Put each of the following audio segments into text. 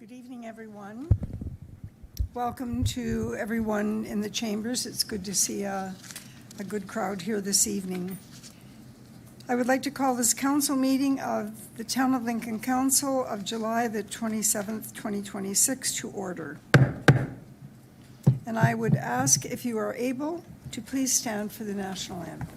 Good evening, everyone. Welcome to everyone in the chambers. It's good to see a good crowd here this evening. I would like to call this council meeting of the Town of Lincoln Council of July the 27th, 2026 to order. And I would ask if you are able to please stand for the national anthem.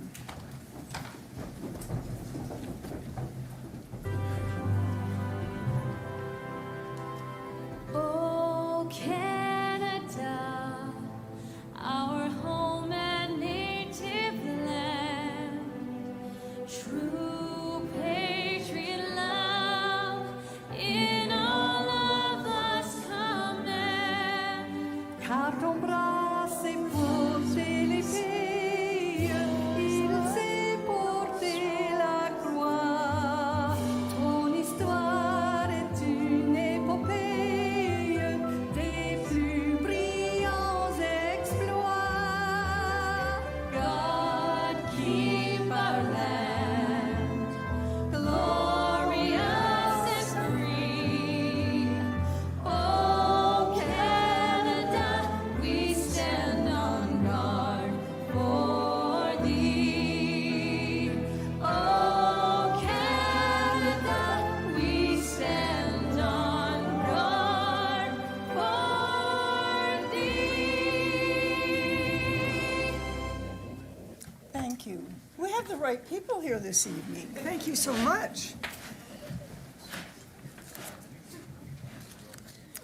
Right people here this evening. Thank you so much.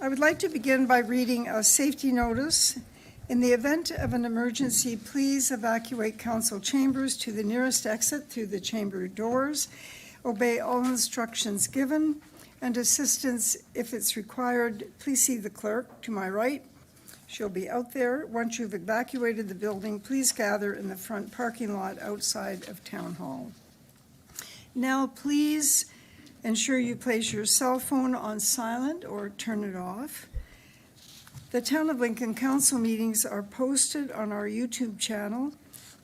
I would like to begin by reading a safety notice. In the event of an emergency, please evacuate council chambers to the nearest exit through the chamber doors. Obey all instructions given, and assistance if it's required. Please see the clerk to my right. She'll be out there. Once you've evacuated the building, please gather in the front parking lot outside of Town Hall. Now, please ensure you place your cell phone on silent or turn it off. The Town of Lincoln Council meetings are posted on our YouTube channel.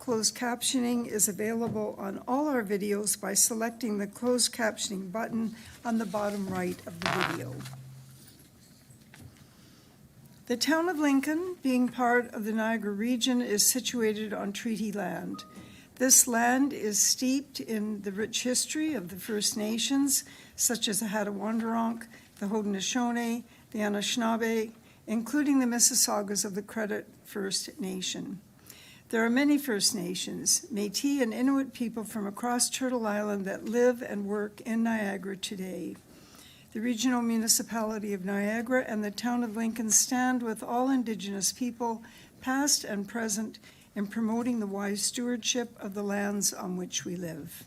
Closed captioning is available on all our videos by selecting the closed captioning button on the bottom right of the video. The Town of Lincoln, being part of the Niagara region, is situated on treaty land. This land is steeped in the rich history of the First Nations, such as the Hattawandurunk, the Haudenosaunee, the Anishinaabe, including the Mississaugas of the Credit First Nation. There are many First Nations, Métis and Inuit people from across Turtle Island that live and work in Niagara today. The Regional Municipality of Niagara and the Town of Lincoln stand with all Indigenous people, past and present, in promoting the wise stewardship of the lands on which we live.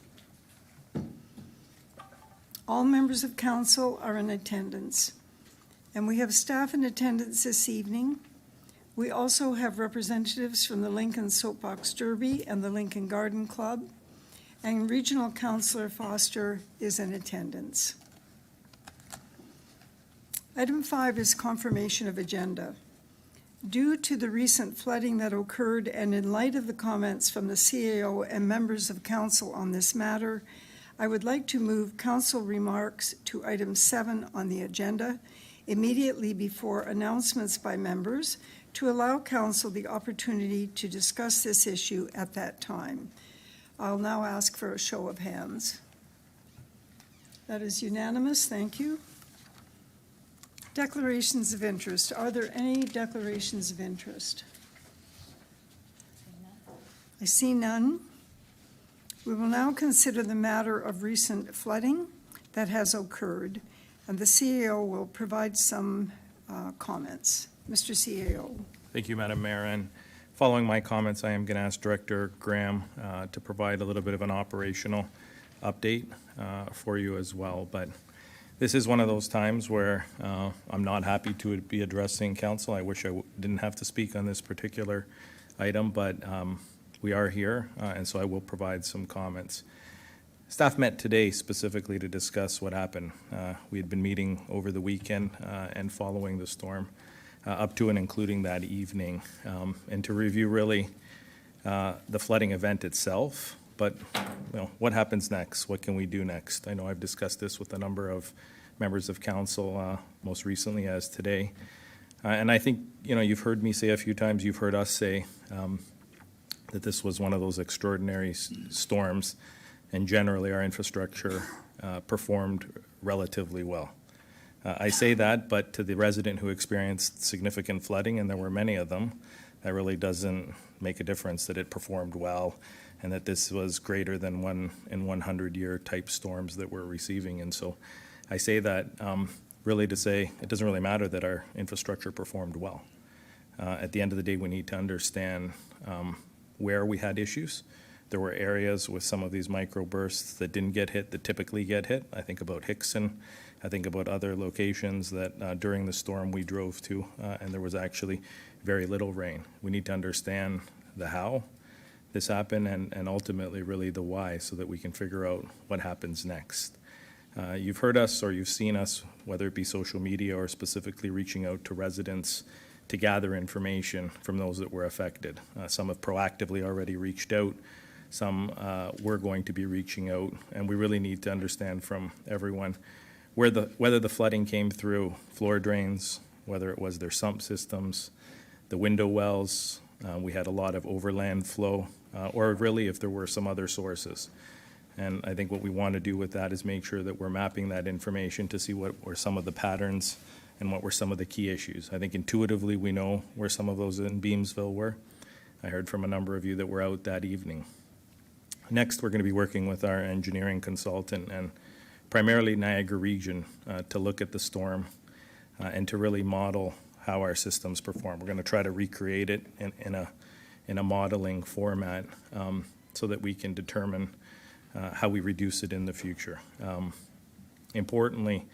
All members of council are in attendance, and we have staff in attendance this evening. We also have representatives from the Lincoln Soapbox Derby and the Lincoln Garden Club, and Regional Councillor Foster is in attendance. Item 5 is confirmation of agenda. Due to the recent flooding that occurred and in light of the comments from the CAO and members of council on this matter, I would like to move council remarks to item 7 on the agenda immediately before announcements by members to allow council the opportunity to discuss this issue at that time. I'll now ask for a show of hands. That is unanimous. Thank you. Declarations of interest. Are there any declarations of interest? I see none. We will now consider the matter of recent flooding that has occurred, and the CAO will provide some comments. Mr. CAO. Thank you, Madam Mayor. And following my comments, I am going to ask Director Graham to provide a little bit of an operational update for you as well. But this is one of those times where I'm not happy to be addressing council. I wish I didn't have to speak on this particular item, but we are here, and so I will provide some comments. Staff met today specifically to discuss what happened. We had been meeting over the weekend and following the storm, up to and including that evening, and to review really the flooding event itself, but what happens next? What can we do next? I know I've discussed this with a number of members of council, most recently as today. And I think, you've heard me say a few times, you've heard us say that this was one of those extraordinary storms, and generally our infrastructure performed relatively well. I say that, but to the resident who experienced significant flooding, and there were many of them, that really doesn't make a difference that it performed well and that this was greater than 1 in 100-year type storms that we're receiving. And so I say that really to say it doesn't really matter that our infrastructure performed well. At the end of the day, we need to understand where we had issues. There were areas with some of these microbursts that didn't get hit, that typically get hit. I think about Hickson. I think about other locations that during the storm we drove to, and there was actually very little rain. We need to understand the how this happened and ultimately really the why, so that we can figure out what happens next. You've heard us or you've seen us, whether it be social media or specifically reaching out to residents to gather information from those that were affected. Some have proactively already reached out. Some we're going to be reaching out, and we really need to understand from everyone whether the flooding came through floor drains, whether it was their sump systems, the window wells. We had a lot of overland flow, or really if there were some other sources. And I think what we want to do with that is make sure that we're mapping that information to see what were some of the patterns and what were some of the key issues. I think intuitively we know where some of those in Beamsville were. I heard from a number of you that were out that evening. Next, we're going to be working with our engineering consultant and primarily Niagara region to look at the storm and to really model how our systems perform. We're going to try to recreate it in a modeling format so that we can determine how we reduce it in the future. Importantly,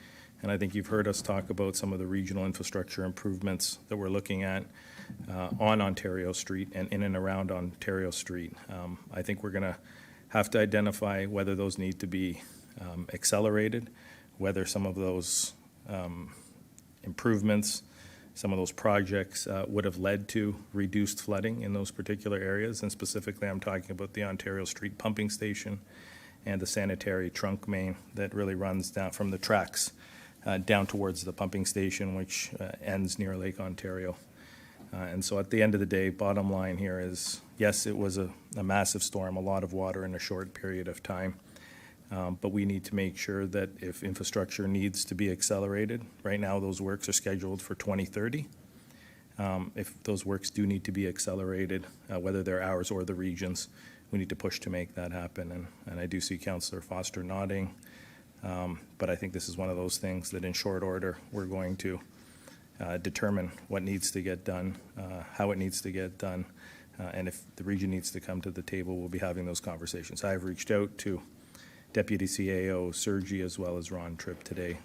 and I think you've heard us talk about some of the regional infrastructure improvements that we're looking at on Ontario Street and in and around Ontario Street. I think we're going to have to identify whether those need to be accelerated, whether some of those improvements, some of those projects would have led to reduced flooding in those particular areas. And specifically, I'm talking about the Ontario Street pumping station and the sanitary trunk main that really runs down from the tracks down towards the pumping station, which ends near Lake Ontario. And so at the end of the day, bottom line here is, yes, it was a massive storm, a lot of water in a short period of time. But we need to make sure that if infrastructure needs to be accelerated, right now those works are scheduled for 2030. If those works do need to be accelerated, whether they're ours or the regions, we need to push to make that happen. And I do see Councillor Foster nodding, but I think this is one of those things that in short order we're going to determine what needs to get done, how it needs to get done, and if the region needs to come to the table, we'll be having those conversations. I've reached out to Deputy CAO Sergi as well as Ron Tripp today,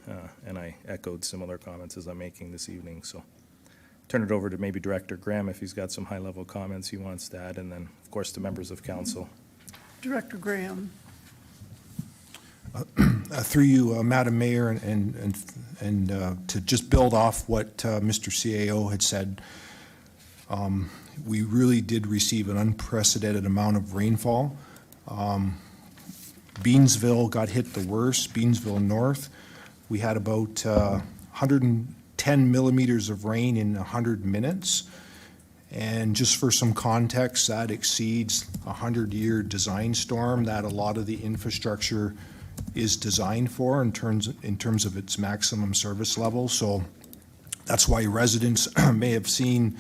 and I echoed similar comments as I'm making this evening. So turn it over to maybe Director Graham if he's got some high-level comments he wants to add, and then, of course, to members of council. Director Graham. Through you, Madam Mayor, and to just build off what Mr. CAO had said, we really did receive an unprecedented amount of rainfall. Beamsville got hit the worst, Beamsville North. We had about 110 millimeters of rain in 100 minutes. And just for some context, that exceeds a 100-year design storm that a lot of the infrastructure is designed for in terms of its maximum service level. So that's why residents may have seen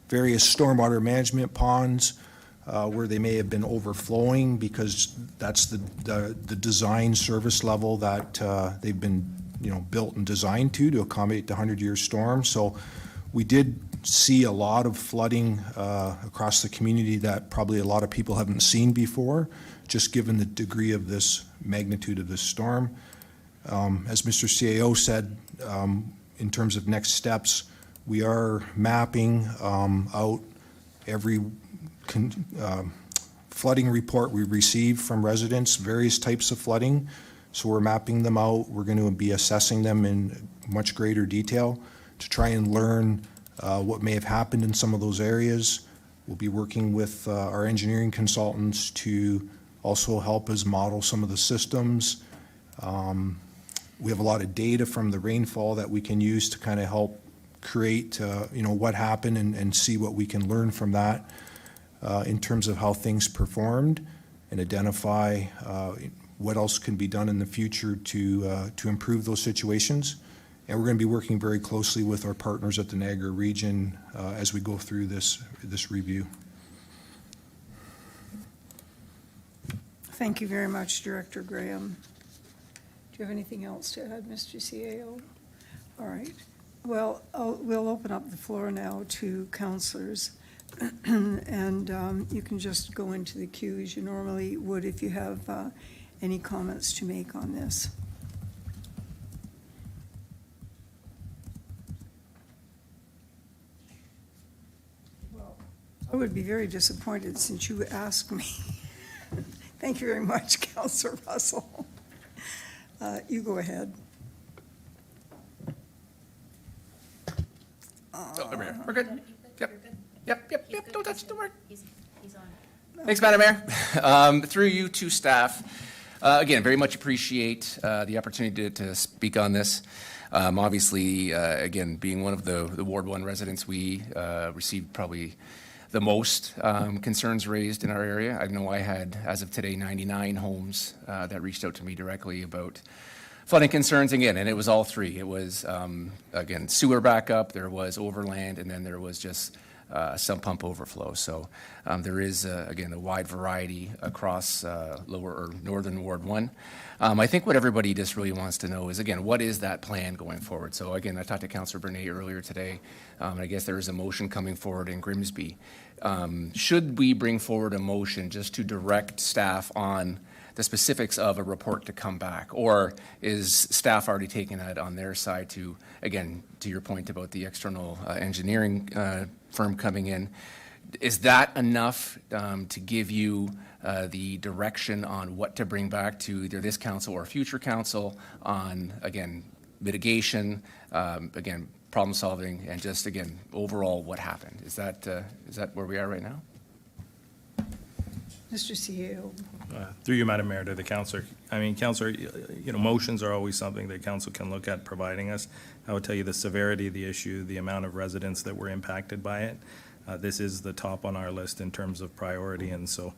various stormwater management ponds where they may have been overflowing, because that's the design service level that they've been built and designed to accommodate the 100-year storm. So we did see a lot of flooding across the community that probably a lot of people haven't seen before, just given the degree of this magnitude of this storm. As Mr. CAO said, in terms of next steps, we are mapping out every flooding report we receive from residents, various types of flooding. So we're mapping them out. We're going to be assessing them in much greater detail to try and learn what may have happened in some of those areas. We'll be working with our engineering consultants to also help us model some of the systems. We have a lot of data from the rainfall that we can use to kind of help create, what happened and see what we can learn from that in terms of how things performed and identify what else can be done in the future to improve those situations. And we're going to be working very closely with our partners at the Niagara region as we go through this review. Thank you very much, Director Graham. Do you have anything else to add, Mr. CAO? All right. Well, we'll open up the floor now to councillors. And you can just go into the queue as you normally would if you have any comments to make on this. Well, I would be very disappointed since you asked me. Thank you very much, Councillor Russell. You go ahead. We're good. Yep. Don't touch the word. He's on. Thanks, Madam Mayor. Through you to staff, again, very much appreciate the opportunity to speak on this. Obviously, again, being one of the Ward 1 residents, we received probably the most concerns raised in our area. I know I had, as of today, 99 homes that reached out to me directly about flooding concerns again, and it was all three. It was, again, sewer backup, there was overland, and then there was just sump pump overflow. So there is, again, a wide variety across lower or northern Ward 1. I think what everybody just really wants to know is, again, what is that plan going forward? So again, I talked to Councillor Bernay earlier today, and I guess there is a motion coming forward in Grimsby. Should we bring forward a motion just to direct staff on the specifics of a report to come back? Or is staff already taking that on their side to, again, to your point about the external engineering firm coming in, is that enough to give you the direction on what to bring back to either this council or future council on, again, mitigation, again, problem solving, and just, again, overall what happened? Is that where we are right now? Mr. CAO. Through you, Madam Mayor, to the councillor. I mean, councillor, motions are always something that council can look at providing us. I would tell you the severity of the issue, the amount of residents that were impacted by it. This is the top on our list in terms of priority, and so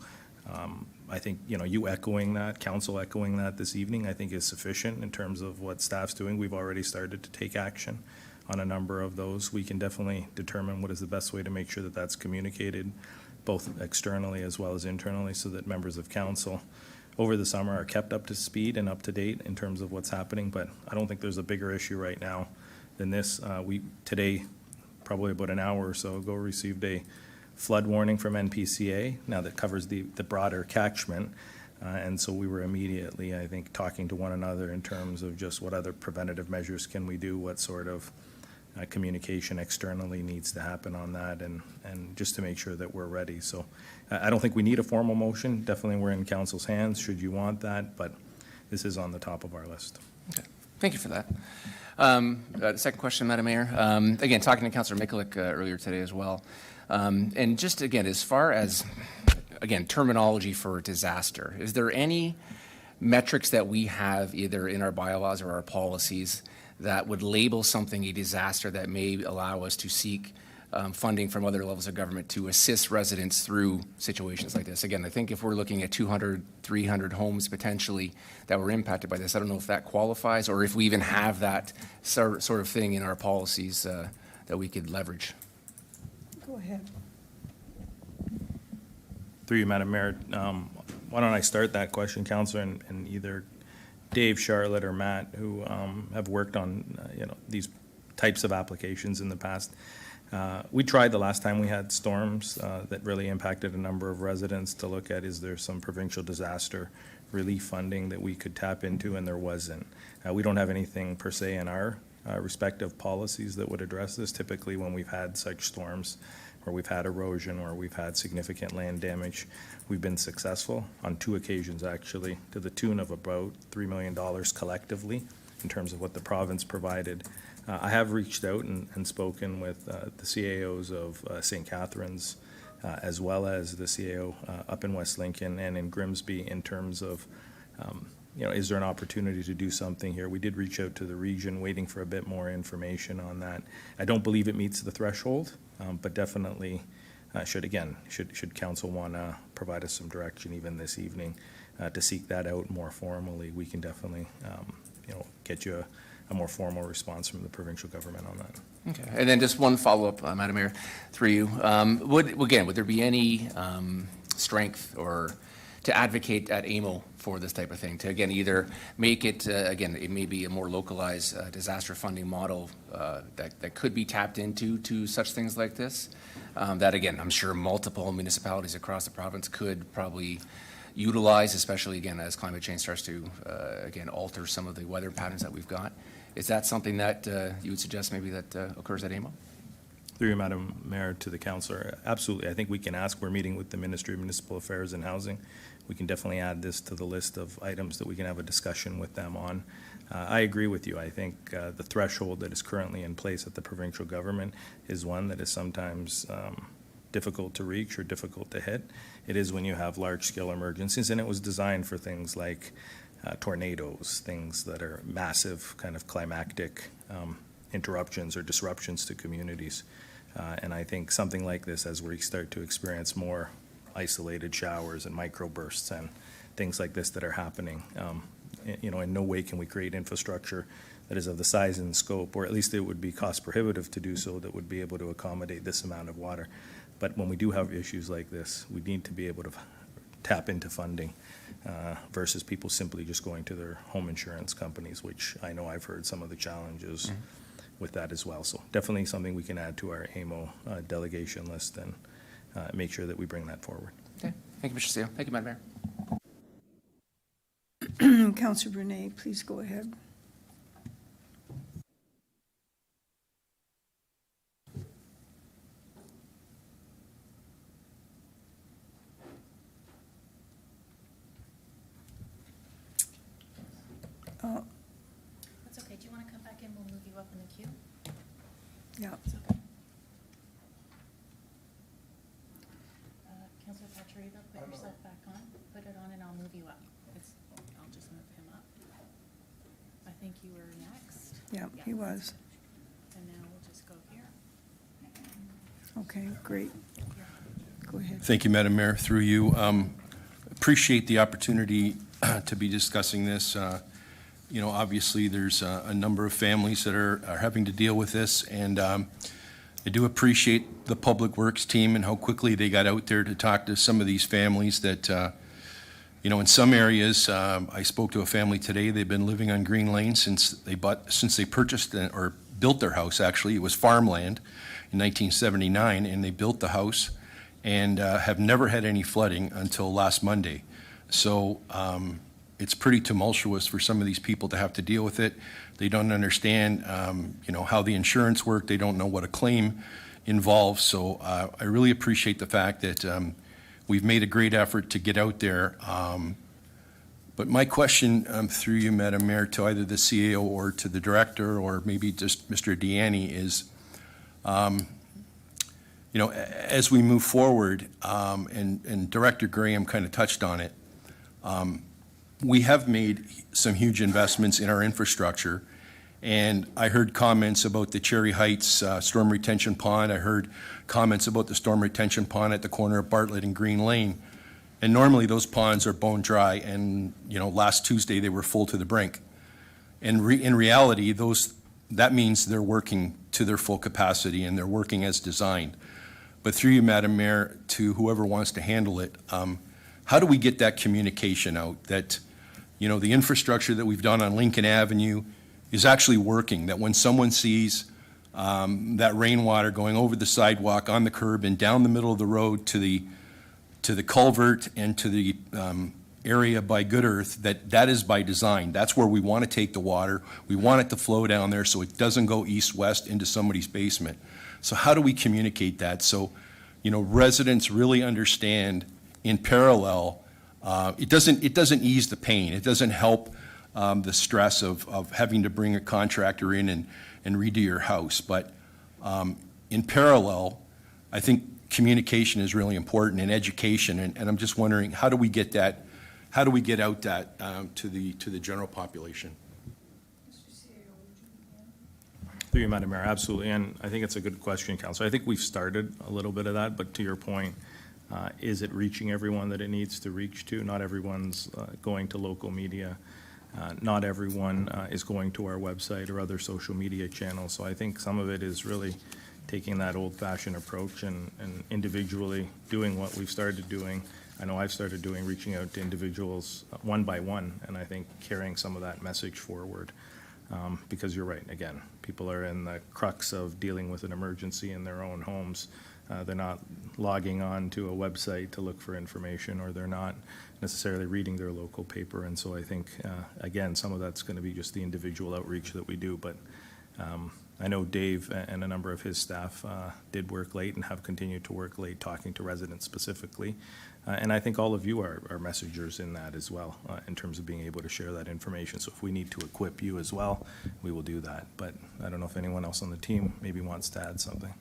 I think, you echoing that, council echoing that this evening, I think is sufficient in terms of what staff's doing. We've already started to take action on a number of those. We can definitely determine what is the best way to make sure that that's communicated both externally as well as internally, so that members of council over the summer are kept up to speed and up to date in terms of what's happening. But I don't think there's a bigger issue right now than this. We today, probably about an hour or so ago, received a flood warning from NPCA, now that covers the broader catchment. And so we were immediately, I think, talking to one another in terms of just what other preventative measures can we do, what sort of communication externally needs to happen on that, and just to make sure that we're ready. So I don't think we need a formal motion. Definitely we're in council's hands should you want that, but this is on the top of our list. Okay. Thank you for that. Second question, Madam Mayor. Again, talking to Councillor Mikulik earlier today as well. And just again, as far as, again, terminology for disaster, is there any metrics that we have either in our bylaws or our policies that would label something a disaster that may allow us to seek funding from other levels of government to assist residents through situations like this? Again, I think if we're looking at 200, 300 homes potentially that were impacted by this, I don't know if that qualifies or if we even have that sort of thing in our policies that we could leverage. Go ahead. Through you, Madam Mayor, why don't I start that question, Councillor, and either Dave, Charlotte, or Matt, who have worked on these types of applications in the past. We tried the last time we had storms that really impacted a number of residents to look at, is there some provincial disaster relief funding that we could tap into, and there wasn't. We don't have anything per se in our respective policies that would address this. Typically when we've had such storms, where we've had erosion, or we've had significant land damage, we've been successful on 2 occasions, actually, to the tune of about $3 million collectively in terms of what the province provided. I have reached out and spoken with the CAOs of St. Catharines, as well as the CAO up in West Lincoln and in Grimsby, in terms of is there an opportunity to do something here? We did reach out to the region, waiting for a bit more information on that. I don't believe it meets the threshold, but definitely should council want to provide us some direction even this evening to seek that out more formally, we can definitely, get you a more formal response from the provincial government on that. Okay, and then just one follow-up, Madam Mayor, through you. Would there be any strength or to advocate at AMO for this type of thing, to, again, either make it, it may be a more localized disaster funding model that could be tapped into to such things like this? That, again, I'm sure multiple municipalities across the province could probably utilize, especially, again, as climate change starts to, alter some of the weather patterns that we've got. Is that something that you would suggest maybe that occurs at AMO? Through you, Madam Mayor, to the councillor, absolutely. I think we can ask. We're meeting with the Ministry of Municipal Affairs and Housing. We can definitely add this to the list of items that we can have a discussion with them on. I agree with you. I think the threshold that is currently in place at the provincial government is one that is sometimes difficult to reach or difficult to hit. It is when you have large-scale emergencies, and it was designed for things like tornadoes, things that are massive kind of climactic interruptions or disruptions to communities. And I think something like this, as we start to experience more isolated showers and microbursts and things like this that are happening, in no way can we create infrastructure that is of the size and scope, or at least it would be cost prohibitive to do so, that would be able to accommodate this amount of water. But when we do have issues like this, we need to be able to tap into funding versus people simply just going to their home insurance companies, which I know I've heard some of the challenges with that as well. So definitely something we can add to our AMO delegation list and make sure that we bring that forward. Okay, thank you, Mr. Seal. Thank you, Madam Mayor. Councillor Brunet, please go ahead. That's okay. Do you want to come back in? We'll move you up in the queue. Yeah. It's okay. Councillor Patriva, put yourself back on. Put it on and I'll move you up. I'll just move him up. I think you were next. Yeah, he was. And now we'll just go here. Okay, great. Go ahead. Thank you, Madam Mayor. Through you, appreciate the opportunity to be discussing this. Obviously, there's a number of families that are having to deal with this, and I do appreciate the Public Works team and how quickly they got out there to talk to some of these families that, in some areas, I spoke to a family today. They've been living on Green Lane since they purchased or built their house. Actually, it was farmland in 1979, and they built the house and have never had any flooding until last Monday. So it's pretty tumultuous for some of these people to have to deal with it. They don't understand, how the insurance works. They don't know what a claim involves. So I really appreciate the fact that we've made a great effort to get out there. But my question through you, Madam Mayor, to either the CAO or to the director or maybe just Mr. Deanny is, as we move forward, and Director Graham kind of touched on it, we have made some huge investments in our infrastructure, and I heard comments about the Cherry Heights storm retention pond. I heard comments about the storm retention pond at the corner of Bartlett and Green Lane. And normally those ponds are bone dry, and last Tuesday they were full to the brink. And in reality, that means they're working to their full capacity and they're working as designed. But through you, Madam Mayor, to whoever wants to handle it, how do we get that communication out that the infrastructure that we've done on Lincoln Avenue is actually working, that when someone sees that rainwater going over the sidewalk, on the curb, and down the middle of the road to the culvert and to the area by Good Earth, that is by design. That's where we want to take the water. We want it to flow down there so it doesn't go east-west into somebody's basement. So how do we communicate that so residents really understand in parallel? It doesn't ease the pain. It doesn't help the stress of having to bring a contractor in and redo your house. But in parallel, I think communication is really important, and education. And I'm just wondering, how do we get that how do we get out that to the general population? Through you, Madam Mayor, absolutely, and I think it's a good question, Councillor. I think we've started a little bit of that, but to your point, is it reaching everyone that it needs to reach to? Not everyone's going to local media. Not everyone is going to our website or other social media channels, so I think some of it is really taking that old-fashioned approach and individually doing what we've started doing. I know I've started doing, reaching out to individuals one by one, and I think carrying some of that message forward. Because you're right, again, people are in the crux of dealing with an emergency in their own homes. They're not logging on to a website to look for information, or they're not necessarily reading their local paper. And so I think, again, some of that's going to be just the individual outreach that we do. But I know Dave and a number of his staff did work late and have continued to work late talking to residents specifically. And I think all of you are messengers in that as well, in terms of being able to share that information. So if we need to equip you as well, we will do that. But I don't know if anyone else on the team maybe wants to add something.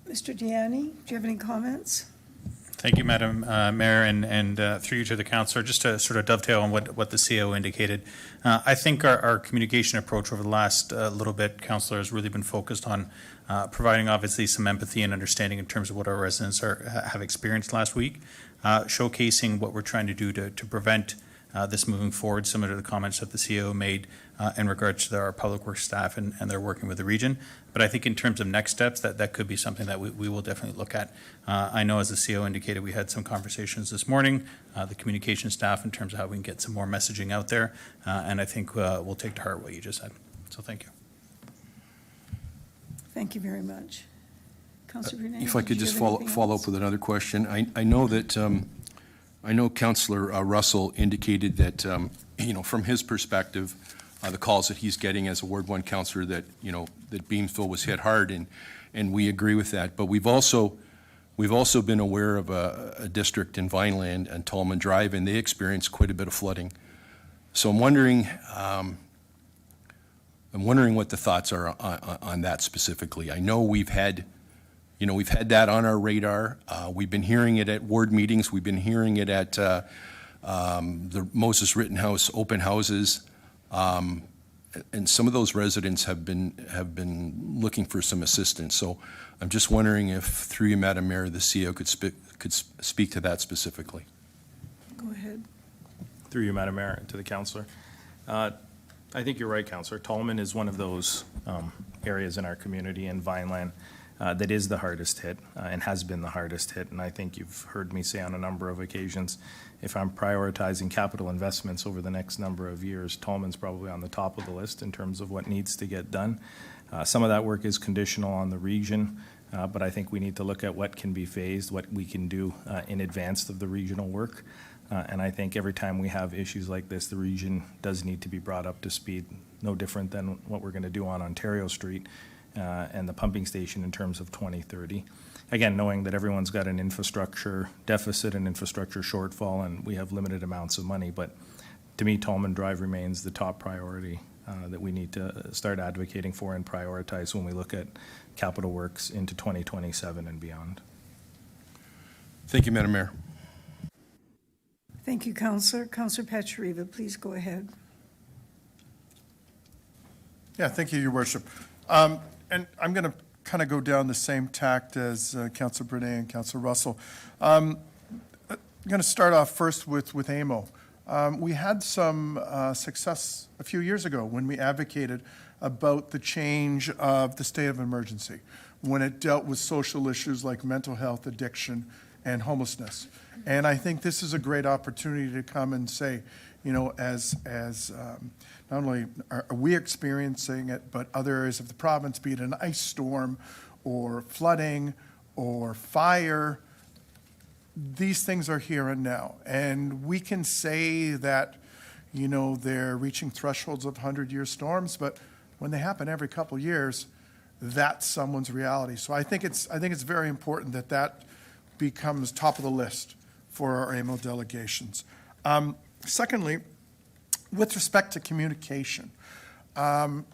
Mr. Deanne, do you have any comments? Thank you, Madam Mayor, and through you to the councillor, just to sort of dovetail on what the CO indicated. I think our communication approach over the last little bit, councillor, has really been focused on providing obviously some empathy and understanding in terms of what our residents have experienced last week, showcasing what we're trying to do to prevent this moving forward, similar to the comments that the CEO made in regards to our public works staff and their working with the region. But I think in terms of next steps, that could be something that we will definitely look at. I know, as the CEO indicated, we had some conversations this morning, the communication staff, in terms of how we can get some more messaging out there. And I think we'll take to heart what you just said. So thank you. Thank you very much. Councillor Brunei, If I did could you just have follow anything up else? with another question. I know that, I know Councillor Russell indicated that, from his perspective, the calls that he's getting as a Ward 1 councillor that, that Beamsville was hit hard, and we agree with that. But we've also been aware of a district in Vineland and Tallman Drive, and they experienced quite a bit of flooding. So I'm wondering what the thoughts are on that specifically. I know we've had that on our radar. We've been hearing it at ward meetings. We've been hearing it at the Moses Rittenhouse open houses. And some of those residents have been looking for some assistance. So I'm just wondering if, through you, Madam Mayor, the CEO could speak to that specifically. Go ahead. Through you, Madam Mayor, to the councillor. I think you're right, Councillor. Tallman is one of those areas in our community in Vineland that is the hardest hit and has been the hardest hit. And I think you've heard me say on a number of occasions, if I'm prioritizing capital investments over the next number of years, Tallman's probably on the top of the list in terms of what needs to get done. Some of that work is conditional on the region, but I think we need to look at what can be phased, what we can do in advance of the regional work. And I think every time we have issues like this, the region does need to be brought up to speed, no different than what we're going to do on Ontario Street and the pumping station in terms of 2030. Again, knowing that everyone's got an infrastructure deficit and infrastructure shortfall, and we have limited amounts of money, but to me, Tallman Drive remains the top priority that we need to start advocating for and prioritize when we look at capital works into 2027 and beyond. Thank you, Madam Mayor. Thank you, Councillor. Councillor Pachariva, please go ahead. Yeah, thank you, Your Worship. And I'm going to kind of go down the same tact as Councillor Brunei and Councillor Russell. I'm going to start off first with AMO. We had some success a few years ago when we advocated about the change of the state of emergency, when it dealt with social issues like mental health, addiction, and homelessness. And I think this is a great opportunity to come and say, as not only are we experiencing it, but other areas of the province, be it an ice storm or flooding or fire, these things are here and now. And we can say that, they're reaching thresholds of 100-year storms, but when they happen every couple years, that's someone's reality. So I think it's very important that becomes top of the list for our AMO delegations. Secondly, with respect to communication, and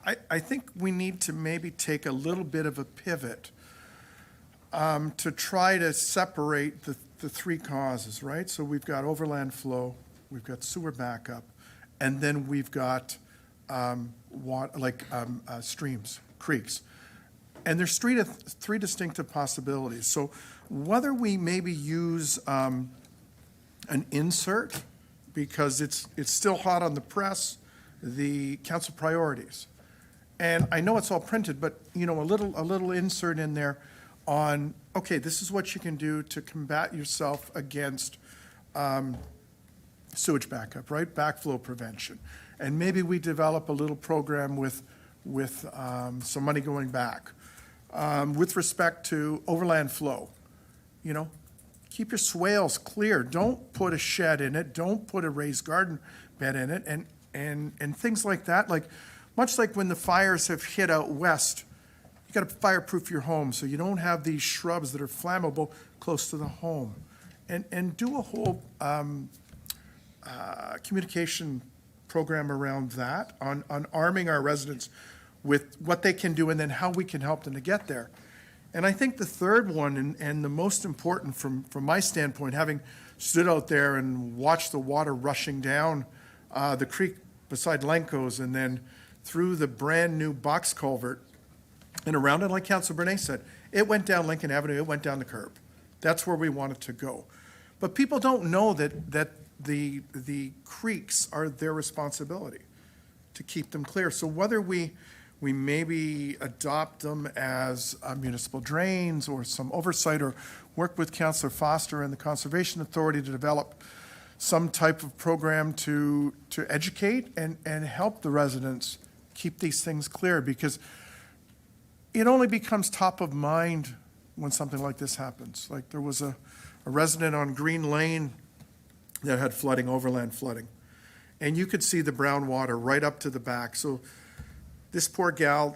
I think we need to maybe take a little bit of a pivot to try to separate the three causes, right? So we've got overland flow, we've got sewer backup, and then we've got streams, creeks. And there's three distinctive possibilities. So whether we maybe use an insert, because it's still hot on the press, the council priorities. And I know it's all printed, but, you know, a little insert in there on, okay, this is what you can do to combat yourself against sewage backup, right? Backflow prevention. And maybe we develop a little program with some money going back. With respect to overland flow, you know, keep your swales clear. Don't put a shed in it. Don't put a raised garden bed in it, and things like that. Like, much like when the fires have hit out west, you got to fireproof your home so you don't have these shrubs that are flammable close to the home, and do a whole communication program around that on arming our residents with what they can do and then how we can help them to get there. And I think the third one, and the most important from my standpoint, having stood out there and watched the water rushing down the creek beside Lenko's and then through the brand-new box culvert and around it, like Councilor Bernay said, it went down Lincoln Avenue, it went down the curb. That's where we want it to go. But people don't know that the creeks are their responsibility to keep them clear. So whether we maybe adopt them as municipal drains or some oversight, or work with Councillor Foster and the Conservation Authority to develop some type of program to educate and help the residents keep these things clear, because it only becomes top of mind when something like this happens. Like, there was a resident on Green Lane that had flooding, overland flooding, and you could see the brown water right up to the back. So this poor gal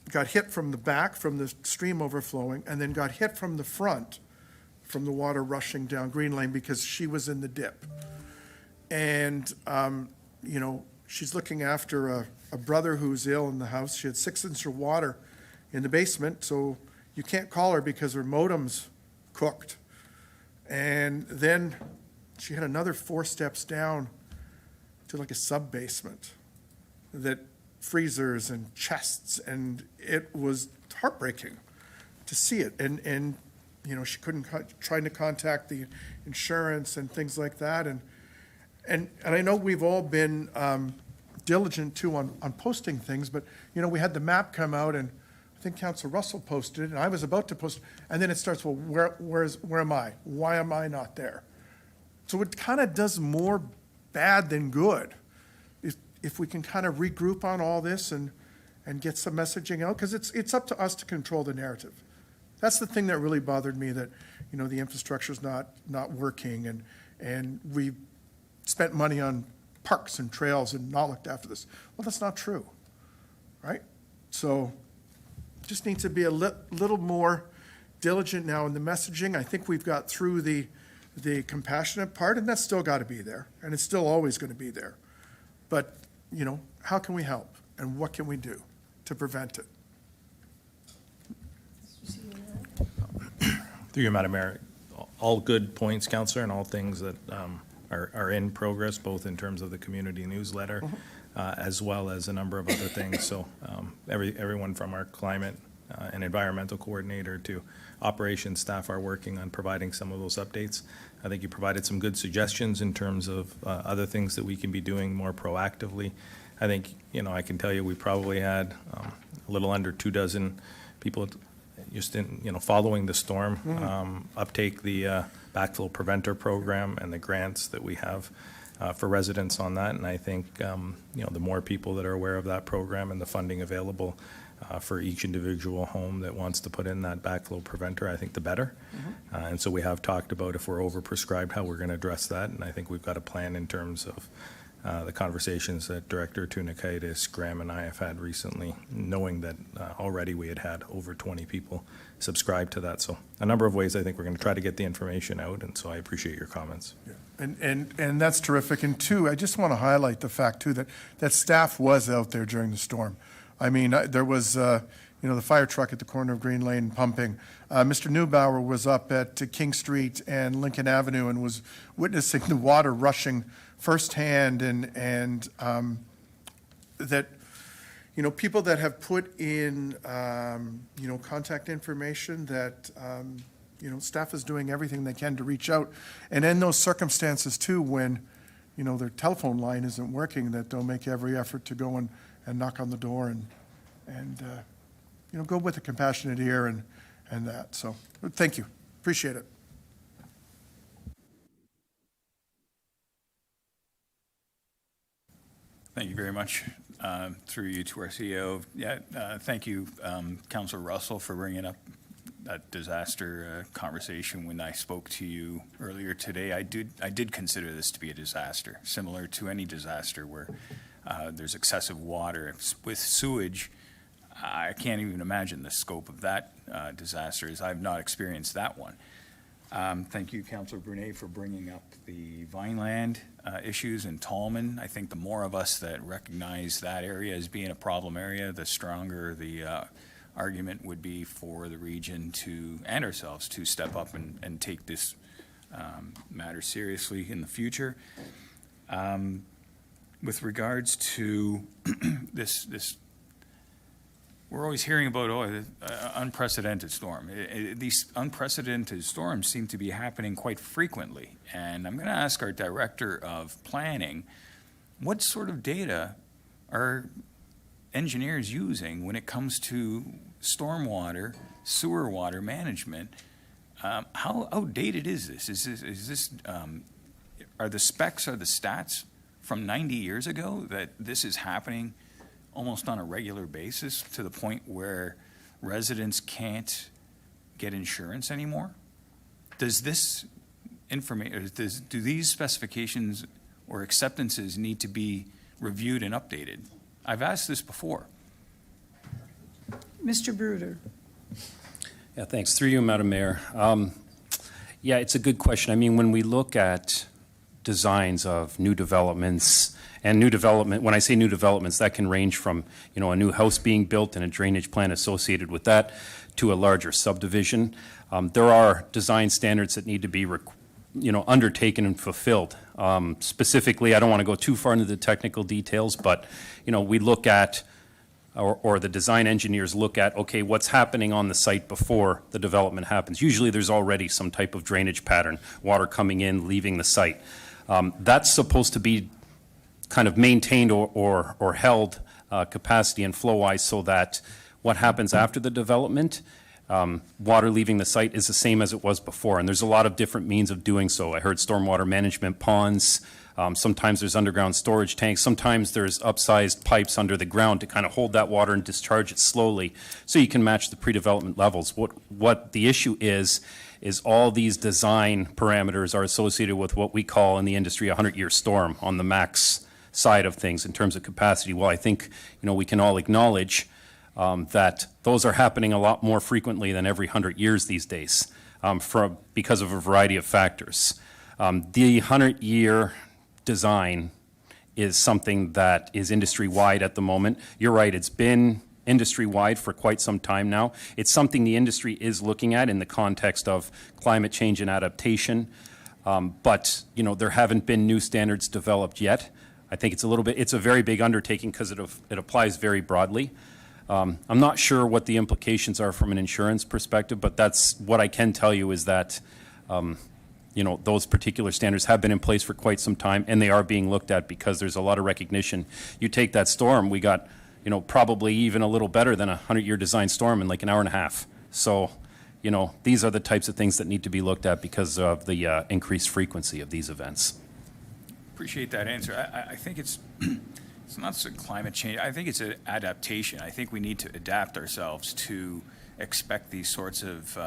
got hit from the back, from the stream overflowing, and then got hit from the front, from the water rushing down Green Lane, because she was in the dip. And, you know, she's looking after a brother who's ill in the house. She had 6 inches of water in the basement, so you can't call her because her modem's cooked. And then she had another 4 steps down to like a sub-basement that freezers and chests, and it was heartbreaking to see it. And you know, she couldn't, trying to contact the insurance and things like that. And I know we've all been diligent too on posting things, but, you know, we had the map come out, and I think Councilor Russell posted it, and I was about to post it, and then it starts, well, where am I? Why am I not there? So it kind of does more bad than good if we can kind of regroup on all this and get some messaging out, because it's up to us to control the narrative. That's the thing that really bothered me, that, you know, the infrastructure's not working, and we've spent money on parks and trails and not looked after this. Well, that's not true, right? So just need to be a little more diligent now in the messaging. I think we've got through the compassionate part, and that's still got to be there, and it's still always going to be there. But, you know, how can we help, and what can we do to prevent it? Through you, Madam Mayor, all good points, Councillor, and all things that are in progress, both in terms of the community newsletter, as well as a number of other things. So everyone from our climate and environmental coordinator to operations staff are working on providing some of those updates. I think you provided some good suggestions in terms of other things that we can be doing more proactively. I think, you know, I can tell you we probably had a little under 24 people just in, you know, following the storm, uptake the backflow preventer program and the grants that we have for residents on that. And I think, you know, the more people that are aware of that program and the funding available for each individual home that wants to put in that backflow preventer, I think the better. And so we have talked about, if we're overprescribed, how we're going to address that. And I think we've got a plan in terms of the conversations that Director Tunakaitis, Graham, and I have had recently, knowing that already we had over 20 people subscribe to that. So a number of ways I think we're going to try to get the information out, and so I appreciate your comments. Yeah. And that's terrific. And two, I just want to highlight the fact too that staff was out there during the storm. I mean, there was, the fire truck at the corner of Green Lane pumping. Mr. Neubauer was up at King Street and Lincoln Avenue and was witnessing the water rushing firsthand, and that, people that have put in, contact information that, staff is doing everything they can to reach out. And in those circumstances too, when, their telephone line isn't working, that they'll make every effort to go and knock on the door and go with a compassionate ear and that. So, thank you. Appreciate it. Thank you very much. Through you to our CEO. Thank you, Councilor Russell, for bringing up that disaster conversation. When I spoke to you earlier today, I did consider this to be a disaster, similar to any disaster where there's excessive water. With sewage, I can't even imagine the scope of that disaster, as I've not experienced that one. Thank you, Councilor Brunet, for bringing up the Vineland issues in Tallman. I think the more of us that recognize that area as being a problem area, the stronger the argument would be for the region and ourselves to step up and take this matter seriously in the future. With regards to this, we're always hearing about unprecedented storm. These unprecedented storms seem to be happening quite frequently. And I'm going to ask our Director of Planning, what sort of data are engineers using when it comes to stormwater, sewer water management? How outdated is this? Is this are the specs, are the stats from 90 years ago that this is happening almost on a regular basis to the point where residents can't get insurance anymore? Does this information, do these specifications or acceptances need to be reviewed and updated? I've asked this before. Mr. Bruder. Yeah, thanks. Through you, Madam Mayor. Yeah, it's a good question. I mean, when we look at designs of new developments, and new development, when I say new developments, that can range from, a new house being built and a drainage plan associated with that to a larger subdivision. There are design standards that need to be, undertaken and fulfilled. Specifically, I don't want to go too far into the technical details, but, we look at, or the design engineers look at, okay, what's happening on the site before the development happens. Usually there's already some type of drainage pattern, water coming in, leaving the site. That's supposed to be kind of maintained or held capacity and flow-wise so that what happens after the development, water leaving the site is the same as it was before. And there's a lot of different means of doing so. I heard stormwater management ponds. Sometimes there's underground storage tanks. Sometimes there's upsized pipes under the ground to kind of hold that water and discharge it slowly so you can match the pre-development levels. What the issue is all these design parameters are associated with what we call in the industry a 100-year storm on the max side of things in terms of capacity. Well, I think, we can all acknowledge that those are happening a lot more frequently than every 100 years these days because of a variety of factors. The 100-year design is something that is industry-wide at the moment. You're right, it's been industry-wide for quite some time now. It's something the industry is looking at in the context of climate change and adaptation. But, there haven't been new standards developed yet. I think it's a very big undertaking because it applies very broadly. I'm not sure what the implications are from an insurance perspective, but that's what I can tell you is that, those particular standards have been in place for quite some time, and they are being looked at because there's a lot of recognition. You take that storm, we got, probably even a little better than a 100-year design storm in like an hour and a half. So, these are the types of things that need to be looked at because of the increased frequency of these events. Appreciate that answer. I think it's not so climate change. I think it's an adaptation. I think we need to adapt ourselves to expect these sorts of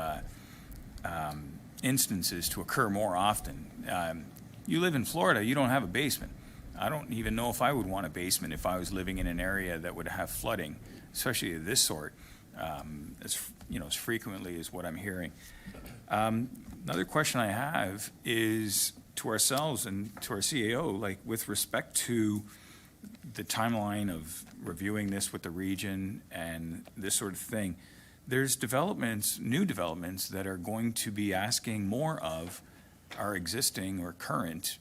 instances to occur more often. You live in Florida, you don't have a basement. I don't even know if I would want a basement if I was living in an area that would have flooding, especially of this sort, as frequently as what I'm hearing. Another question I have is to ourselves and to our CAO, like with respect to the timeline of reviewing this with the region and this sort of thing, there's developments, new developments that are going to be asking more of our existing or current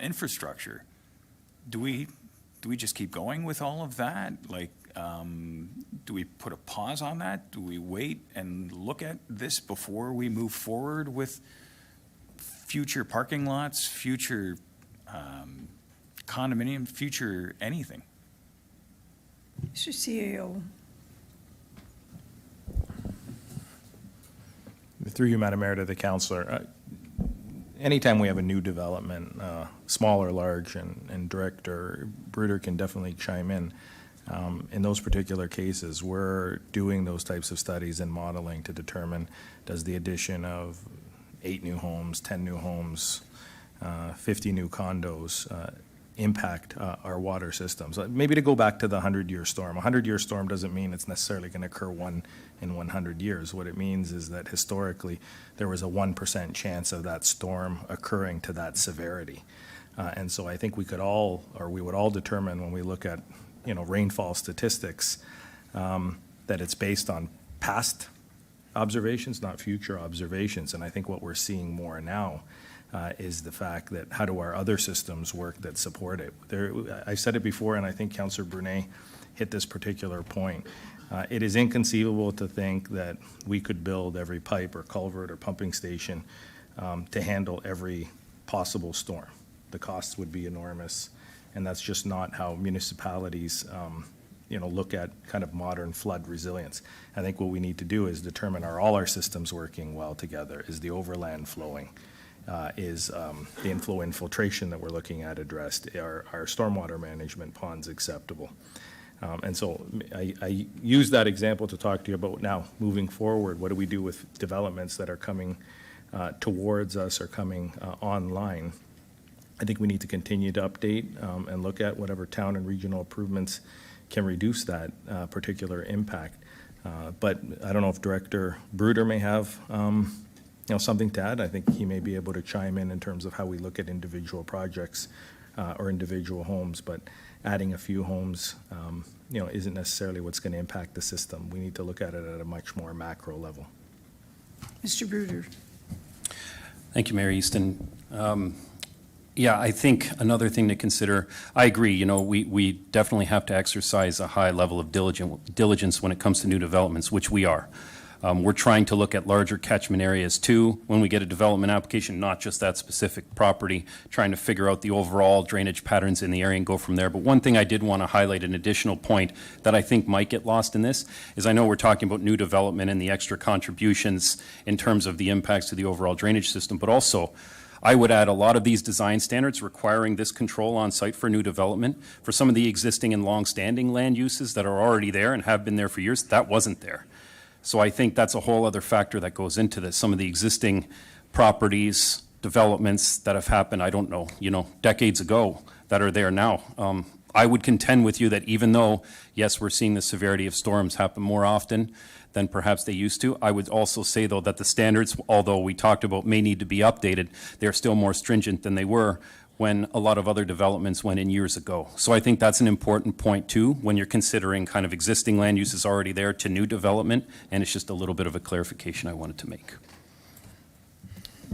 infrastructure. Do we just keep going with all of that? Like, do we put a pause on that? Do we wait and look at this before we move forward with future parking lots, future condominium, future anything? Mr. CAO. Through you, Madam Mayor, to the councillor, anytime we have a new development, small or large, and Director Bruder can definitely chime in. In those particular cases, we're doing those types of studies and modeling to determine, does the addition of 8 new homes, 10 new homes, 50 new condos impact our water systems? Maybe to go back to the 100-year storm. A 100-year storm doesn't mean it's necessarily going to occur in 100 years. What it means is that historically there was a 1% chance of that storm occurring to that severity. And so I think we would all determine when we look at rainfall statistics that it's based on past observations, not future observations. And I think what we're seeing more now is the fact that how do our other systems work that support it? I've said it before, and I think Councillor Brunet hit this particular point. It is inconceivable to think that we could build every pipe or culvert or pumping station to handle every possible storm. The costs would be enormous, and that's just not how municipalities look at kind of modern flood resilience. I think what we need to do is determine, are all our systems working well together? Is the overland flowing? Is the inflow infiltration that we're looking at addressed? Are our stormwater management ponds acceptable? And so I use that example to talk to you about now moving forward. What do we do with developments that are coming towards us or coming online? I think we need to continue to update and look at whatever town and regional improvements can reduce that particular impact. But I don't know if Director Bruder may have something to add. I think he may be able to chime in terms of how we look at individual projects or individual homes. But adding a few homes, isn't necessarily what's going to impact the system. We need to look at it at a much more macro level. Mr. Bruder. Thank you, Mayor Easton. Yeah, I think another thing to consider, I agree, we definitely have to exercise a high level of diligence when it comes to new developments, which we are. We're trying to look at larger catchment areas too when we get a development application, not just that specific property, trying to figure out the overall drainage patterns in the area and go from there. But one thing I did want to highlight, an additional point that I think might get lost in this, is I know we're talking about new development and the extra contributions in terms of the impacts to the overall drainage system, but also I would add a lot of these design standards requiring this control on site for new development. For some of the existing and long-standing land uses that are already there and have been there for years, that wasn't there. So I think that's a whole other factor that goes into this. Some of the existing properties, developments that have happened, I don't know, decades ago that are there now. I would contend with you that even though, yes, we're seeing the severity of storms happen more often than perhaps they used to, I would also say, though, that the standards, although we talked about may need to be updated, they're still more stringent than they were when a lot of other developments went in years ago. So I think that's an important point, too, when you're considering kind of existing land uses already there to new development, and it's just a little bit of a clarification I wanted to make.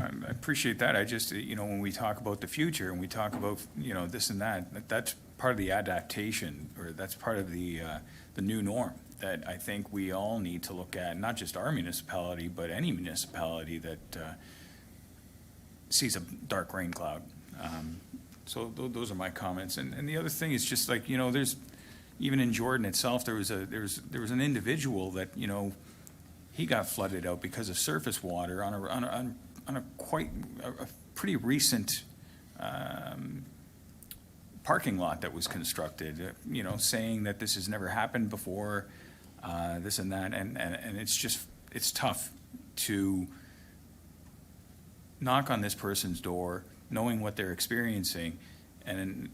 I appreciate that. I just, when we talk about the future and we talk about, this and that, that's part of the adaptation, or that's part of the new norm that I think we all need to look at, not just our municipality, but any municipality that sees a dark rain cloud. So those are my comments. And the other thing is just like, there's, even in Jordan itself, there was an individual that, he got flooded out because of surface water on a pretty recent parking lot that was constructed, saying that this has never happened before, this and that, and it's tough to knock on this person's door, knowing what they're experiencing, and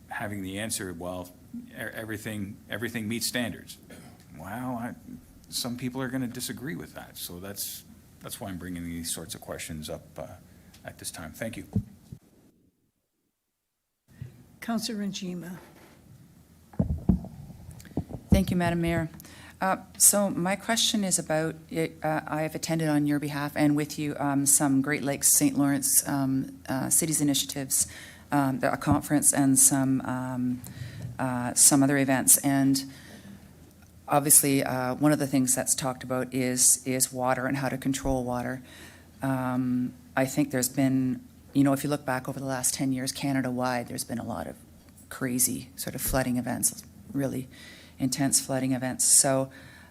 having the answer, well, everything meets standards. Well, some people are going to disagree with that, so that's why I'm bringing these sorts of questions up at this time. Thank you. Councillor Njima. Thank you, Madam Mayor. So my question is about, I have attended on your behalf and with you some Great Lakes St. Lawrence Cities Initiatives, a conference and some other events. And obviously, one of the things that's talked about is water and how to control water. I think there's been, if you look back over the last 10 years, Canada-wide, there's been a lot of crazy sort of flooding events, really intense flooding events. So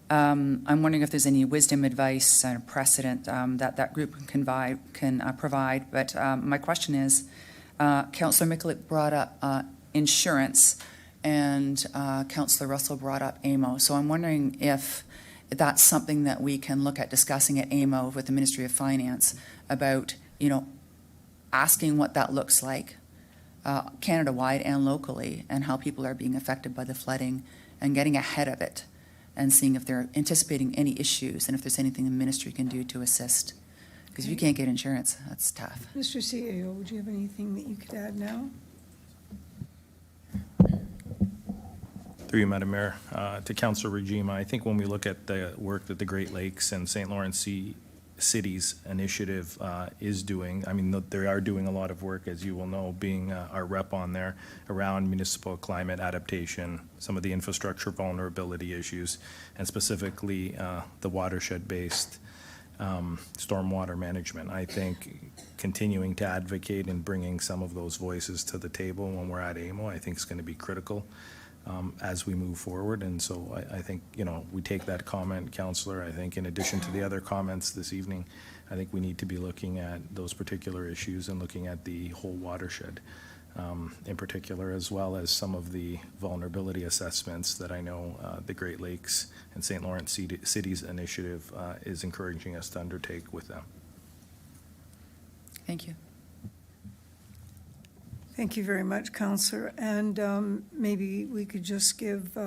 I'm wondering if there's any wisdom, advice, and precedent that group can provide. But my question is, Councillor Mikulik brought up insurance, and Councillor Russell brought up AMO. So I'm wondering if that's something that we can look at discussing at AMO with the Ministry of Finance about, asking what that looks like Canada-wide and locally, and how people are being affected by the flooding, and getting ahead of it and seeing if they're anticipating any issues and if there's anything the ministry can do to assist. Because if you can't get insurance, that's tough. Mr. CAO, would you have anything that you could add now? Through you, Madam Mayor, to Councillor Regima, I think when we look at the work that the Great Lakes and St. Lawrence Cities Initiative is doing, I mean, they are doing a lot of work, as you will know, being our rep on there, around municipal climate adaptation, some of the infrastructure vulnerability issues, and specifically the watershed-based stormwater management. I think continuing to advocate and bringing some of those voices to the table when we're at AMO, I think is going to be critical as we move forward. And so I think, we take that comment, Councillor. I think in addition to the other comments this evening, I think we need to be looking at those particular issues and looking at the whole watershed in particular, as well as some of the vulnerability assessments that I know the Great Lakes and St. Lawrence Cities Initiative is encouraging us to undertake with them. Thank you. Thank you very much, Councillor. And maybe we could just give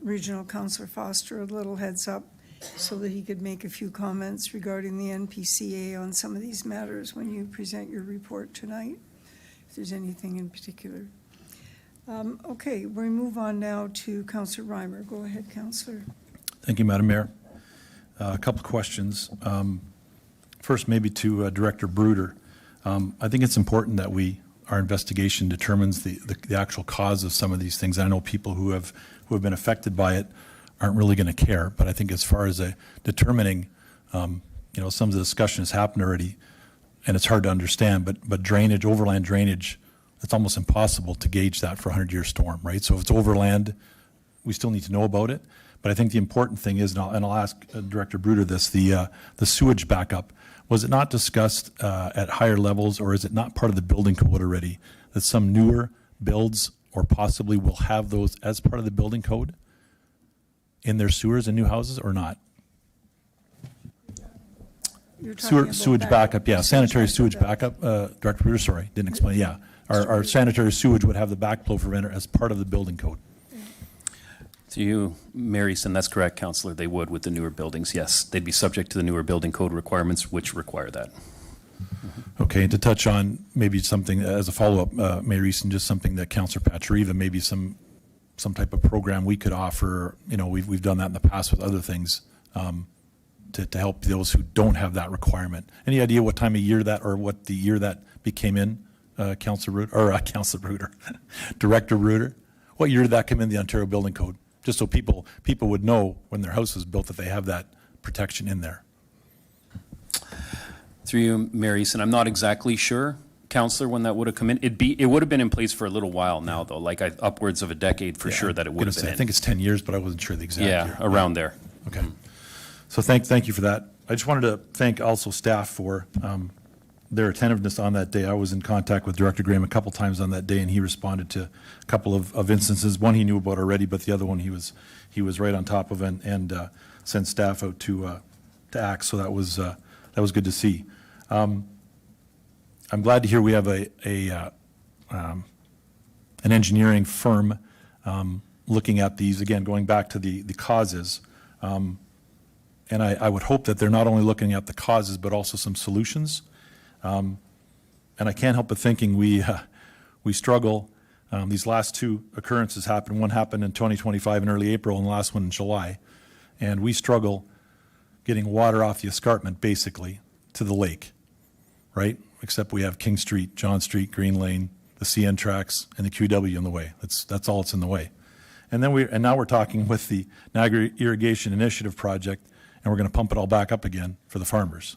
Regional Councillor Foster a little heads up so that he could make a few comments regarding the NPCA on some of these matters when you present your report tonight, if there's anything in particular. Okay, we move on now to Councillor Reimer. Go ahead, Councillor. Thank you, Madam Mayor. A couple of questions. First, maybe to Director Bruder. I think it's important that our investigation determines the actual cause of some of these things. I know people who have been affected by it aren't really going to care, but I think as far as determining, some of the discussion has happened already, and it's hard to understand, but drainage, overland drainage, it's almost impossible to gauge that for a 100-year storm, right? So if it's overland, we still need to know about it. But I think the important thing is, and I'll ask Director Bruder this, the sewage backup. Was it not discussed at higher levels, or is it not part of the building code already, that some newer builds or possibly will have those as part of the building code in their sewers and new houses, or not? You're talking about Sewage backup, yeah, sanitary sewage backup. Director Bruder, sorry, didn't explain, yeah. Our sanitary sewage would have the backflow preventer as part of the building code. To you, Mayor Easton, that's correct, Councillor. They would with the newer buildings, yes. They'd be subject to the newer building code requirements, which require that. Okay, and to touch on maybe something as a follow-up, Mayor Easton, just something that Councillor Pachariva, maybe some type of program we could offer. We've done that in the past with other things to help those who don't have that requirement. Any idea what time of year that, or what the year that became in, Councillor Bruder, or Councillor Bruder, Director Bruder? What year did that come in the Ontario Building Code? Just so people would know when their house was built that they have that protection in there. Through you, Mayor Easton, I'm not exactly sure, Councillor, when that would have come in. It would have been in place for a little while now, though, like upwards of a decade for sure that it would have been in. I think it's 10 years, but I wasn't sure the exact year. Yeah, around there. Okay. So thank you for that. I just wanted to thank also staff for their attentiveness on that day. I was in contact with Director Graham a couple times on that day, and he responded to a couple of instances. One he knew about already, but the other one he was right on top of and sent staff out to act. So that was good to see. I'm glad to hear we have an engineering firm looking at these, again, going back to the causes. And I would hope that they're not only looking at the causes, but also some solutions. And I can't help but thinking we struggle These last two occurrences happened. One happened in 2025 in early April and the last one in July. And we struggle getting water off the escarpment, basically, to the lake, right? Except we have King Street, John Street, Green Lane, the CN tracks, and the QW in the way. That's all that's in the way. And now we're talking with the Niagara Irrigation Initiative project, and we're going to pump it all back up again for the farmers.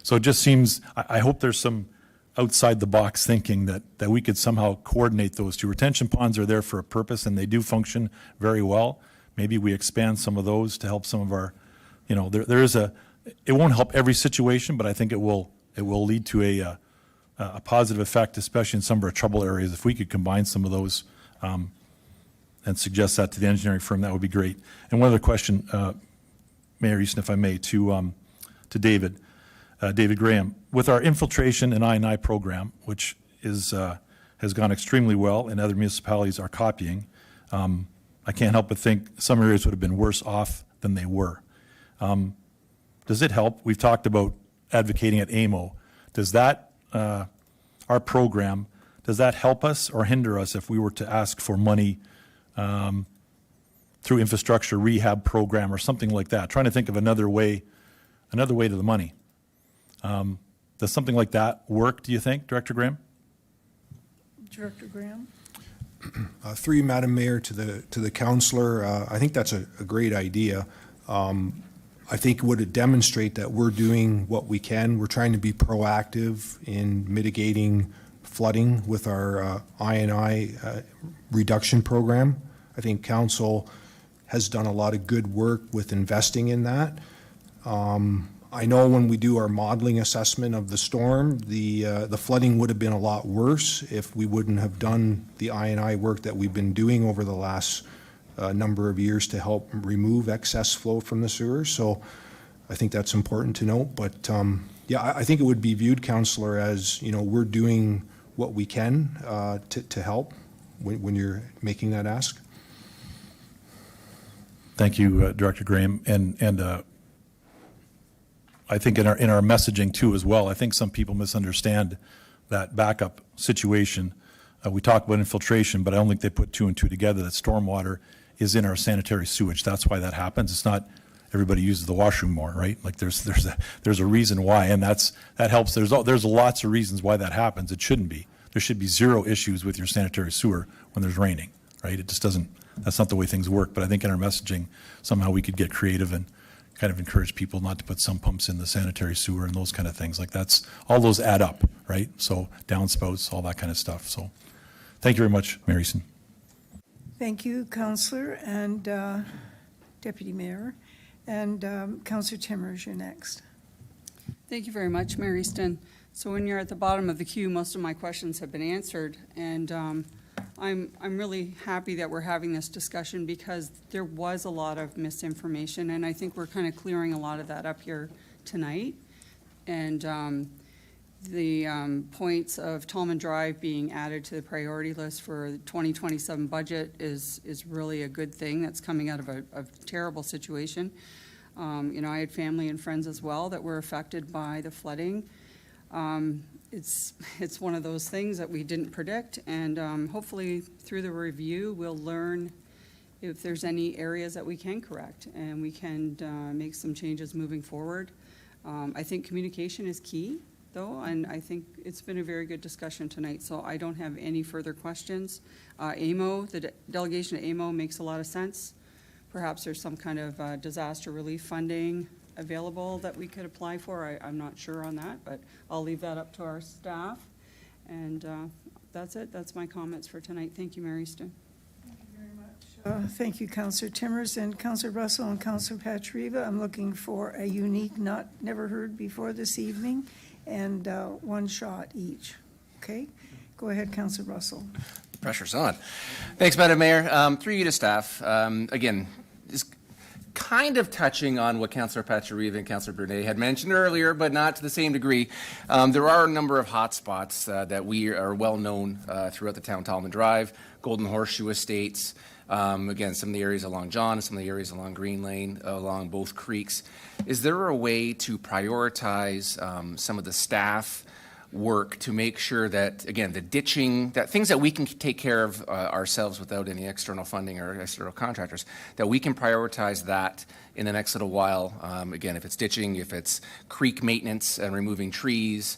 So it just seems, I hope there's some outside-the-box thinking that we could somehow coordinate those two. Retention ponds are there for a purpose, and they do function very well. Maybe we expand some of those to help some of our, it won't help every situation, but I think it will lead to a positive effect, especially in some of our trouble areas. If we could combine some of those and suggest that to the engineering firm, that would be great. And one other question, Mayor Easton, if I may, to David Graham. With our infiltration and I&I program, which has gone extremely well and other municipalities are copying, I can't help but think some areas would have been worse off than they were. Does it help? We've talked about advocating at AMO. Does that, our program, does that help us or hinder us if we were to ask for money through infrastructure rehab program or something like that? Trying to think of another way to the money. Does something like that work, do you think, Director Graham? Director Graham? Through you, Madam Mayor, to the councillor, I think that's a great idea. I think would it demonstrate that we're doing what we can. We're trying to be proactive in mitigating flooding with our I&I reduction program. I think council has done a lot of good work with investing in that. I know when we do our modeling assessment of the storm, the flooding would have been a lot worse if we wouldn't have done the I&I work that we've been doing over the last number of years to help remove excess flow from the sewers. So I think that's important to note. But yeah, I think it would be viewed, Councillor, as we're doing what we can to help when you're making that ask. Thank you, Director Graham. And I think in our messaging too as well, I think some people misunderstand that backup situation. We talk about infiltration, but I don't think they put two and two together, that stormwater is in our sanitary sewage. That's why that happens. It's not everybody uses the washroom more, right? Like there's a reason why, and that helps. There's lots of reasons why that happens. It shouldn't be. There should be zero issues with your sanitary sewer when there's raining, right? It just doesn't, that's not the way things work. But I think in our messaging, somehow we could get creative and kind of encourage people not to put sump pumps in the sanitary sewer and those kind of things. Like all those add up, right? So downspouts, all that kind of stuff. So thank you very much, Mayor Easton. Thank you, Councillor and Deputy Mayor. And Councillor Timmers, you're next. Thank you very much, Mayor Easton. So when you're at the bottom of the queue, most of my questions have been answered. And I'm really happy that we're having this discussion because there was a lot of misinformation. And I think we're kind of clearing a lot of that up here tonight. And the points of Tallman Drive being added to the priority list for the 2027 budget is really a good thing. That's coming out of a terrible situation. I had family and friends as well that were affected by the flooding. It's one of those things that we didn't predict, and hopefully through the review we'll learn if there's any areas that we can correct and we can make some changes moving forward. I think communication is key, though, and I think it's been a very good discussion tonight, so I don't have any further questions. AMO, the delegation to AMO makes a lot of sense. Perhaps there's some kind of disaster relief funding available that we could apply for. I'm not sure on that, but I'll leave that up to our staff. And that's it. That's my comments for tonight. Thank you, Mayor Easton. Thank you, Councillor Timmers and Councillor Russell and Councillor Patriva. I'm looking for a unique, never heard before this evening, and one shot each. Okay? Go ahead, Councillor Russell. Pressure's on. Thanks, Madam Mayor. Through you to staff. Again, just kind of touching on what Councillor Patriva and Councillor Brunet had mentioned earlier, but not to the same degree. There are a number of hot spots that we are well known throughout the town, Tallman Drive, Golden Horseshoe Estates, again, some of the areas along John, some of the areas along Green Lane, along both creeks. Is there a way to prioritize some of the staff work to make sure that, again, the ditching, that things that we can take care of ourselves without any external funding or external contractors, that we can prioritize that in the next little while. Again, if it's ditching, if it's creek maintenance and removing trees,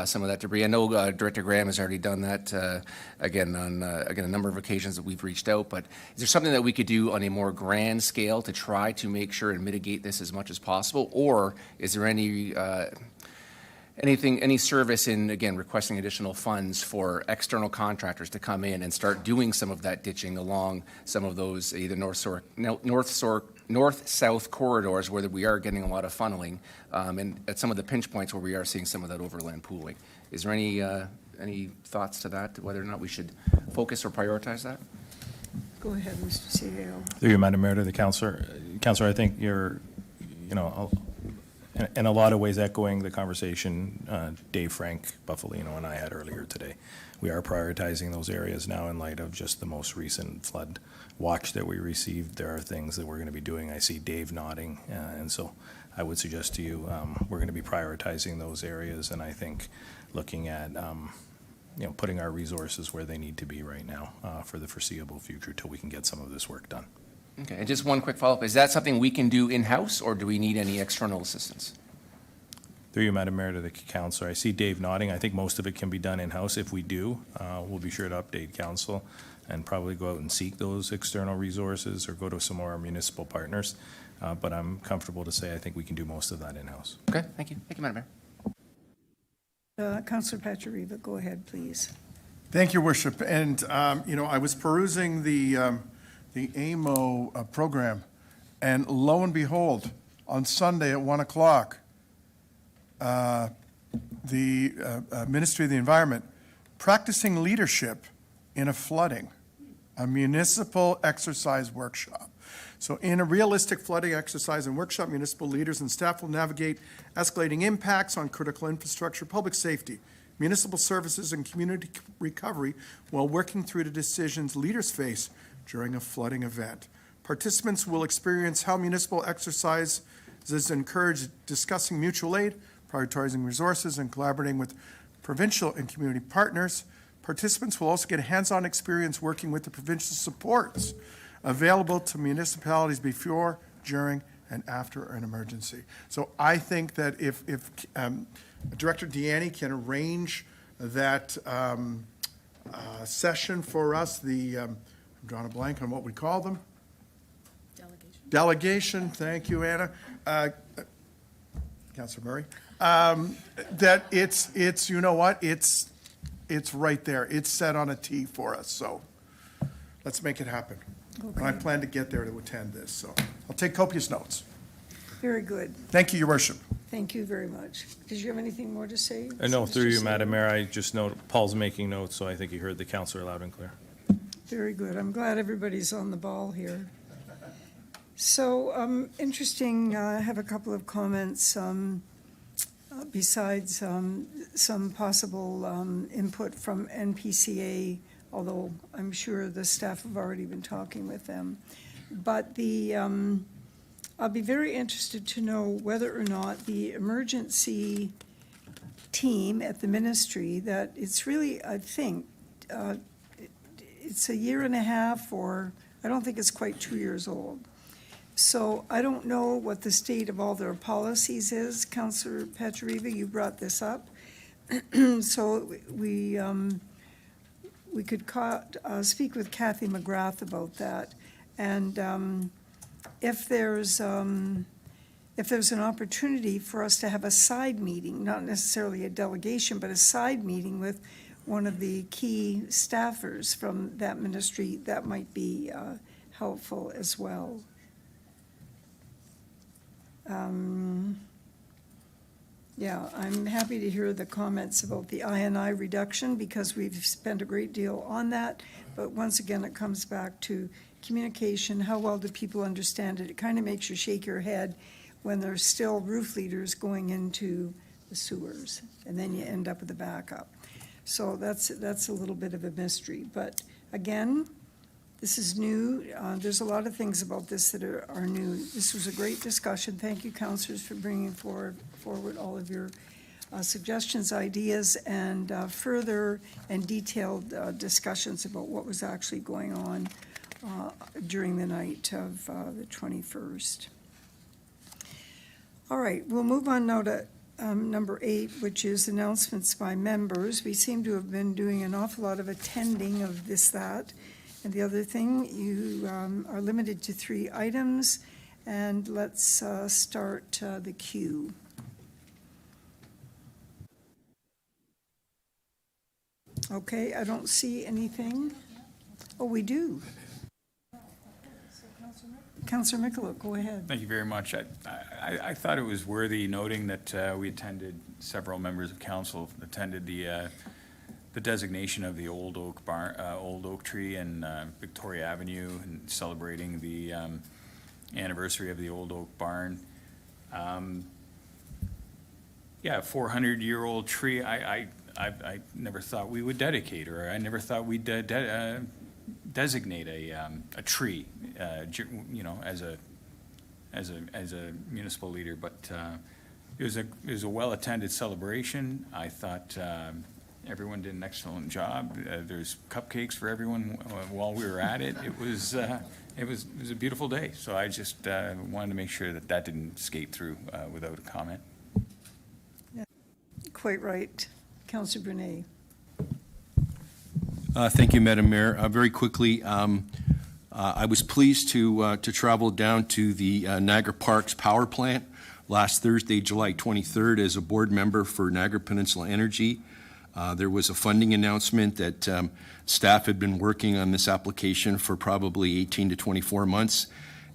some of that debris. I know Director Graham has already done that, again, on a number of occasions that we've reached out, but is there something that we could do on a more grand scale to try to make sure and mitigate this as much as possible? Or is there any service in, again, requesting additional funds for external contractors to come in and start doing some of that ditching along some of those either north-south corridors where we are getting a lot of funneling, and at some of the pinch points where we are seeing some of that overland pooling? Is there any thoughts to that, whether or not we should focus or prioritize that? Go ahead, Mr. CEO. Through you, Madam Mayor, to the councillor. Councillor, I think you're, in a lot of ways echoing the conversation Dave Frank Buffalino and I had earlier today. We are prioritizing those areas now in light of just the most recent flood watch that we received. There are things that we're going to be doing. I see Dave nodding, and so I would suggest to you we're going to be prioritizing those areas, and I think looking at putting our resources where they need to be right now for the foreseeable future till we can get some of this work done. Okay, and just one quick follow-up. Is that something we can do in-house, or do we need any external assistance? Through you, Madam Mayor, to the councillor. I see Dave nodding. I think most of it can be done in-house. If we do, we'll be sure to update council and probably go out and seek those external resources or go to some more municipal partners. But I'm comfortable to say I think we can do most of that in-house. Okay, thank you. Thank you, Madam Mayor. Councillor Pachariva, go ahead, please. Thank you, Worship. And, I was perusing the AMO program, and lo and behold, on Sunday at 1 o'clock, the Ministry of the Environment, practicing leadership in a flooding, a municipal exercise workshop. So in a realistic flooding exercise and workshop, municipal leaders and staff will navigate escalating impacts on critical infrastructure, public safety, municipal services, and community recovery while working through the decisions leaders face during a flooding event. Participants will experience how municipal exercises encourage discussing mutual aid, prioritizing resources, and collaborating with provincial and community partners. Participants will also get hands-on experience working with the provincial supports available to municipalities before, during, and after an emergency. So I think that if Director Deanne can arrange that session for us, I'm drawing a blank on what we call them. Delegation, thank you, Anna. Councillor Murray. That it's you know what, it's right there. It's set on a tee for us, so let's make it happen. Okay. And I plan to get there to attend this, so I'll take copious notes. Very good. Thank you, Your Worship. Thank you very much. Did you have anything more to say? No, Mr. through you, CEO? Madam Mayor, I just note Paul's making notes, so I think he heard the councillor loud and clear. Very good. I'm glad everybody's on the ball here. So, interesting, I have a couple of comments besides some possible input from NPCA, although I'm sure the staff have already been talking with them. But I'll be very interested to know whether or not the emergency team at the ministry, that it's really, I think, it's a year and a half, or I don't think it's quite 2 years old. So I don't know what the state of all their policies is. Councillor Pachariva, you brought this up. So we could speak with Kathy McGrath about that. And if there's an opportunity for us to have a side meeting, not necessarily a delegation, but a side meeting with one of the key staffers from that ministry, that might be helpful as well. Yeah, I'm happy to hear the comments about the I&I reduction, because we've spent a great deal on that. But once again, it comes back to communication. How well do people understand it? It kind of makes you shake your head when there's still roof leaders going into the sewers, and then you end up with a backup. So that's a little bit of a mystery. But again, this is new. There's a lot of things about this that are new. This was a great discussion. Thank you, councillors, for bringing forward all of your suggestions, ideas, and further and detailed discussions about what was actually going on during the night of the 21st. All right, we'll move on now to number 8, which is announcements by members. We seem to have been doing an awful lot of attending of this, that, and the other thing. You are limited to 3 items, and let's start the queue. Okay, I don't see anything. Oh, we do. Councillor Michaluk, go ahead. Thank you very much. I thought it was worthy noting that we attended, several members of council attended the designation of the Old Oak Barn, Old Oak Tree in Victoria Avenue, and celebrating the anniversary of the Old Oak Barn. Yeah, 400-year-old tree. I never thought we would dedicate, or I never thought we'd designate a tree, you know, as a municipal leader. But it was a well-attended celebration. I thought everyone did an excellent job. There's cupcakes for everyone while we were at it. It was a beautiful day. So I just wanted to make sure that didn't skate through without a comment. Yeah, quite right. Councillor Brunet. Thank you, Madam Mayor. Very quickly, I was pleased to travel down to the Niagara Parks Power Plant last Thursday, July 23rd, as a board member for Niagara Peninsula Energy. There was a funding announcement that staff had been working on this application for probably 18 to 24 months,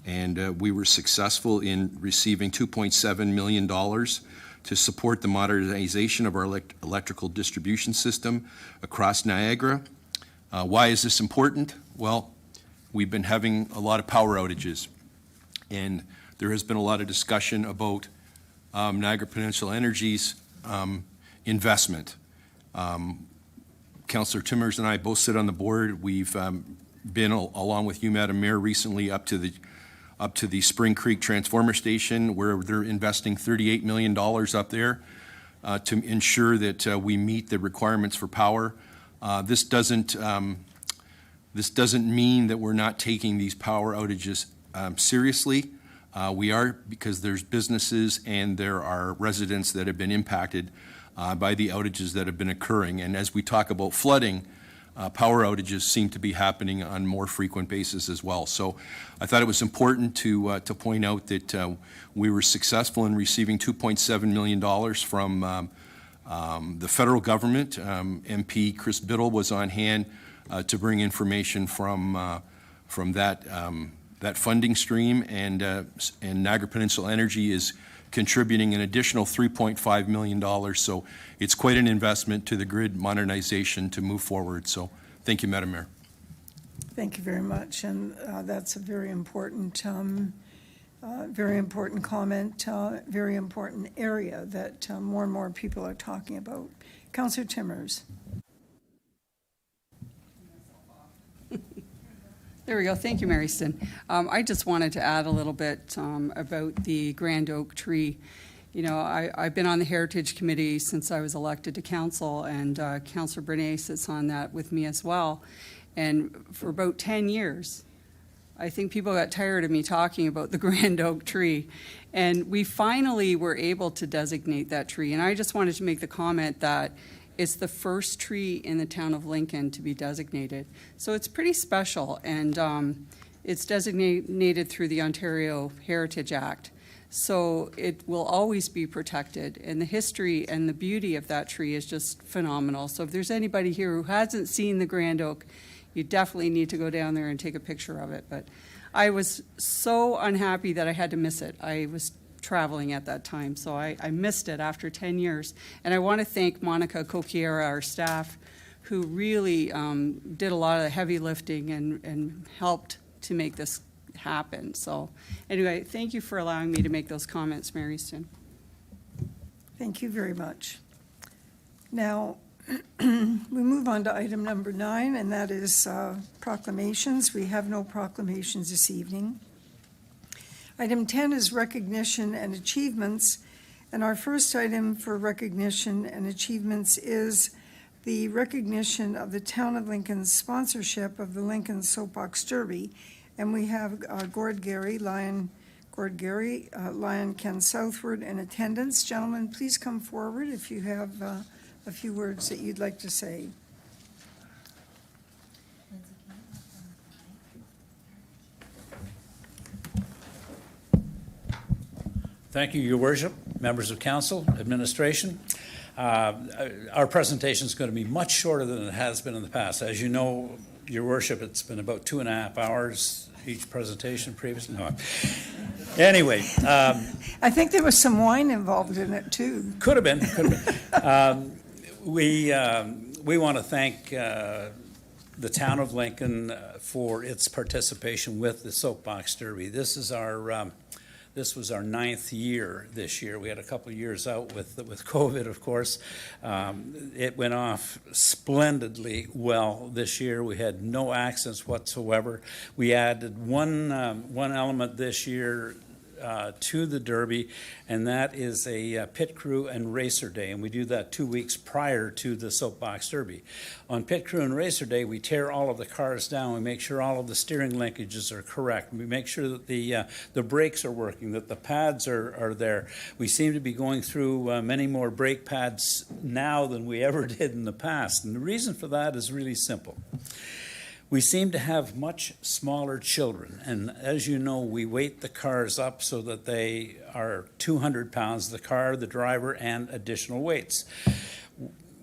and we were successful in receiving $2.7 million to support the modernization of our electrical distribution system across Niagara. Why is this important? Well, we've been having a lot of power outages, and there has been a lot of discussion about Niagara Peninsula Energy's investment. Councillor Timmers and I both sit on the board. We've been, along with you, Madam Mayor, recently up to the Spring Creek Transformer Station, where they're investing $38 million up there to ensure that we meet the requirements for power. This doesn't mean that we're not taking these power outages seriously. We are, because there's businesses and there are residents that have been impacted by the outages that have been occurring. And as we talk about flooding, power outages seem to be happening on more frequent basis as well. So I thought it was important to point out that we were successful in receiving $2.7 million from the federal government. MP Chris Biddle was on hand to bring information from that funding stream, and Niagara Peninsula Energy is contributing an additional $3.5 million. So it's quite an investment to the grid modernization to move forward. So thank you, Madam Mayor. Thank you very much, and that's a very important comment, very important area that more and more people are talking about. Councillor Timmers. There we go. Thank you, Mary Stin. I just wanted to add a little bit about the Grand Oak Tree. You know, I've been on the Heritage Committee since I was elected to council, and Councillor Brunet sits on that with me as well. And for about 10 years, I think people got tired of me talking about the Grand Oak Tree. And we finally were able to designate that tree. And I just wanted to make the comment that it's the first tree in the town of Lincoln to be designated. So it's pretty special, and it's designated through the Ontario Heritage Act. So it will always be protected, and the history and the beauty of that tree is just phenomenal. So if there's anybody here who hasn't seen the Grand Oak, you definitely need to go down there and take a picture of it. But I was so unhappy that I had to miss it. I was traveling at that time, so I missed it after 10 years. And I want to thank Monica Coquiera, our staff, who really did a lot of the heavy lifting and helped to make this happen. So anyway, thank you for allowing me to make those comments, Mary Stin. Thank you very much. Now, we move on to item number 9, and that is proclamations. We have no proclamations this evening. Item 10 is recognition and achievements, And our first item for recognition and achievements is the recognition of the Town of Lincoln's sponsorship of the Lincoln Soapbox Derby. And we have Gord Gary, Lion Ken Southward in attendance. Gentlemen, please come forward if you have a few words that you'd like to say. Thank you, Your Worship, members of council, administration. Our presentation is going to be much shorter than it has been in the past. As you know, Your Worship, it's been about 2.5 hours each presentation previously. No. Anyway. I think there was some wine involved in it, too. Could have been. We want to thank the Town of Lincoln for its participation with the Soapbox Derby. This was our 9th year this year. We had a couple of years out with COVID, of course. It went off splendidly well this year. We had no accidents whatsoever. We added one element this year to the Derby, and that is a pit crew and racer day, and we do that 2 weeks prior to the Soapbox Derby. On pit crew and racer day, we tear all of the cars down. We make sure all of the steering linkages are correct. We make sure that the brakes are working, that the pads are there. We seem to be going through many more brake pads now than we ever did in the past, and the reason for that is really simple. We seem to have much smaller children, and as you know, we weight the cars up so that they are 200 pounds, the car, the driver, and additional weights.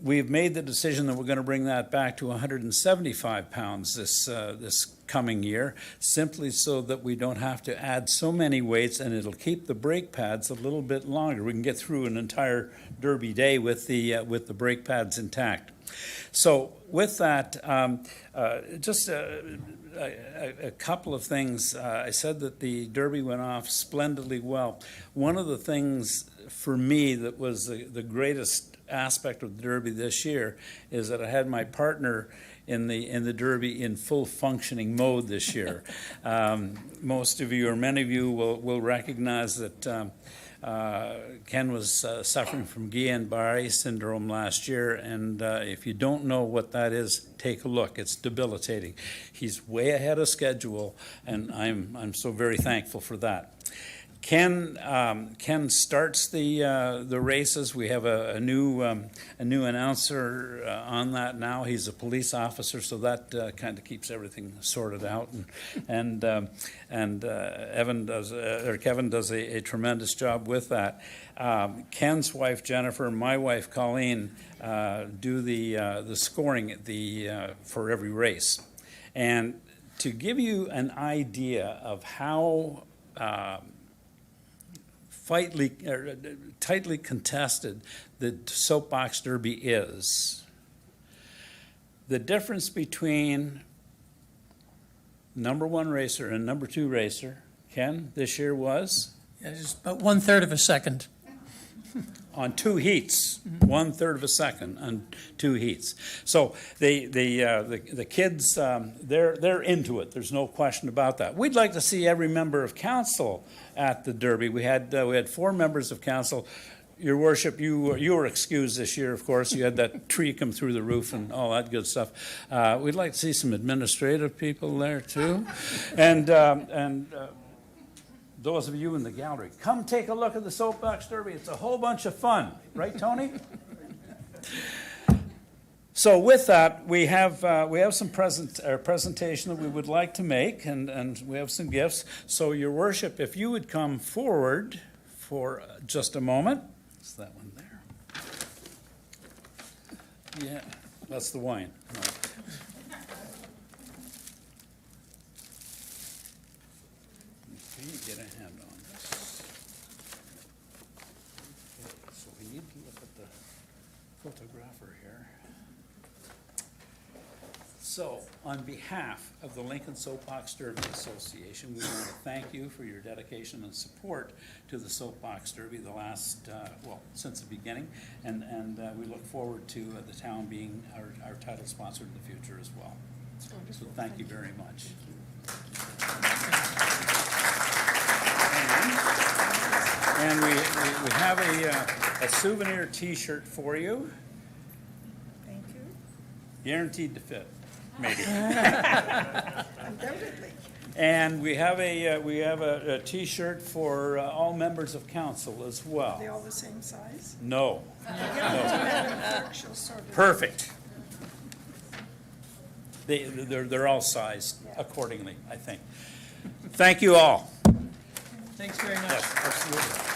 We've made the decision that we're going to bring that back to 175 pounds this coming year, simply so that we don't have to add so many weights, and it'll keep the brake pads a little bit longer. We can get through an entire Derby day with the brake pads intact. So with that, just a couple of things. I said that the Derby went off splendidly well. One of the things for me that was the greatest aspect of the Derby this year is that I had my partner in the Derby in full functioning mode this year. Most of you, or many of you, will recognize that Ken was suffering from Guillain-Barré syndrome last year, and if you don't know what that is, take a look. It's debilitating. He's way ahead of schedule, and I'm so very thankful for that. Ken starts the races. We have a new announcer on that now. He's a police officer, so that kind of keeps everything sorted out. And Kevin does a tremendous job with that. Ken's wife Jennifer, my wife Colleen, do the scoring for every race. And to give you an idea of how tightly contested the Soapbox Derby is, the difference between number 1 racer and number 2 racer, Ken, this year was? Yeah, just about 1/3 of a second. On 2 heats, 1/3 of a second on 2 heats. So the kids, they're into it. There's no question about that. We'd like to see every member of council at the Derby. We had 4 members of council. Your Worship, you were excused this year, of course. You had that tree come through the roof and all that good stuff. We'd like to see some administrative people there too, and those of you in the gallery, come take a look at the Soapbox Derby. It's a whole bunch of fun, right, Tony? So with that, we have some presentation that we would like to make, and we have some gifts. So Your Worship, if you would come forward for just a moment. Is that one there? Yeah, that's the wine. No. Can you get a hand on this? Okay, so we need to look at the photographer here. So, on behalf of the Lincoln Soapbox Derby Association, we want to thank you for your dedication and support to the Soapbox Derby the last, since the beginning, and we look forward to the town being our title sponsor in the future as well. So thank you very much. And we have a souvenir T-shirt for you, Thank you. guaranteed to fit, maybe. Undoubtedly. And we have a T-shirt for all members of council as Are well. they all the same size? No. She'll sort it out. Perfect. They're all sized accordingly, I think. Thank you all. Thanks very much. Yes, absolutely.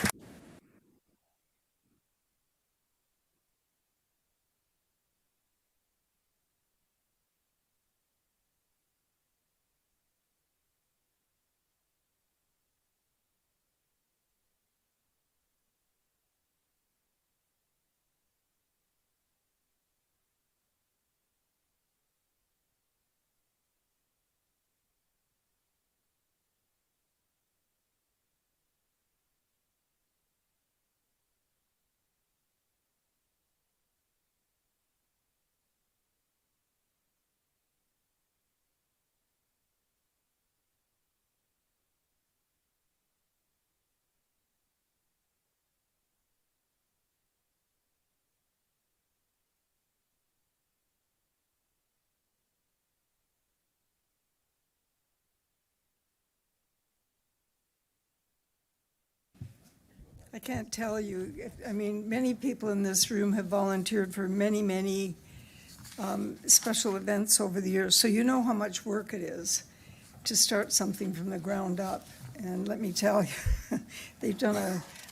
I can't tell you, I mean, many people in this room have volunteered for many, many special events over the years, so you know how much work it is to start something from the ground up. And let me tell you, they've done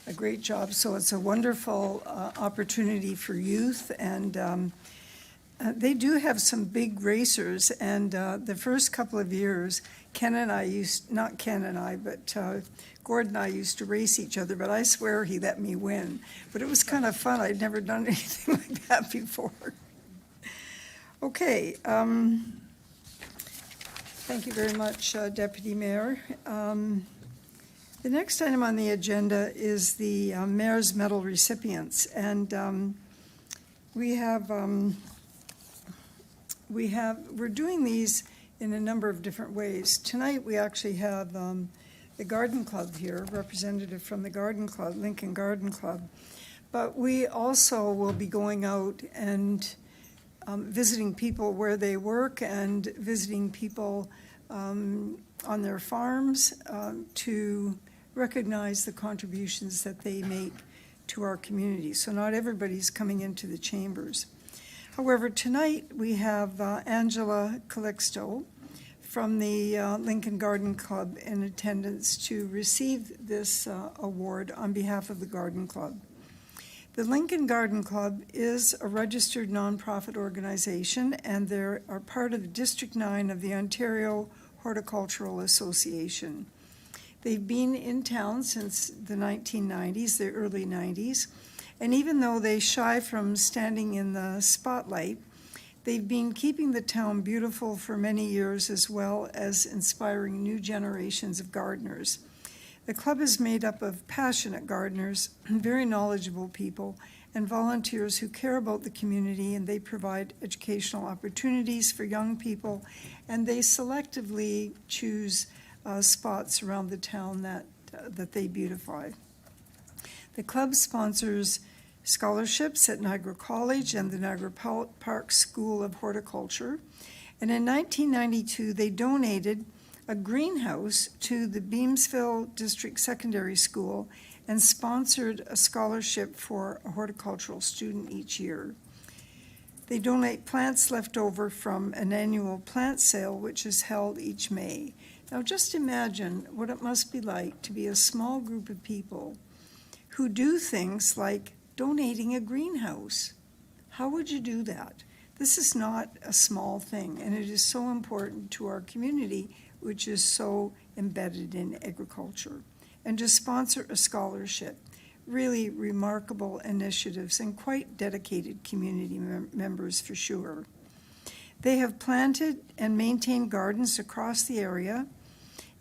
a great job, so it's a wonderful opportunity for youth, and they do have some big racers, and the first couple of years, Ken and I used, not Ken and I, but Gordon and I used to race each other, but I swear he let me win. But it was kind of fun. I'd never done anything like that before. Okay. Thank you very much, Deputy Mayor. The next item on the agenda is the Mayor's Medal recipients. And we're doing these in a number of different ways. Tonight, we actually have the Garden Club here, representative from the Garden Club, Lincoln Garden Club. But we also will be going out and visiting people where they work and visiting people on their farms to recognize the contributions that they make to our community. So not everybody's coming into the chambers. However, tonight we have Angela Calixto from the Lincoln Garden Club in attendance to receive this award on behalf of the Garden Club. The Lincoln Garden Club is a registered nonprofit organization, and they are part of District 9 of the Ontario Horticultural Association. They've been in town since the 1990s, the early 90s, and even though they shy from standing in the spotlight, they've been keeping the town beautiful for many years, as well as inspiring new generations of gardeners. The club is made up of passionate gardeners, very knowledgeable people, and volunteers who care about the community, and they provide educational opportunities for young people, and they selectively choose spots around the town that they beautify. The club sponsors scholarships at Niagara College and the Niagara Park School of Horticulture, and in 1992 they donated a greenhouse to the Beamsville District Secondary School and sponsored a scholarship for a horticultural student each year. They donate plants left over from an annual plant sale, which is held each May. Now just imagine what it must be like to be a small group of people who do things like donating a greenhouse. How would you do that? This is not a small thing, and it is so important to our community, which is so embedded in agriculture. And to sponsor a scholarship, really remarkable initiatives and quite dedicated community members for sure. They have planted and maintained gardens across the area,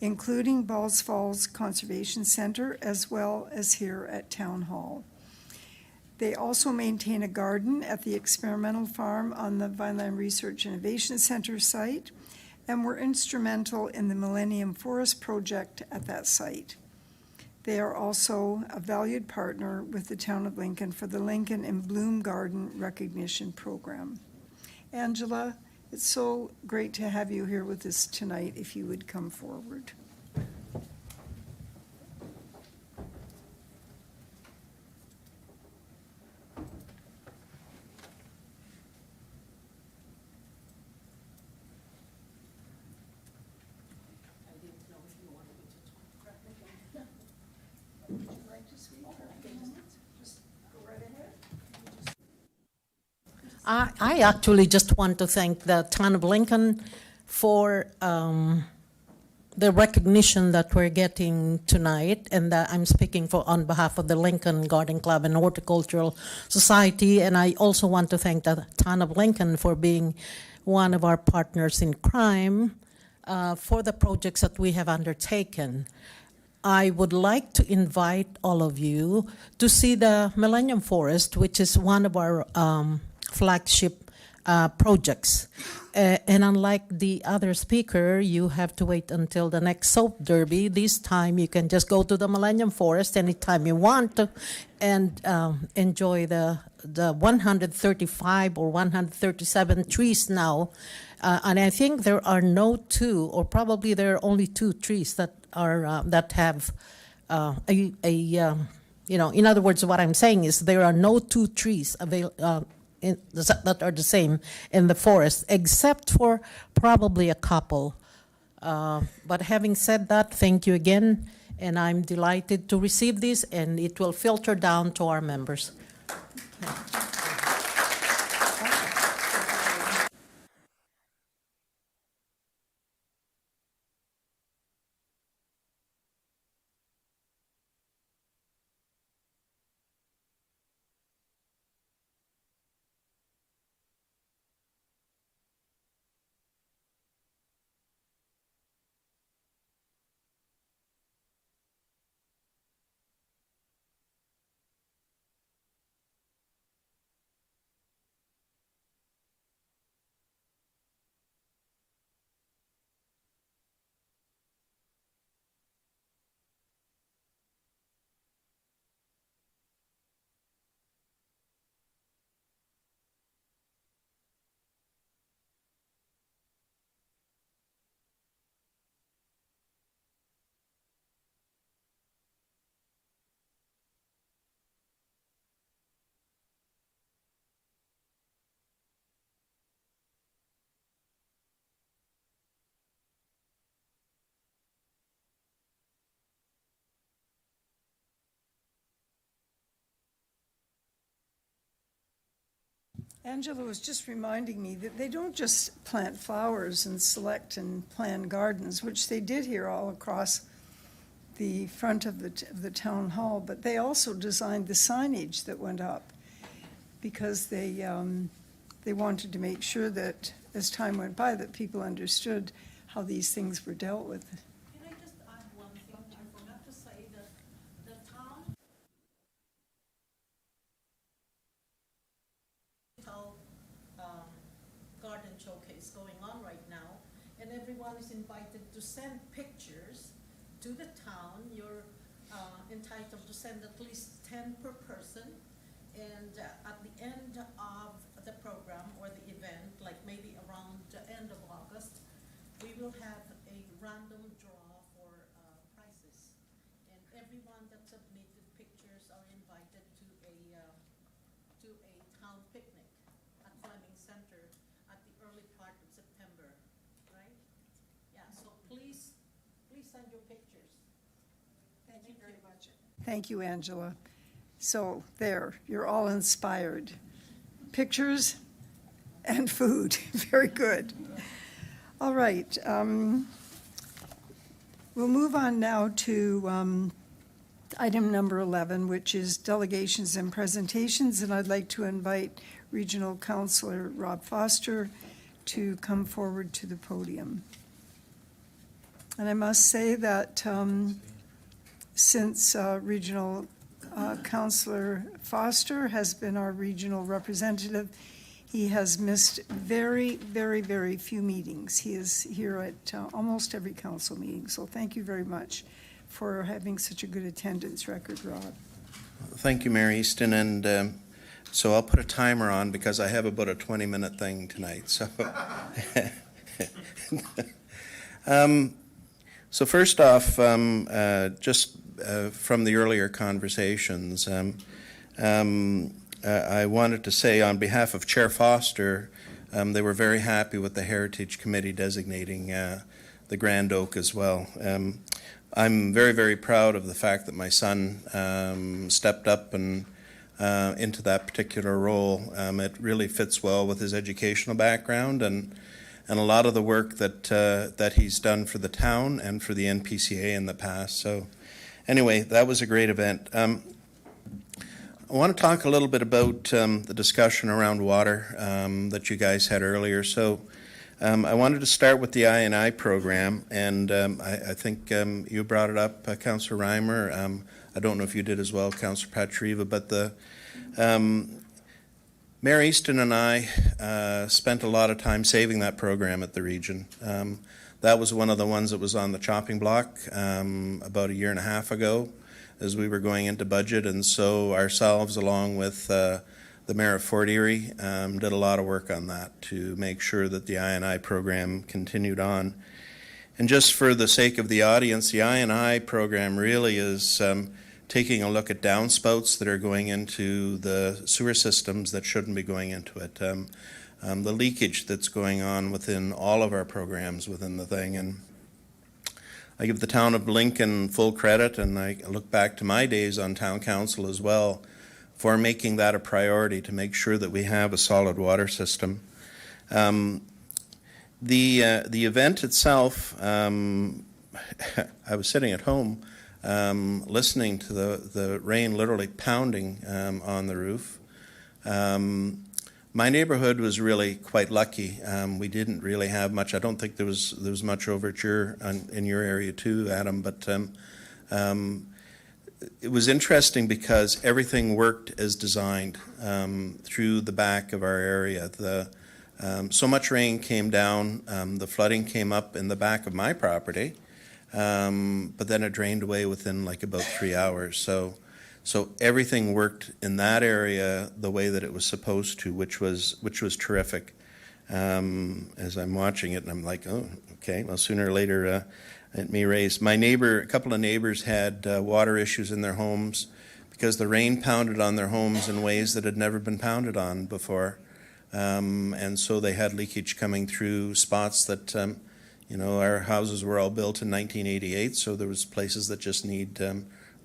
including Balls Falls Conservation Center, as well as here at Town Hall. They also maintain a garden at the experimental farm on the Vineland Research Innovation Center site, and were instrumental in the Millennium Forest Project at that site. They are also a valued partner with the Town of Lincoln for the Lincoln in Bloom Garden Recognition Program. Angela, it's so great to have you here with us tonight, if you would come forward. I actually just want to thank the Town of Lincoln for the recognition that we're getting tonight, and that I'm speaking for on behalf of the Lincoln Garden Club and Horticultural Society. And I also want to thank the Town of Lincoln for being one of our partners in crime for the projects that we have undertaken. I would like to invite all of you to see the Millennium Forest, which is one of our flagship projects. And unlike the other speaker, you have to wait until the next soap derby. This time you can just go to the Millennium Forest anytime you want to and enjoy the 135 or 137 trees now. And I think there are no two, or probably there are only 2 trees that are that have in other words, what I'm saying is there are no 2 trees that are the same in the forest, except for probably a couple. But having said that, thank you again, and I'm delighted to receive this, and it will filter down to our members. Angela was just reminding me that they don't just plant flowers and select and plan gardens, which they did here all across the front of the town hall, but they also designed the signage that went up because they wanted to make sure that as time went by that people understood how these things were dealt with. Can I just add one thing? I forgot to say that the town garden showcase going on right now, and everyone is invited to send pictures to the town. You're entitled to send at least 10 per person, and at the end of the program or the event, like maybe around the end of August, we will have a random draw for prizes, and everyone that submitted pictures are invited to a town picnic at Fleming Center at the early part of September, right? Yeah, so please send your pictures. Thank you very much. Thank you, Angela. So there, you're all inspired. Pictures and food, very good. All right, we'll move on now to item number 11, which is delegations and presentations, and I'd like to invite Regional Councillor Rob Foster to come forward to the podium. And I must say that since Regional Councillor Foster has been our regional representative, he has missed very, very, very few meetings. He is here at almost every council meeting, so thank you very much for having such a good attendance record, Rob. Thank you, Mayor Easton, and so I'll put a timer on because I have about a 20-minute thing tonight, so. So first off, just from the earlier conversations, I wanted to say on behalf of Chair Foster, they were very happy with the Heritage Committee designating the Grand Oak as well. I'm very, very proud of the fact that my son stepped up and into that particular role. It really fits well with his educational background and a lot of the work that he's done for the town and for the NPCA in the past. So anyway, that was a great event. I want to talk a little bit about the discussion around water that you guys had earlier. So I wanted to start with the I&I program, and I think you brought it up, Councillor Reimer. I don't know if you did as well, Councillor Patriva, but the Mayor Easton and I spent a lot of time saving that program at the region. That was one of the ones that was on the chopping block about a year and a half ago as we were going into budget, and so ourselves, along with the Mayor of Fort Erie, did a lot of work on that to make sure that the I&I program continued on. And just for the sake of the audience, the I&I program really is taking a look at downspouts that are going into the sewer systems that shouldn't be going into it. The leakage that's going on within all of our programs within the thing. And I give the town of Lincoln full credit, and I look back to my days on town council as well, for making that a priority to make sure that we have a solid water system. The event itself, I was sitting at home listening to the rain literally pounding on the roof. My neighborhood was really quite lucky. We didn't really have much. I don't think there was much overture in your area too, Adam, but it was interesting because everything worked as designed through the back of our area. So much rain came down, the flooding came up in the back of my property, but then it drained away within like about 3 hours. So everything worked in that area the way that it was supposed to, which was terrific. As I'm watching it, and I'm like, oh, okay. Well, sooner or later, it may raise. A couple of neighbors had water issues in their homes because the rain pounded on their homes in ways that had never been pounded on before, and so they had leakage coming through spots that, our houses were all built in 1988, so there was places that just need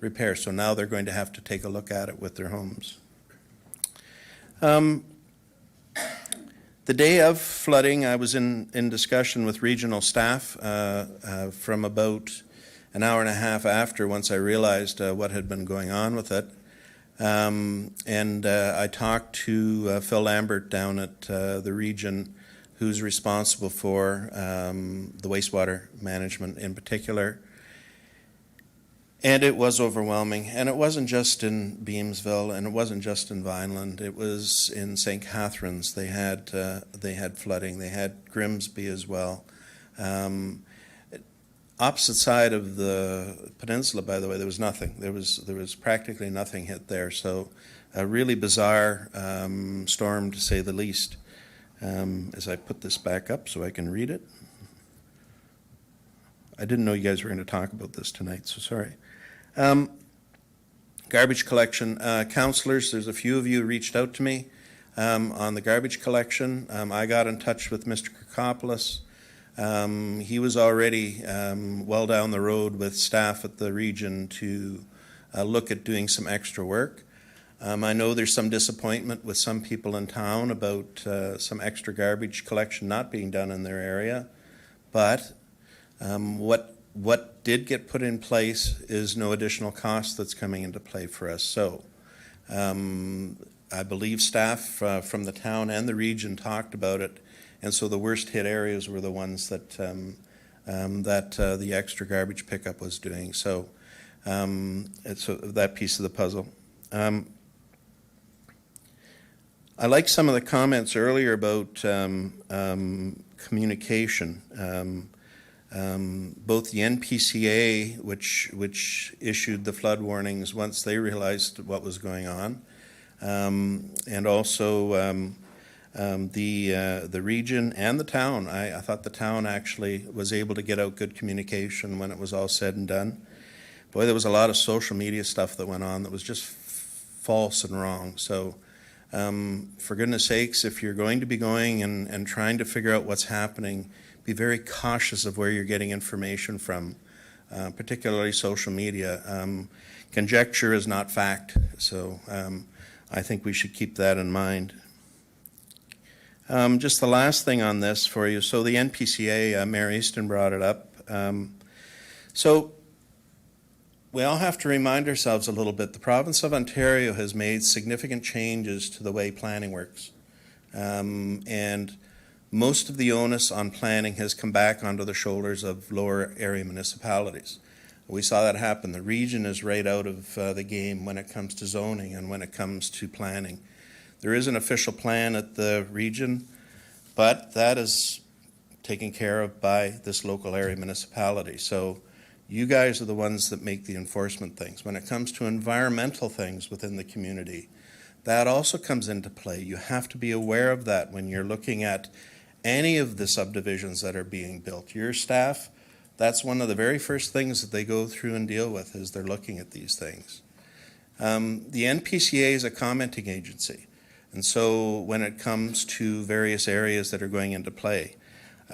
repair. So now they're going to have to take a look at it with their homes. The day of flooding, I was in discussion with regional staff from about an hour and a half after, once I realized what had been going on with it. And I talked to Phil Lambert down at the region, who's responsible for the wastewater management in particular. And it was overwhelming. And it wasn't just in Beamsville, and it wasn't just in Vineland. It was in St. Catharines. They had flooding. They had Grimsby as well. Opposite side of the peninsula, by the way, there was nothing. There was practically nothing hit there. So a really bizarre storm, to say the least. As I put this back up so I can read it. I didn't know you guys were going to talk about this tonight, so sorry. Garbage collection. Councillors, there's a few of you who reached out to me on the garbage collection. I got in touch with Mr. Kirkopoulos. He was already well down the road with staff at the region to look at doing some extra work. I know there's some disappointment with some people in town about some extra garbage collection not being done in their area, but what did get put in place is no additional cost that's coming into play for us. So I believe staff from the town and the region talked about it, and so the worst hit areas were the ones that the extra garbage pickup was doing. So it's that piece of the puzzle. I like some of the comments earlier about communication. Both the NPCA, which issued the flood warnings once they realized what was going on, and also the region and the town. I thought the town actually was able to get out good communication when it was all said and done. Boy, there was a lot of social media stuff that went on that was just false and wrong. So for goodness sakes, if you're going to be going and trying to figure out what's happening, be very cautious of where you're getting information from, particularly social media. Conjecture is not fact, so I think we should keep that in mind. Just the last thing on this for you. So the NPCA, Mayor Easton brought it up. So we all have to remind ourselves a little bit. The province of Ontario has made significant changes to the way planning works. And most of the onus on planning has come back onto the shoulders of lower area municipalities. We saw that happen. The region is right out of the game when it comes to zoning and when it comes to planning. There is an official plan at the region, but that is taken care of by this local area municipality. So you guys are the ones that make the enforcement things. When it comes to environmental things within the community, that also comes into play. You have to be aware of that when you're looking at any of the subdivisions that are being built. Your staff, that's one of the very first things that they go through and deal with, is they're looking at these things. The NPCA is a commenting agency. And so when it comes to various areas that are going into play,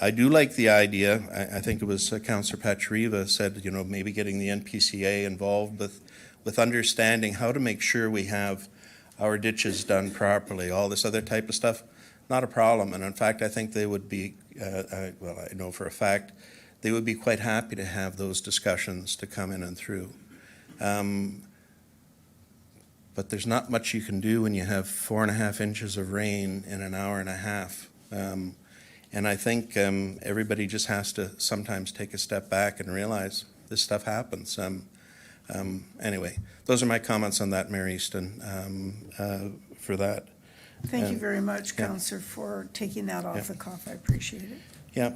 I do like the idea. I think it was Councillor Patriva said, you know, maybe getting the NPCA involved with understanding how to make sure we have our ditches done properly, all this other type of stuff. Not a problem. And in fact, I think they would be, well, I know for a fact, they would be quite happy to have those discussions to come in and through. But there's not much you can do when you have 4.5 inches of rain in an hour and a half. And I think everybody just has to sometimes take a step back and realize this stuff happens. Anyway, those are my comments on that, Mayor Easton, for that. Thank you very much, Councillor, for taking that off the cuff. I appreciate it. Yeah.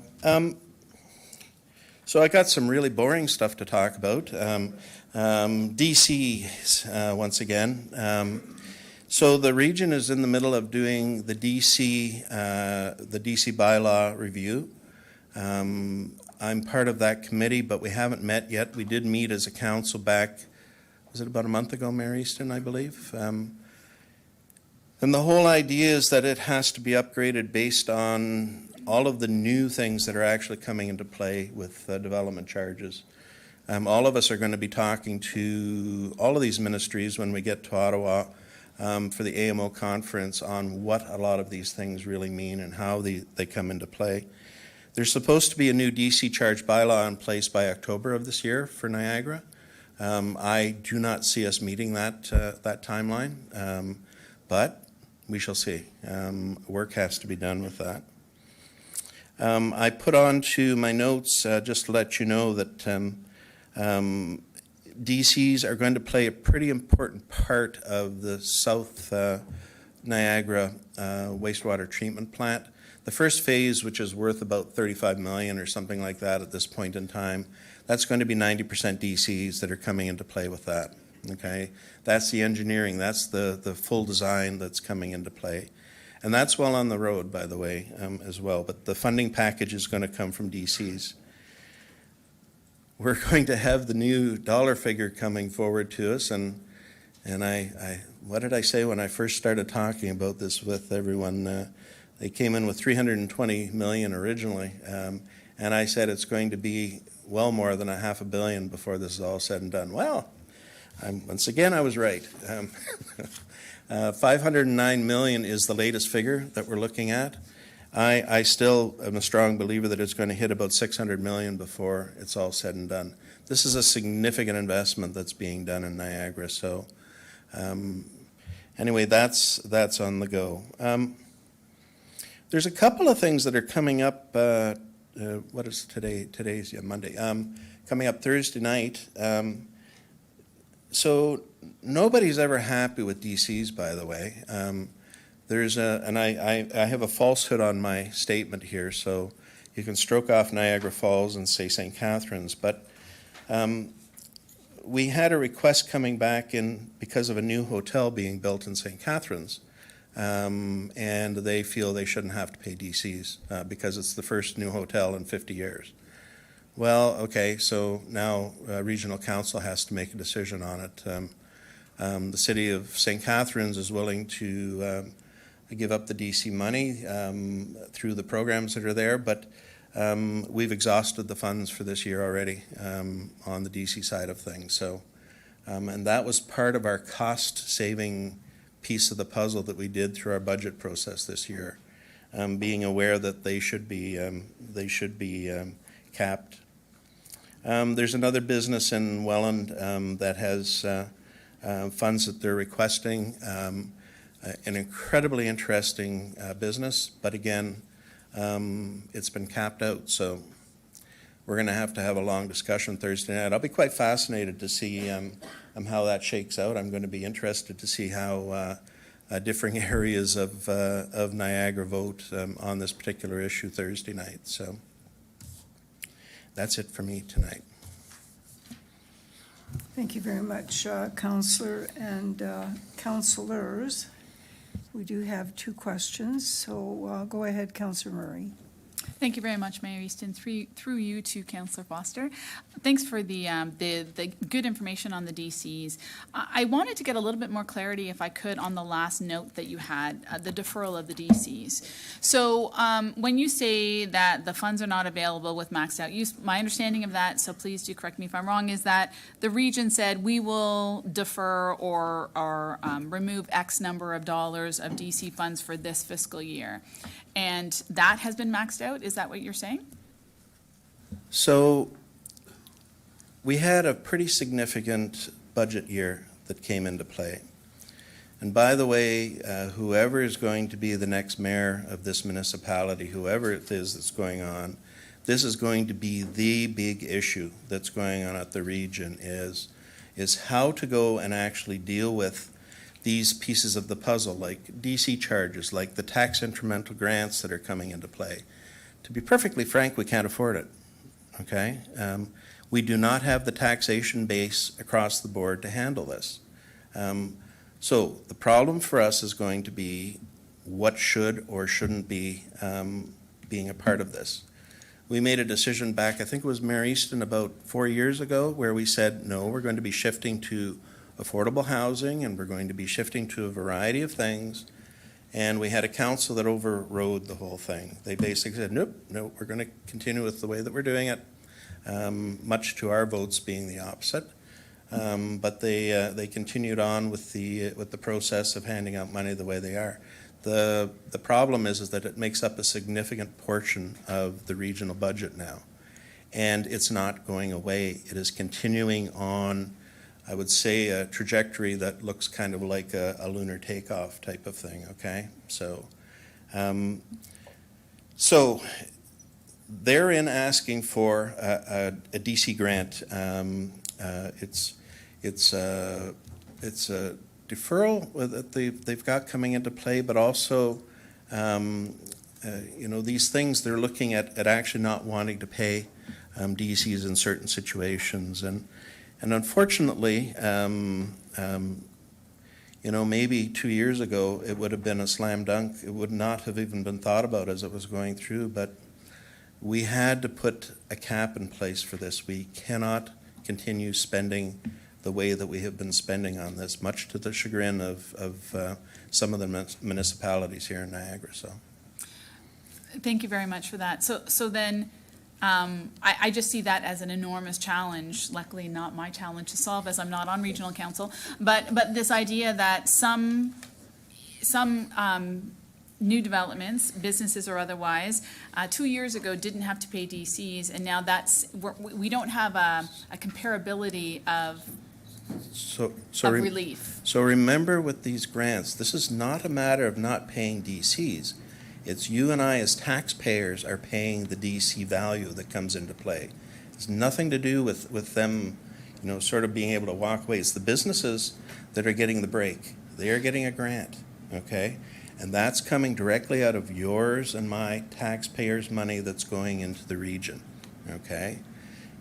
So I got some really boring stuff to talk about. DC, once again. So the region is in the middle of doing the DC bylaw review. I'm part of that committee, but we haven't met yet. We did meet as a council back, was it about a month ago, Mayor Easton, I believe? And the whole idea is that it has to be upgraded based on all of the new things that are actually coming into play with development charges. All of us are going to be talking to all of these ministries when we get to Ottawa for the AMO conference on what a lot of these things really mean and how they come into play. There's supposed to be a new DC charge bylaw in place by October of this year for Niagara. I do not see us meeting that timeline, but we shall see. Work has to be done with that. I put on to my notes just to let you know that DCs are going to play a pretty important part of the South Niagara wastewater treatment plant. The first phase, which is worth about 35 million or something like that at this point in time, that's going to be 90% DCs that are coming into play with that. Okay, that's the engineering, that's the full design that's coming into play. And that's well on the road, by the way, as well. But the funding package is going to come from DCs. We're going to have the new dollar figure coming forward to us, and I what did I say when I first started talking about this with everyone? They came in with 320 million originally, and I said it's going to be well more than $500 million before this is all said and done. Well, once again, I was right. 509 million is the latest figure that we're looking at. I still am a strong believer that it's going to hit about 600 million before it's all said and done. This is a significant investment that's being done in Niagara. So anyway, that's on the go. There's a couple of things that are coming up. What is today? Today's Monday. Coming up Thursday night. So nobody's ever happy with DCs, by the way. There's and I have a falsehood on my statement here. So you can stroke off Niagara Falls and say St. Catharines, but we had a request coming back in because of a new hotel being built in St. Catharines, and they feel they shouldn't have to pay DCs because it's the first new hotel in 50 years. Well, okay, so now Regional Council has to make a decision on it. The City of St. Catharines is willing to give up the DC money through the programs that are there, but we've exhausted the funds for this year already on the DC side of things. So, and that was part of our cost-saving piece of the puzzle that we did through our budget process this year, being aware that they should be capped. There's another business in Welland that has funds that they're requesting. An incredibly interesting business, but again, it's been capped out, so we're going to have a long discussion Thursday night. I'll be quite fascinated to see how that shakes out. I'm going to be interested to see how differing areas of Niagara vote on this particular issue Thursday night. So that's it for me tonight. Thank you very much, Councillor and councillors. We do have two questions, so go ahead, Councillor Murray. Thank you very much, Mayor Easton. Through you to Councillor Foster. Thanks for the good information on the DCs. I wanted to get a little bit more clarity, if I could, on the last note that you had, the deferral of the DCs. So when you say that the funds are not available with maxed out use, my understanding of that, so please do correct me if I'm wrong, is that the region said we will defer or remove X number of dollars of DC funds for this fiscal year. And that has been maxed out? Is that what you're saying? So we had a pretty significant budget year that came into play. And by the way, whoever is going to be the next mayor of this municipality, whoever it is that's going on, this is going to be the big issue that's going on at the region is how to go and actually deal with these pieces of the puzzle, like DC charges, like the tax incremental grants that are coming into play. To be perfectly frank, we can't afford it, okay? We do not have the taxation base across the board to handle this. So the problem for us is going to be what should or shouldn't be being a part of this. We made a decision back, I think it was Mayor Easton, about 4 years ago, where we said, no, we're going to be shifting to affordable housing, and we're going to be shifting to a variety of things. And we had a council that overrode the whole thing. They basically said, nope, we're going to continue with the way that we're doing it, much to our votes being the opposite. But they continued on with the process of handing out money the way they are. The problem is that it makes up a significant portion of the regional budget now. And it's not going away. It is continuing on, I would say, a trajectory that looks kind of like a lunar takeoff type of thing, okay? So, so they're in asking for a DC grant. It's a deferral that they've got coming into play, but also, you know, these things they're looking at actually not wanting to pay DCs in certain situations. And unfortunately, you know, maybe 2 years ago it would have been a slam dunk. It would not have even been thought about as it was going through, but we had to put a cap in place for this. We cannot continue spending the way that we have been spending on this, much to the chagrin of some of the municipalities here in Niagara. So, thank you very much for that. So then, I just see that as an enormous challenge. Luckily, not my challenge to solve, as I'm not on regional council. But this idea that some new developments, businesses or otherwise, 2 years ago didn't have to pay DCs, and now we don't have a comparability of relief. So remember with these grants, this is not a matter of not paying DCs. It's you and I as taxpayers are paying the DC value that comes into play. It's nothing to do with them, you know, sort of being able to walk away. It's the businesses that are getting the break. They are getting a grant, okay? And that's coming directly out of yours and my taxpayers' money that's going into the region, okay?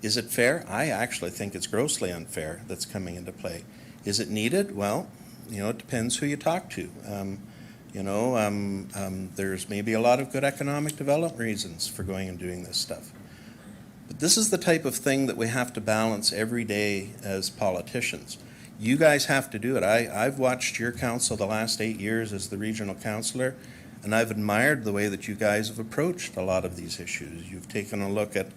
Is it fair? I actually think it's grossly unfair that's coming into play. Is it needed? Well, it depends who you talk to. There's maybe a lot of good economic development reasons for going and doing this stuff. But this is the type of thing that we have to balance every day as politicians. You guys have to do it. I've watched your council the last 8 years as the regional councillor, and I've admired the way that you guys have approached a lot of these issues. You've taken a look at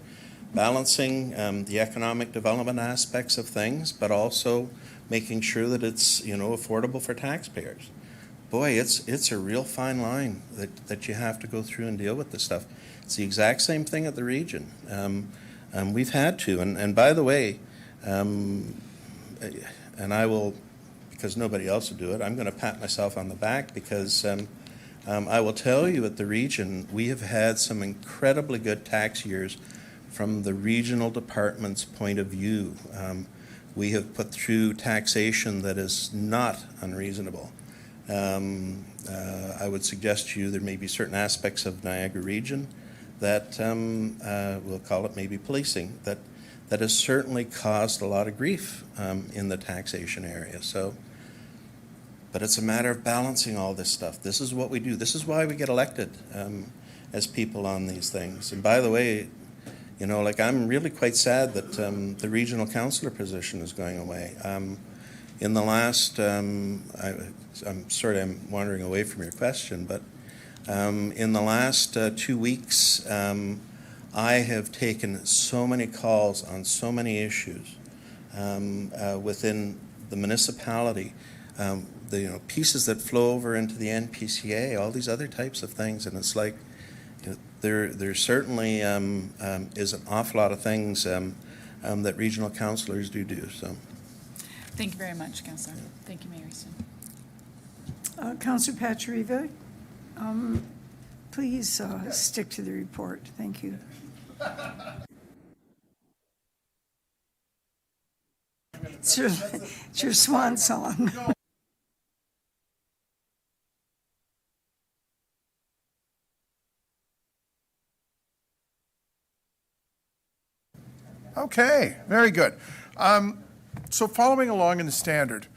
balancing the economic development aspects of things, but also making sure that it's affordable for taxpayers. Boy, it's a real fine line that you have to go through and deal with this stuff. It's the exact same thing at the region. We've had to, and by the way, and I will, because nobody else will do it, I'm going to pat myself on the back because I will tell you at the region, we have had some incredibly good tax years from the regional department's point of view. We have put through taxation that is not unreasonable. I would suggest to you there may be certain aspects of Niagara region that, we'll call it maybe policing, that has certainly caused a lot of grief in the taxation area. But it's a matter of balancing all this stuff. This is what we do. This is why we get elected as people on these things. And by the way, I'm really quite sad that the regional councillor position is going away. In the last, I'm sorry I'm wandering away from your question, but in the last 2 weeks, I have taken so many calls on so many issues within the municipality, the pieces that flow over into the NPCA, all these other types of things, and it's like there certainly is an awful lot of things that regional councillors do. So, Thank you very much, Councillor. Thank you, Mayor Easton. Councillor Pachariva, please stick to the report. Thank you. It's your swan song. Okay, very good. So following along in the standard,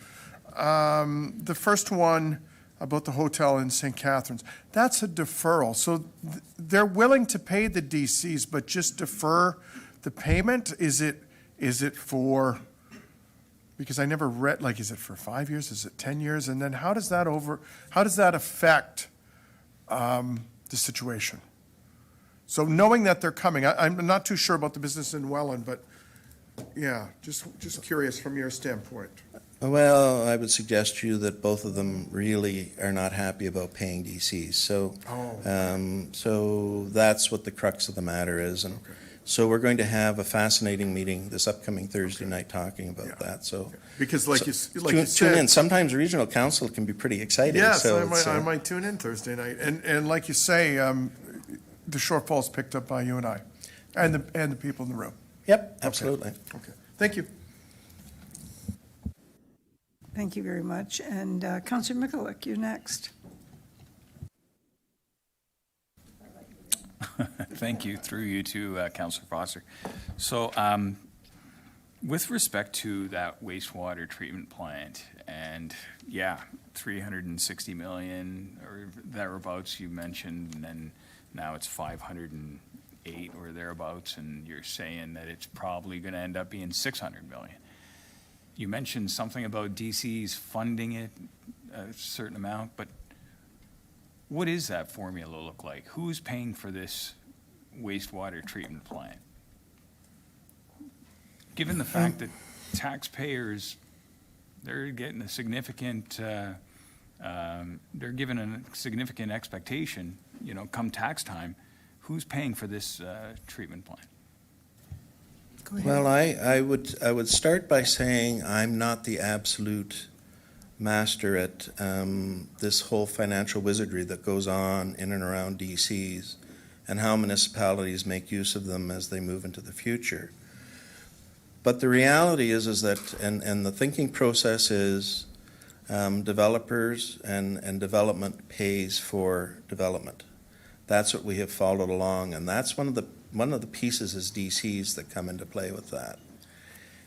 the first one about the hotel in St. Catharines, that's a deferral. So they're willing to pay the DCs, but just defer the payment? Is it for, because I never read, is it for 5 years? Is it 10 years? And then how does that affect the situation? So knowing that they're coming, I'm not too sure about the business in Welland, but yeah, just curious from your standpoint. Well, I would suggest to you that both of them really are not happy about paying DCs. So, so that's what the crux of the matter is. And so we're going to have a fascinating meeting this upcoming Thursday night talking about that. So because you tune said, in. Sometimes regional council can be pretty exciting. Yes, so I might tune in Thursday night. And like you say, the shortfall's picked up by you and I, and the people in the room. Yep, absolutely. Okay. Thank you. Thank you very much. And Councillor Mikulik, you're next. Thank you, through you to Councillor Foster. So with respect to that wastewater treatment plant, and yeah, 360 million or thereabouts you mentioned, and then now it's 508 or thereabouts, and you're saying that it's probably going to end up being 600 million. You mentioned something about DC's funding it a certain amount, but what is that formula look like? Who's paying for this wastewater treatment plant? Given the fact that taxpayers, they're getting a significant, they're given a significant expectation, come tax time, who's paying for this treatment plant? Well, I would start by saying I'm not the absolute master at this whole financial wizardry that goes on in and around DCs and how municipalities make use of them as they move into the future. But the reality is that, and the thinking process is, developers and development pays for development. That's what we have followed along, and that's one of the pieces is DCs that come into play with that.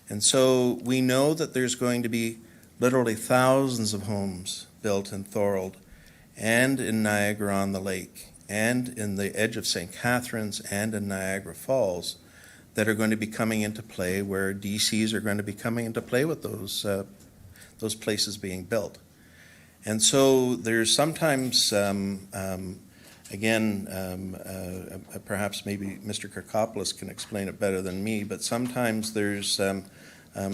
And so we know that there's going to be literally thousands of homes built in Thorold and in Niagara-on-the-Lake and in the edge of St. Catharines and in Niagara Falls that are going to be coming into play, where DCs are going to be coming into play with those places being built. And so there's sometimes, perhaps maybe Mr. Kirkopoulos can explain it better than me, but sometimes there's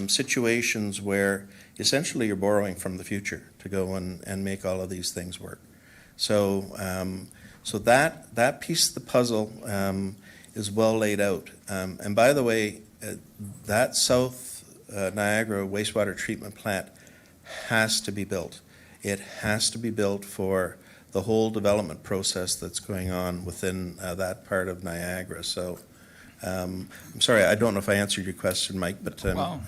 situations where essentially you're borrowing from the future to go and make all of these things work. So, so that piece of the puzzle is well laid out. And by the way, that South Niagara wastewater treatment plant has to be built. It has to be built for the whole development process that's going on within that part of Niagara. So I'm sorry, I don't know if I answered your question, Mike, but Well,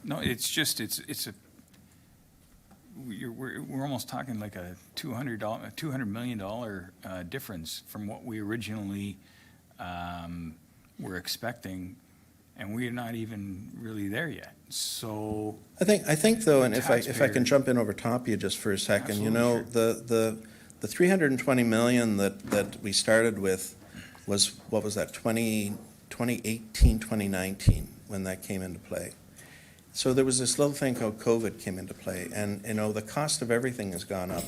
no, it's just, we're almost talking like a $200 million difference from what we originally were expecting, and we're not even really there yet. So I think though, and if I can jump in over top of you just for a second, you know, the $320 million that we started with was, what was that, 2018, 2019, when that came into play. So there was this little thing called COVID came into play, and you know, the cost of everything has gone up.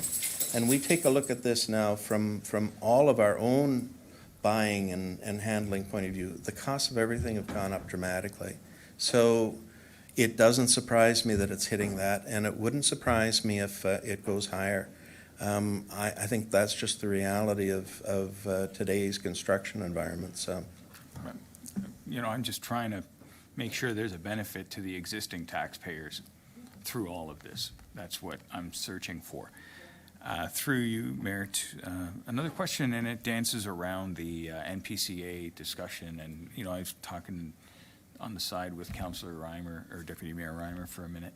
And we take a look at this now from all of our own buying and handling point of view. The costs of everything have gone up dramatically. So it doesn't surprise me that it's hitting that, and it wouldn't surprise me if it goes higher. I think that's just the reality of today's construction environment. So, you know, I'm just trying to make sure there's a benefit to the existing taxpayers through all of this. That's what I'm searching for. Through you, Mayor, another question, and it dances around the NPCA discussion. And, you know, I was talking on the side with Councillor Reimer, or Deputy Mayor Reimer, for a minute.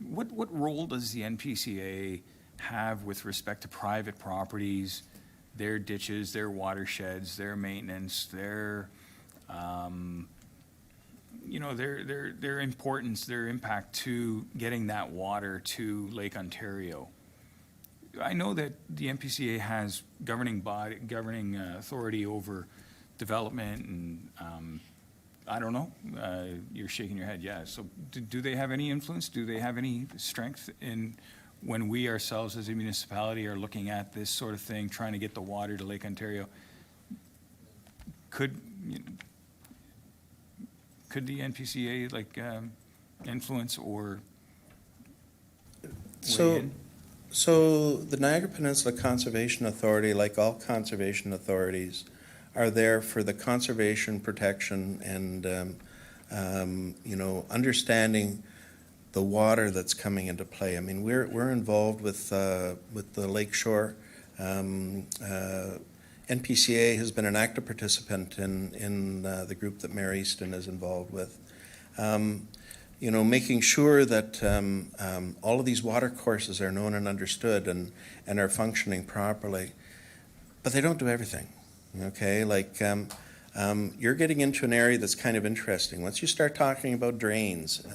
What role does the NPCA have with respect to private properties, their ditches, their watersheds, their maintenance, their you know, their importance, their impact to getting that water to Lake Ontario? I know that the NPCA has governing authority over development, and I don't know. You're shaking your head. Yeah. So do they have any influence? Do they have any strength in when we ourselves as a municipality are looking at this sort of thing, trying to get the water to Lake Ontario? Could the NPCA like influence or weigh in? So the Niagara Peninsula Conservation Authority, like all conservation authorities, are there for the conservation, protection, and you know, understanding the water that's coming into play. I mean, we're involved with the Lakeshore. NPCA has been an active participant in the group that Mayor Easton is involved with. You know, making sure that all of these water courses are known and understood and are functioning properly. But they don't do everything, okay? Like, you're getting into an area that's kind of interesting. Once you start talking about drains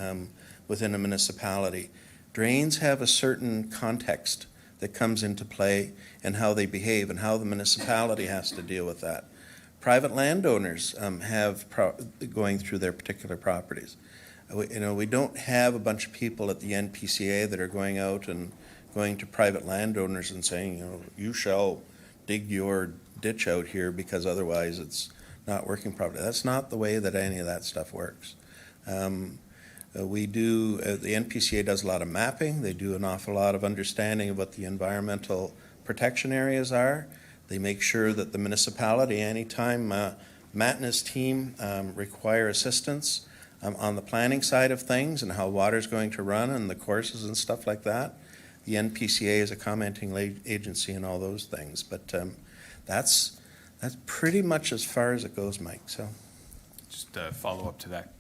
within a municipality, drains have a certain context that comes into play and how they behave and how the municipality has to deal with that. Private landowners have going through their particular properties. You know, we don't have a bunch of people at the NPCA that are going out and going to private landowners and saying, you know, you shall dig your ditch out here because otherwise it's not working properly. That's not the way that any of that stuff works. We do, the NPCA does a lot of mapping. They do an awful lot of understanding of what the environmental protection areas are. They make sure that the municipality, anytime Matt and his team require assistance on the planning side of things and how water's going to run and the courses and stuff like that, the NPCA is a commenting agency and all those things. But that's pretty much as far as it goes, Mike. So, just follow up to that.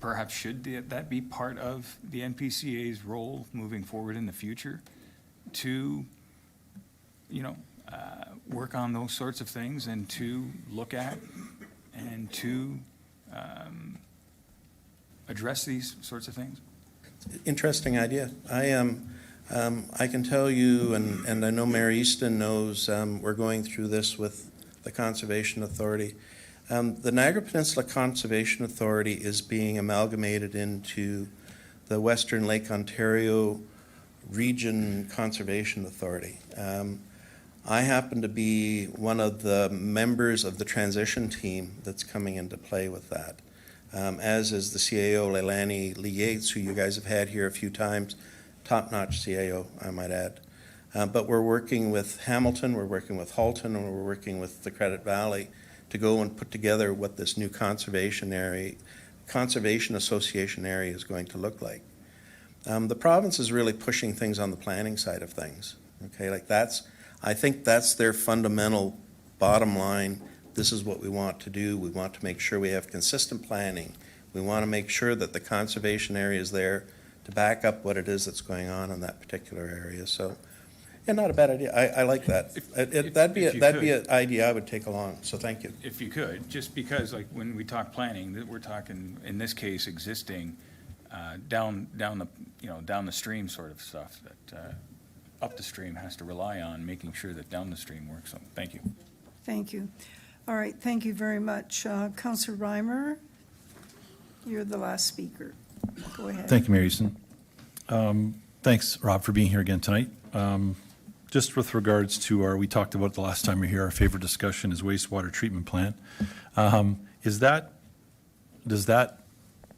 perhaps that be part of the NPCA's role moving forward in the future to, work on those sorts of things and to look at and to address these sorts of things? Interesting idea. I can tell you, and I know Mayor Easton knows, we're going through this with the Conservation Authority. The Niagara Peninsula Conservation Authority is being amalgamated into the Western Lake Ontario Region Conservation Authority. I happen to be one of the members of the transition team that's coming into play with that, as is the CAO, Leilani Lee Yates, who you guys have had here a few times, top-notch CAO, I might add. But we're working with Hamilton, we're working with Halton, and we're working with the Credit Valley to go and put together what this new conservation association area is going to look like. The province is really pushing things on the planning side of things. Okay, I think that's their fundamental bottom line. This is what we want to do. We want to make sure we have consistent planning. We want to make sure that the conservation area is there to back up what it is that's going on in that particular area. So, yeah, not a bad idea. I like that. That'd be an idea I would take along. So thank you. If you could, just because like when we talk planning, we're talking, in this case, existing down the stream sort of stuff that up the stream has to rely on making sure that down the stream works. So thank you. Thank you. All right, thank you very much. Councillor Reimer, you're the last speaker. Go ahead. Thank you, Mayor Easton. Thanks, Rob, for being here again tonight. Just with regards to we talked about the last time we were here, our favorite discussion is wastewater treatment plant. Does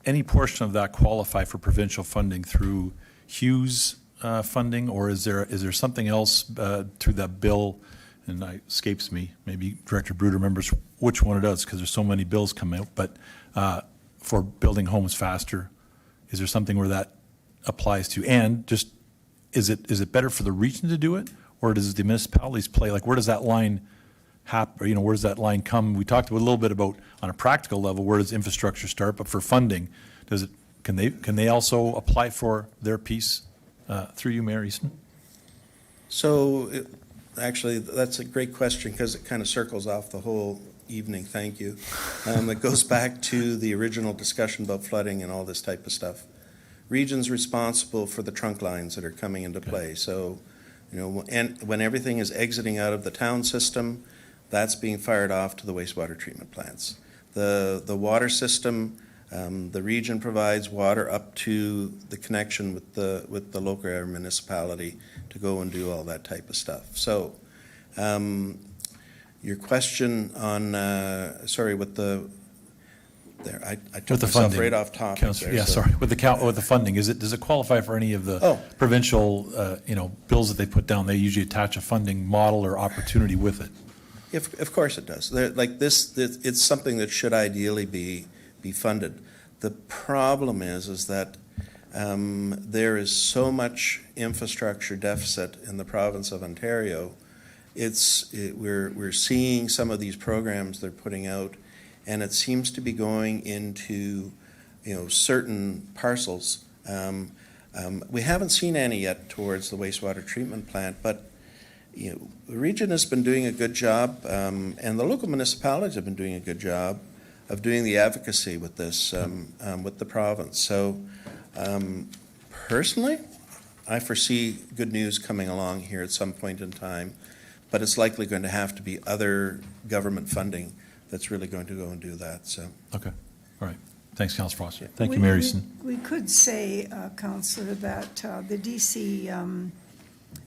any portion of that qualify for provincial funding through Hughes funding, or is there something else through that bill? And it escapes me. Maybe Director Bruder remembers which one it is, because there's so many bills come out. But for building homes faster, is there something where that applies to? And just is it better for the region to do it, or does the municipalities play? Like, where does that line happen? Where does that line come? We talked a little bit about on a practical level, where does infrastructure start? But for funding, can they also apply for their piece through you, Mayor Easton? So, actually, that's a great question because it kind of circles off the whole evening. Thank you. It goes back to the original discussion about flooding and all this type of stuff. Region's responsible for the trunk lines that are coming into play. So, and when everything is exiting out of the town system, that's being fired off to the wastewater treatment plants. The water system, the region provides water up to the connection with the local area municipality to go and do all that type of stuff. So, your question on I took myself right off topic. With the funding, does it qualify for any of the provincial bills that they put down? They usually attach a funding model or opportunity with it. Of course it does. It's something that should ideally be funded. The problem is that there is so much infrastructure deficit in the province of Ontario. We're seeing some of these programs they're putting out, and it seems to be going into certain parcels. We haven't seen any yet towards the wastewater treatment plant, but the region has been doing a good job, and the local municipalities have been doing a good job of doing the advocacy with this, with the province. So personally, I foresee good news coming along here at some point in time, but it's likely going to have to be other government funding that's really going to go and do that. So. Okay. All right. Thanks, Councillor Foster. Thank you, Mayor Easton. We could say, Councillor, that the DC,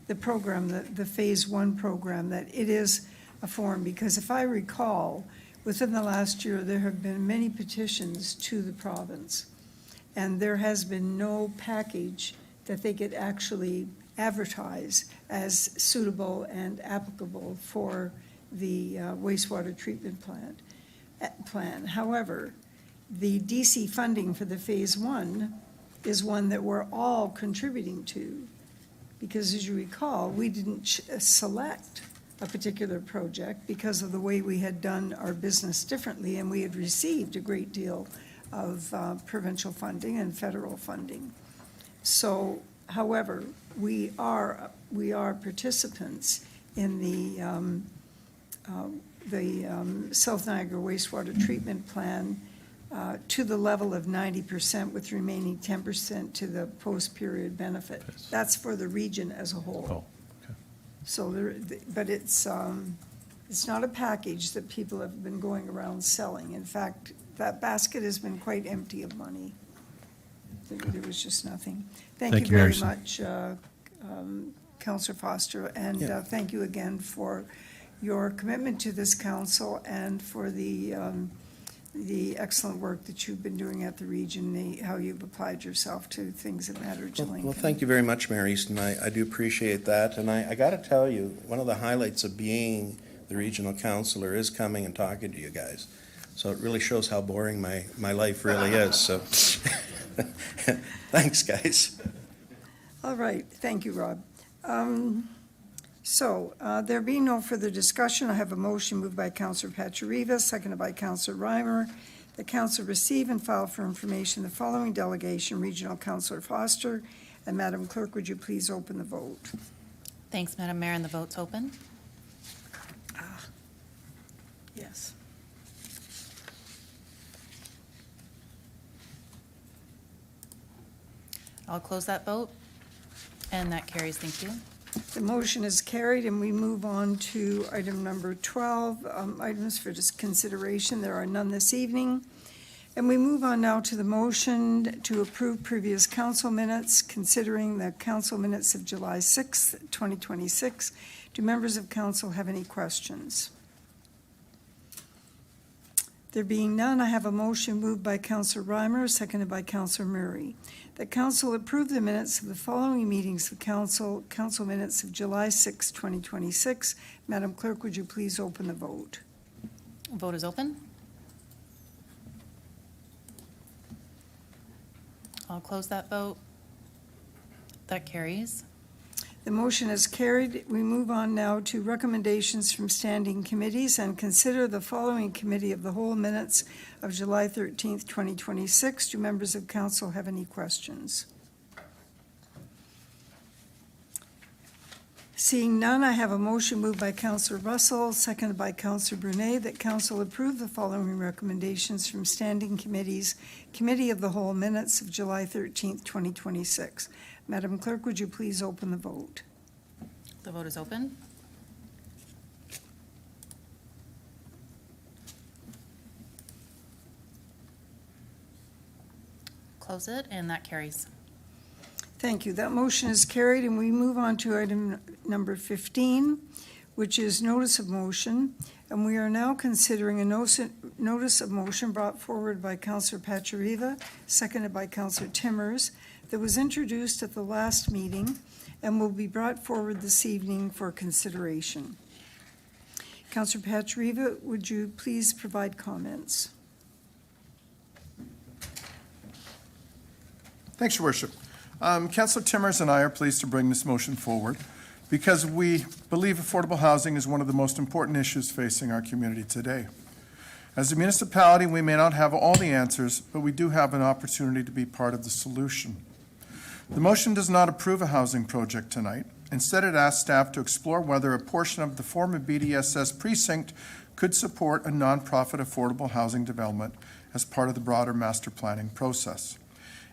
the program, the Phase 1 program, that it is a form, because if I recall, within the last year, there have been many petitions to the province, and there has been no package that they could actually advertise as suitable and applicable for the wastewater treatment plan. However, the DC funding for the Phase 1 is one that we're all contributing to, because as you recall, we didn't select a particular project because of the way we had done our business differently, and we had received a great deal of provincial funding and federal funding. So, however, we are participants in the South Niagara wastewater treatment plan to the level of 90%, with remaining 10% to the post-period benefit. That's for the region as a whole. Oh, okay. So but it's not a package that people have been going around selling. In fact, that basket has been quite empty of money. There was just nothing. Thank you very Mayor. much, Councillor Foster, and Yeah. thank you again for your commitment to this council and for the excellent work that you've been doing at the region, how you've applied yourself to things that matter to Lincoln. Well, thank you very much, Mayor Easton. I do appreciate that. And I got to tell you, one of the highlights of being the regional councillor is coming and talking to you guys. So it really shows how boring my life really is. So thanks, guys. All right, thank you, Rob. So, there being no further discussion, I have a motion moved by Councillor Pachariva, seconded by Councillor Reimer. The council receive and file for information the following delegation, Regional Councillor Foster. And Madam Clerk, would you please open the vote? Thanks, Madam Mayor, and the vote's open. Yes. I'll close that vote, and that carries. Thank you. The motion is carried, and we move on to item number 12, items for consideration. There are none this evening. And we move on now to the motion to approve previous council minutes, considering the council minutes of July 6th, 2026. Do members of council have any questions? There being none, I have a motion moved by Councillor Reimer, seconded by Councillor Murray. That council approve the minutes of the following meetings of council minutes of July 6, 2026. Madam Clerk, would you please open the vote? Vote is open. I'll close that vote. That carries. The motion is carried. We move on now to recommendations from standing committees and consider the following committee of the whole minutes of July 13th, 2026. Do members of council have any questions? Seeing none, I have a motion moved by Councillor Russell, seconded by Councillor Brunet, that council approve the following recommendations from standing committees, committee of the whole minutes of July 13th, 2026. Madam Clerk, would you please open the vote? The vote is open. Close it, and that carries. Thank you. That motion is carried, and we move on to item number 15, which is notice of motion. And we are now considering a notice of motion brought forward by Councillor Pachariva, seconded by Councillor Timmers, that was introduced at the last meeting and will be brought forward this evening for consideration. Councillor Pachariva, would you please provide comments? Thanks, Your Worship. Councillor Timmers and I are pleased to bring this motion forward because we believe affordable housing is one of the most important issues facing our community today. As a municipality, we may not have all the answers, but we do have an opportunity to be part of the solution. The motion does not approve a housing project tonight. Instead, it asks staff to explore whether a portion of the former BDSS precinct could support a nonprofit affordable housing development as part of the broader master planning process.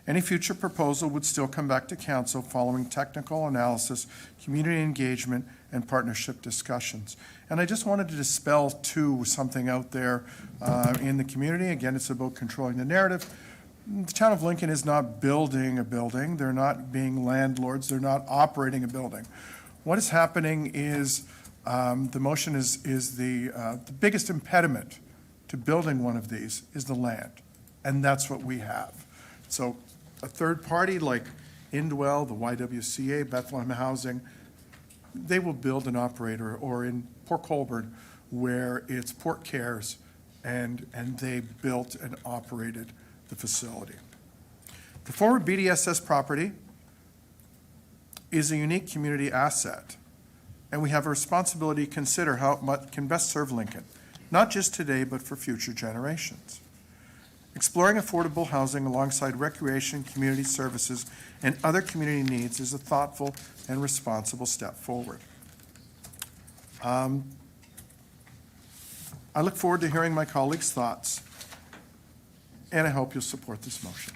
Any future proposal would still come back to council following technical analysis, community engagement, and partnership discussions. And I just wanted to dispel, too, something out there in the community. Again, it's about controlling the narrative. The town of Lincoln is not building a building. They're not being landlords. They're not operating a building. What is happening is the motion is the biggest impediment to building one of these is the land, and that's what we have. So a third party like Indwell, the YWCA, Bethlehem Housing, they will build an operator, or in Port Colborne, where it's Port Cares, and they built and operated the facility. The former BDSS property is a unique community asset, and we have a responsibility to consider how it can best serve Lincoln, not just today, but for future generations. Exploring affordable housing alongside recreation, community services, and other community needs is a thoughtful and responsible step forward. I look forward to hearing my colleagues' thoughts, and I hope you'll support this motion.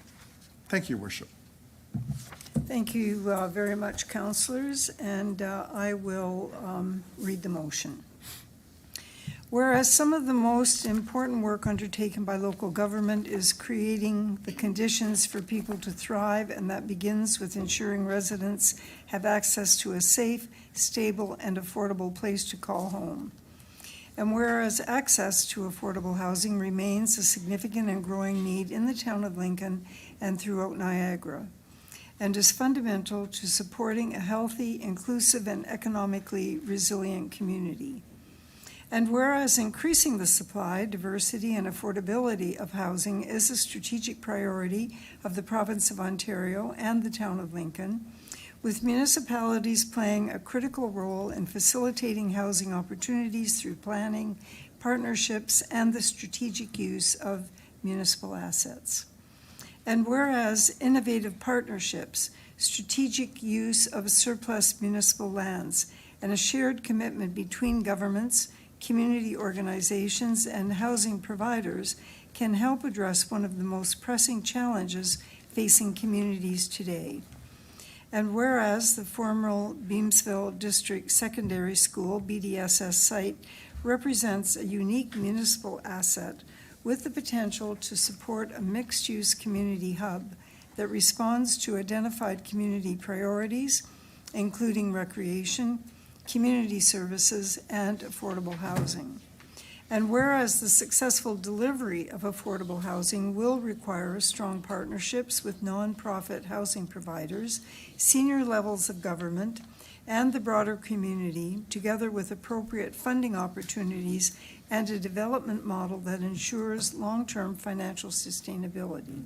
Thank you, Your Worship. Thank you very much, councillors, and I will read the motion. Whereas some of the most important work undertaken by local government is creating the conditions for people to thrive, and that begins with ensuring residents have access to a safe, stable, and affordable place to call home. And whereas access to affordable housing remains a significant and growing need in the town of Lincoln and throughout Niagara, and is fundamental to supporting a healthy, inclusive, and economically resilient community. And whereas increasing the supply, diversity, and affordability of housing is a strategic priority of the province of Ontario and the town of Lincoln, with municipalities playing a critical role in facilitating housing opportunities through planning, partnerships, and the strategic use of municipal assets. And whereas innovative partnerships, strategic use of surplus municipal lands, and a shared commitment between governments, community organizations, and housing providers can help address one of the most pressing challenges facing communities today. And whereas the former Beamsville District Secondary School, BDSS site, represents a unique municipal asset with the potential to support a mixed-use community hub that responds to identified community priorities, including recreation, community services, and affordable housing. And whereas the successful delivery of affordable housing will require strong partnerships with nonprofit housing providers, senior levels of government, and the broader community, together with appropriate funding opportunities and a development model that ensures long-term financial sustainability.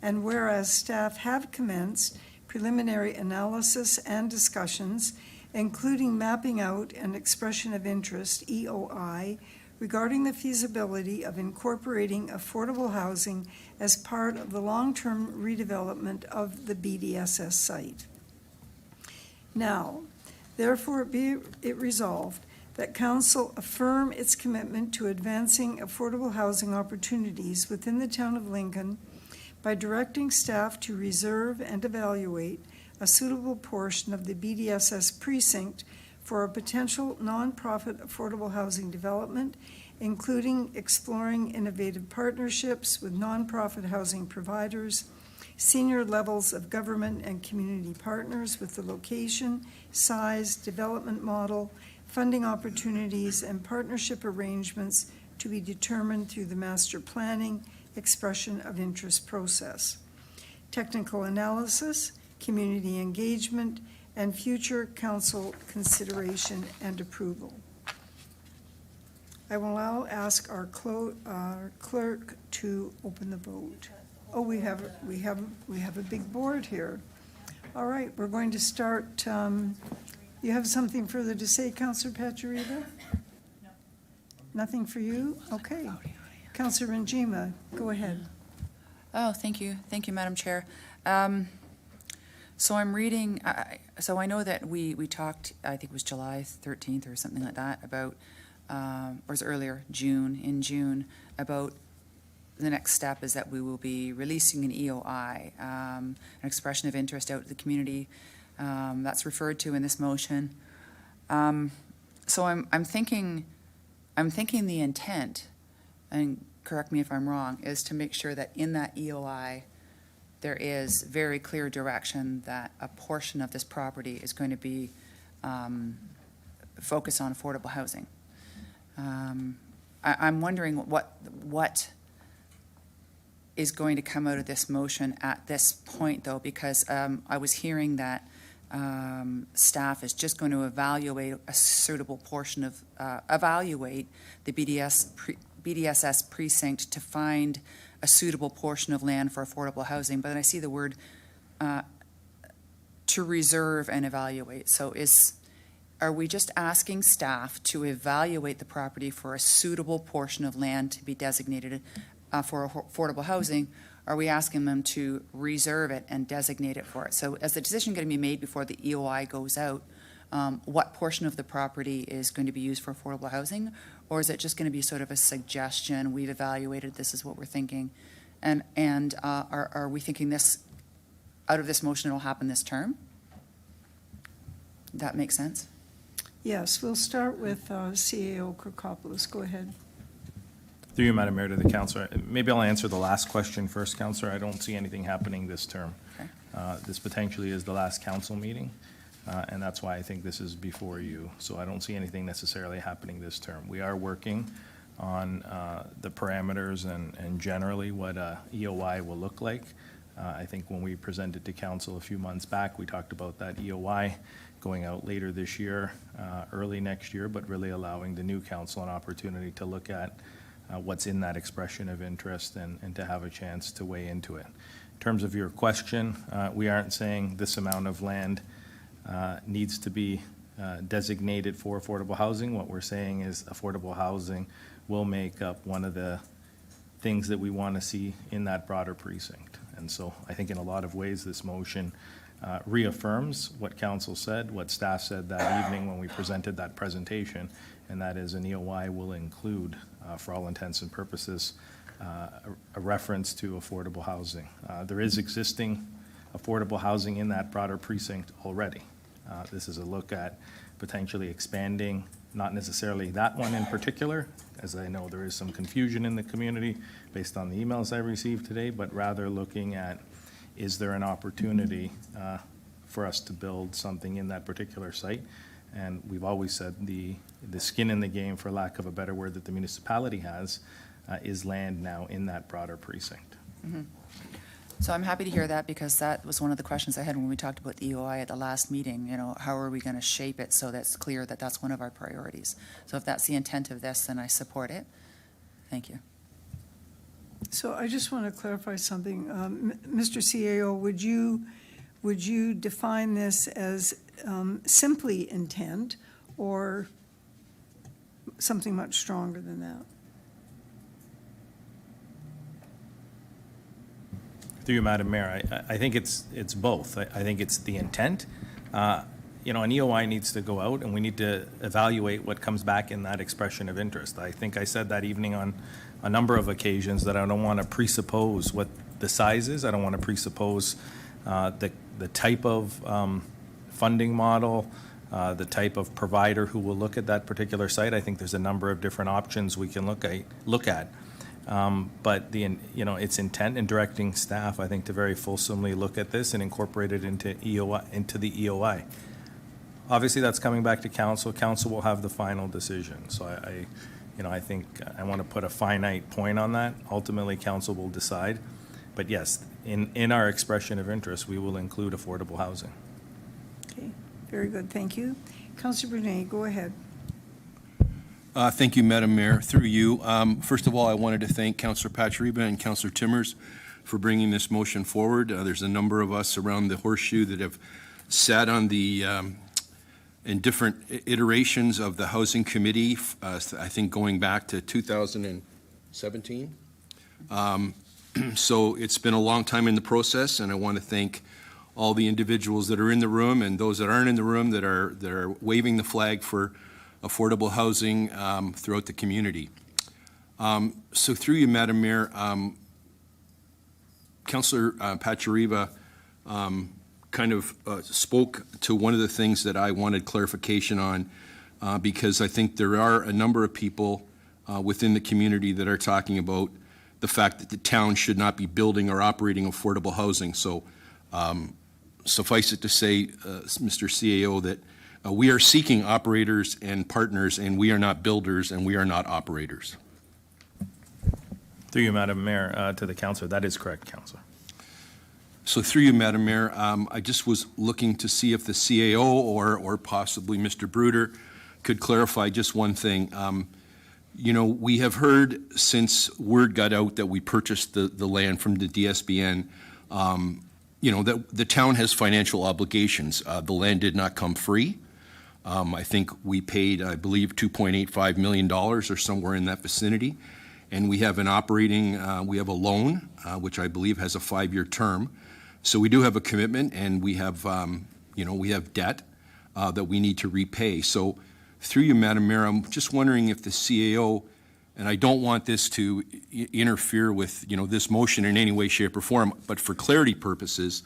And whereas staff have commenced preliminary analysis and discussions, including mapping out an expression of interest, EOI, regarding the feasibility of incorporating affordable housing as part of the long-term redevelopment of the BDSS site. Now, therefore be it resolved that Council affirm its commitment to advancing affordable housing opportunities within the town of Lincoln by directing staff to reserve and evaluate a suitable portion of the BDSS precinct for a potential nonprofit affordable housing development, including exploring innovative partnerships with nonprofit housing providers, senior levels of government and community partners with the location, size, development model, funding opportunities, and partnership arrangements to be determined through the master planning expression of interest process. Technical analysis, community engagement, and future council consideration and approval. I will now ask our clerk to open the vote. Oh, we have a big board here. All right, we're going to start. You have something further to say, Councillor Pachuriba? No. Nothing for you? Okay. Councillor Ranjima, go ahead. Oh, thank you. Thank you, Madam Chair. So I'm reading, so I know that we talked, I think it was July 13th or something like that, about, or was it earlier, in June, about the next step is that we will be releasing an EOI, an expression of interest out to the community. That's referred to in this motion. So I'm thinking the intent, and correct me if I'm wrong, is to make sure that in that EOI, there is very clear direction that a portion of this property is going to be focused on affordable housing. I'm wondering what is going to come out of this motion at this point, though, because I was hearing that staff is just going to evaluate a suitable portion of, evaluate the BDSS precinct to find a suitable portion of land for affordable housing, but I see the word to reserve and evaluate. So are we just asking staff to evaluate the property for a suitable portion of land to be designated for affordable housing, are we asking them to reserve it and designate it for it? So is the decision going to be made before the EOI goes out? What portion of the property is going to be used for affordable housing? Or is it just going to be sort of a suggestion, we've evaluated, this is what we're thinking? And are we thinking this, out of this motion, it'll happen this term? That makes sense? Yes, we'll start with CAO Kirkopoulos. Go ahead. Through you, Madam Mayor, to the councillor. Maybe I'll answer the last question first, councillor. I don't see anything happening this term. Okay. This potentially is the last council meeting, and that's why I think this is before you. So I don't see anything necessarily happening this term. We are working on the parameters and generally what a EOI will look like. I think when we presented to council a few months back, we talked about that EOI going out later this year, early next year, but really allowing the new council an opportunity to look at what's in that expression of interest and to have a chance to weigh into it. In terms of your question, we aren't saying this amount of land needs to be designated for affordable housing. What we're saying is affordable housing will make up one of the things that we want to see in that broader precinct. And so I think in a lot of ways this motion reaffirms what council said, what staff said that evening when we presented that presentation, and that is an EOI will include, for all intents and purposes, a reference to affordable housing. There is existing affordable housing in that broader precinct already. This is a look at potentially expanding, not necessarily that one in particular, as I know there is some confusion in the community based on the emails I received today, but rather looking at, is there an opportunity for us to build something in that particular site? And we've always said the skin in the game, for lack of a better word, that the municipality has is land now in that broader precinct. Mm-hmm. So I'm happy to hear that, because that was one of the questions I had when we talked about the EOI at the last meeting. You know, how are we going to shape it so that's clear that that's one of our priorities? So if that's the intent of this, then I support it. Thank you. So I just want to clarify something. Mr. CAO, would you define this as simply intent or something much stronger than that? Through you, Madam Mayor, I think it's both. I think it's the intent. You know, an EOI needs to go out, and we need to evaluate what comes back in that expression of interest. I think I said that evening on a number of occasions that I don't want to presuppose what the size is. I don't want to presuppose the type of funding model, the type of provider who will look at that particular site. I think there's a number of different options we can look at. But you know, its intent in directing staff, I think, to very fulsomely look at this and incorporate it into the EOI. Obviously, that's coming back to council. Council will have the final decision. So I think I want to put a finite point on that. Ultimately, council will decide. But yes, in our expression of interest, we will include affordable housing. Okay, very good. Thank you. Councillor Brunet, go ahead. Thank you, Madam Mayor. Through you, first of all, I wanted to thank Councillor Pachariba and Councillor Timmers for bringing this motion forward. There's a number of us around the horseshoe that have sat on the in different iterations of the Housing Committee, I think going back to 2017. So it's been a long time in the process, and I want to thank all the individuals that are in the room and those that aren't in the room that are waving the flag for affordable housing throughout the community. So through you, Madam Mayor, Councillor Pachariba kind of spoke to one of the things that I wanted clarification on, because I think there are a number of people within the community that are talking about the fact that the town should not be building or operating affordable housing. So suffice it to say, Mr. CAO, that we are seeking operators and partners, and we are not builders and we are not operators. Through you, Madam Mayor, to the councillor, that is correct, councillor. So through you, Madam Mayor, I just was looking to see if the CAO or possibly Mr. Bruder could clarify just one thing. You know, we have heard since word got out that we purchased the land from the DSBN, you know, that the town has financial obligations. The land did not come free. I think we paid, I believe, $2.85 million or somewhere in that vicinity. and we have an operating, we have a loan, which I believe has a 5-year term. So we do have a commitment, and we have, we have debt that we need to repay. So through you, Madam Mayor, I'm just wondering if the CAO, and I don't want this to interfere with, this motion in any way, shape, or form, but for clarity purposes,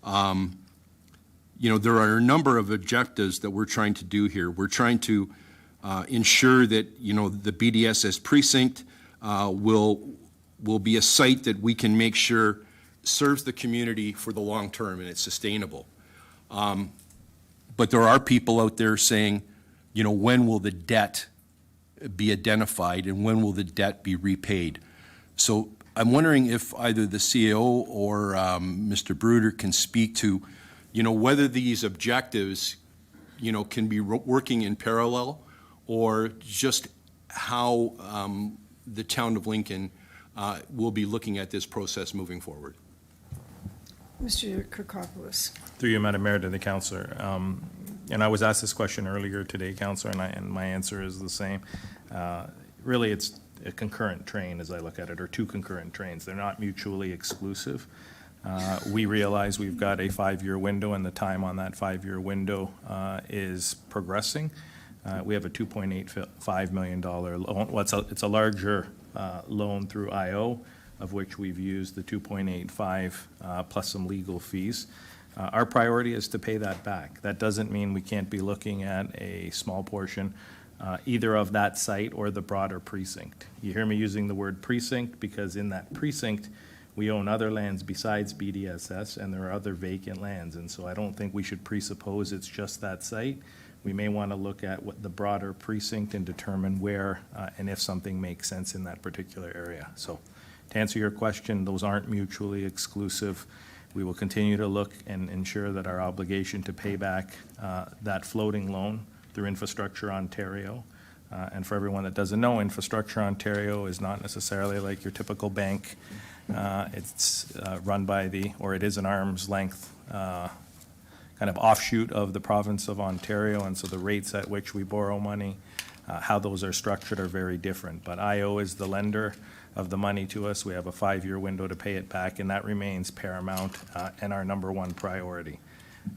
there are a number of objectives that we're trying to do here. We're trying to ensure that, the BDSS precinct will be a site that we can make sure serves the community for the long term and it's sustainable. But there are people out there saying, when will the debt be identified and when will the debt be repaid? So I'm wondering if either the CAO or Mr. Bruder can speak to, whether these objectives, can be working in parallel, or just how the town of Lincoln will be looking at this process moving forward. Mr. Kirkopoulos. Through you, Madam Mayor, to the councillor. And I was asked this question earlier today, councillor, and my answer is the same. Really, it's a concurrent train as I look at it, or two concurrent trains. They're not mutually exclusive. We realize we've got a 5-year window, and the time on that 5-year window is progressing. We have a $2.85 million loan. Well, it's a larger loan through IO, of which we've used the 2.85 plus some legal fees. Our priority is to pay that back. That doesn't mean we can't be looking at a small portion either of that site or the broader precinct. You hear me using the word precinct because in that precinct, we own other lands besides BDSS, and there are other vacant lands. And so I don't think we should presuppose it's just that site. We may want to look at what the broader precinct and determine where and if something makes sense in that particular area. So to answer your question, those aren't mutually exclusive. We will continue to look and ensure that our obligation to pay back that floating loan through Infrastructure Ontario. And for everyone that doesn't know, Infrastructure Ontario is not necessarily like your typical bank. It's run by it is an arm's length kind of offshoot of the province of Ontario, and so the rates at which we borrow money, how those are structured are very different. But IO is the lender of the money to us. We have a 5-year window to pay it back, and that remains paramount and our number one priority.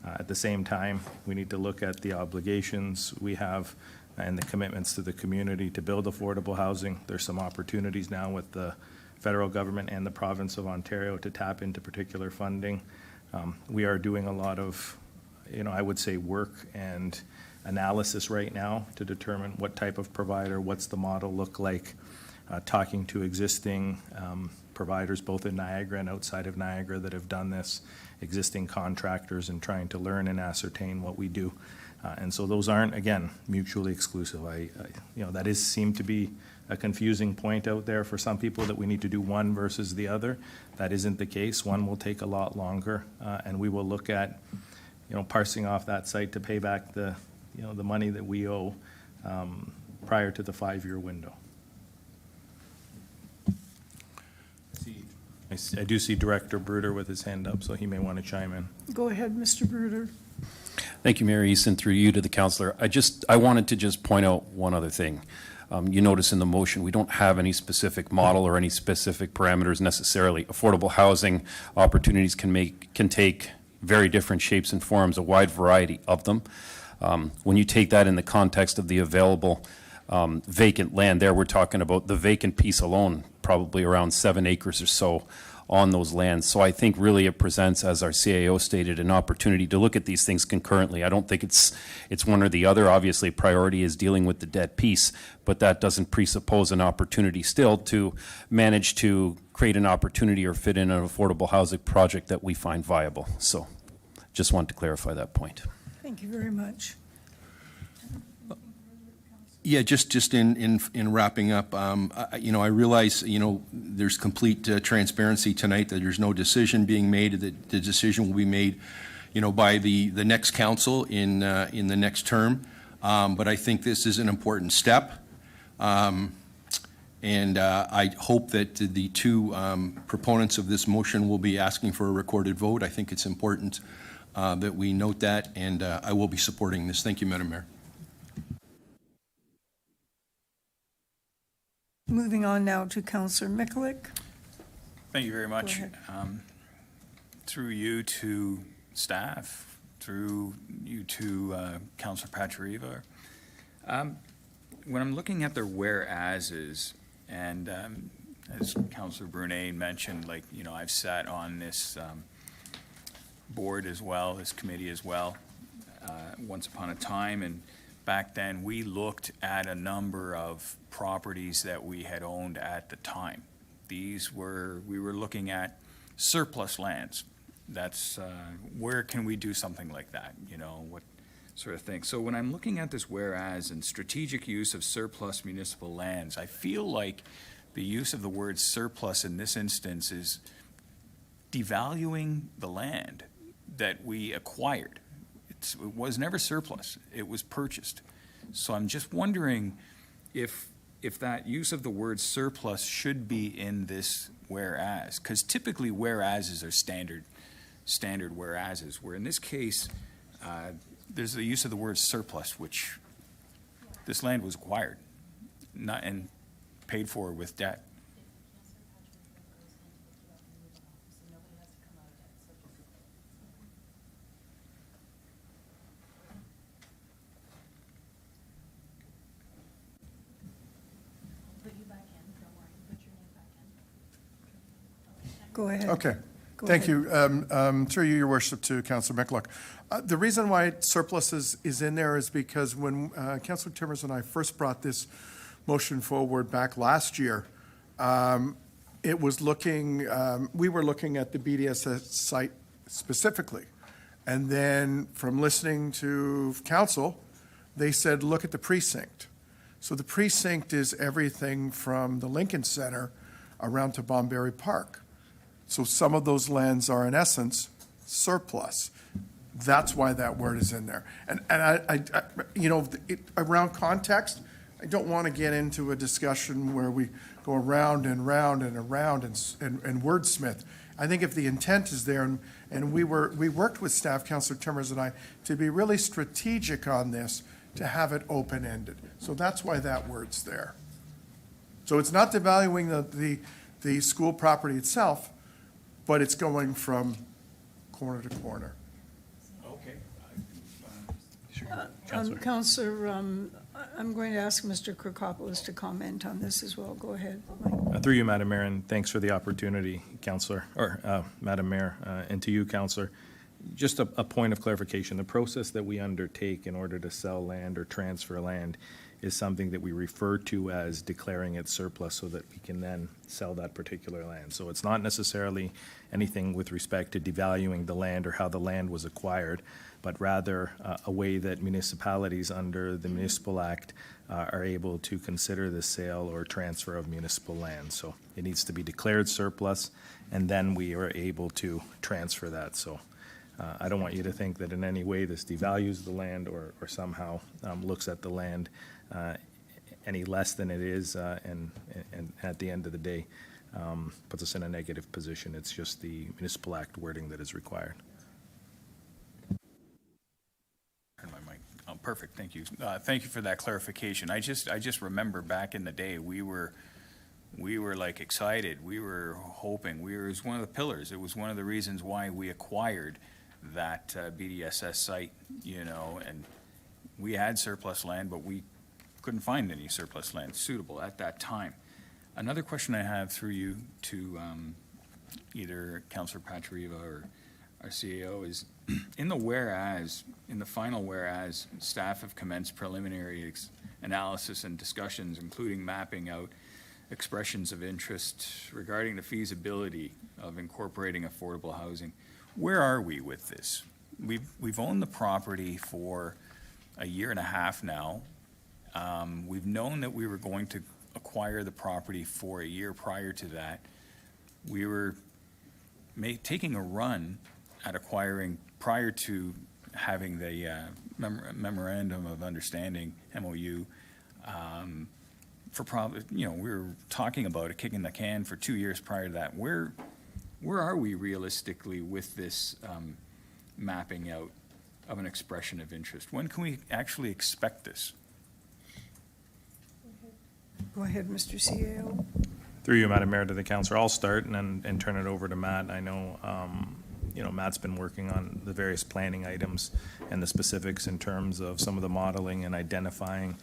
At the same time, we need to look at the obligations we have and the commitments to the community to build affordable housing. There's some opportunities now with the federal government and the province of Ontario to tap into particular funding. We are doing a lot of, I would say, work and analysis right now to determine what type of provider, what's the model look like, talking to existing providers both in Niagara and outside of Niagara that have done this, existing contractors, and trying to learn and ascertain what we do. And so those aren't, again, mutually exclusive. That seemed to be a confusing point out there for some people that we need to do one versus the other. That isn't the case. One will take a lot longer, and we will look at, parsing off that site to pay back the money that we owe prior to the 5-year window. I do see Director Bruder with his hand up, so he may want to chime in. Go ahead, Mr. Bruder. Thank you, Mayor Easton, through you to the councillor. I wanted to just point out one other thing. You notice in the motion, we don't have any specific model or any specific parameters necessarily. Affordable housing opportunities can take very different shapes and forms, a wide variety of them. When you take that in the context of the available vacant land there, we're talking about the vacant piece alone, probably around 7 acres or so on those lands. So I think really it presents, as our CAO stated, an opportunity to look at these things concurrently. I don't think it's one or the other. Obviously, priority is dealing with the debt piece, but that doesn't presuppose an opportunity still to manage to create an opportunity or fit in an affordable housing project that we find viable. So just wanted to clarify that point. Thank you very much. Yeah, just in wrapping up, I realize, there's complete transparency tonight that there's no decision being made, that the decision will be made, by the next council in the next term. But I think this is an important step. And I hope that the two proponents of this motion will be asking for a recorded vote. I think it's important that we note that, and I will be supporting this. Thank you, Madam Mayor. Moving on now to Councillor Mikulik. Thank you very much. ahead. Through you to staff, through you to Councillor Patrieva. When I'm looking at their whereases, and as Councillor Brunei mentioned, like, you know, I've sat on this board as well, this committee as well, once upon a time, and back then, we looked at a number of properties that we had owned at the time. We were looking at surplus lands. That's, where can we do something like that, you know, what sort of thing. So when I'm looking at this whereas and strategic use of surplus municipal lands, I feel like the use of the word surplus in this instance is devaluing the land that we acquired. It was never surplus, it was purchased. So I'm just wondering if that use of the word surplus should be in this whereas, because typically whereases are standard whereases, where in this case, there's the use of the word surplus, which this land was acquired, not and paid for with debt. Go ahead. Okay. Go Thank ahead. you. Through you, Your Worship, to Councillor Mikulik. The reason why surplus is in there is because when Councillor Timmers and I first brought this motion forward back last year, it was looking, we were looking at the BDSS site specifically. And then from listening to council, they said, look at the precinct. So the precinct is everything from the Lincoln Center around to Bonberry Park. So some of those lands are in essence surplus. That's why that word is in there. And I you know, around context, I don't want to get into a discussion where we go around and round and around and wordsmith. I think if the intent is there, and we worked with staff, Councillor Timmers and I, to be really strategic on this, to have it open-ended. So that's why that word's there. So it's not devaluing the school property itself, but it's going from corner to corner. Okay. Councillor, I'm going to ask Mr. Krikopoulos to comment on this as well. Go ahead, Mike. Through you, Madam Mayor, and thanks for the opportunity, Councillor, or Madam Mayor, and to you, Councillor. Just a point of clarification. The process that we undertake in order to sell land or transfer land is something that we refer to as declaring it surplus so that we can then sell that particular land. So it's not necessarily anything with respect to devaluing the land or how the land was acquired, but rather a way that municipalities under the Municipal Act are able to consider the sale or transfer of municipal land. So it needs to be declared surplus, and then we are able to transfer that. So I don't want you to think that in any way this devalues the land or somehow looks at the land any less than it is, and at the end of the day puts us in a negative position. It's just the Municipal Act wording that is required. Turn my mic. Oh, perfect, thank you. Thank you for that clarification. I just remember back in the day, we were like excited. We were hoping. It was one of the pillars. It was one of the reasons why we acquired that BDSS site, you know, and we had surplus land, but we couldn't find any surplus land suitable at that time. Another question I have through you to either Councillor Patrieva or our CAO is, in the final whereas, staff have commenced preliminary analysis and discussions, including mapping out expressions of interest regarding the feasibility of incorporating affordable housing. Where are we with this? We've owned the property for a year and a half now. We've known that we were going to acquire the property for a year prior to that. We were taking a run at acquiring prior to having the memorandum of understanding, MOU, we were talking about it, kicking the can for 2 years prior to that. Where are we realistically with this mapping out of an expression of interest? When can we actually expect this? Go ahead, Mr. CAO. Through you, Madam Mayor, to the councillor, I'll start and turn it over to Matt. I know, Matt's been working on the various planning items and the specifics in terms of some of the modeling and identifying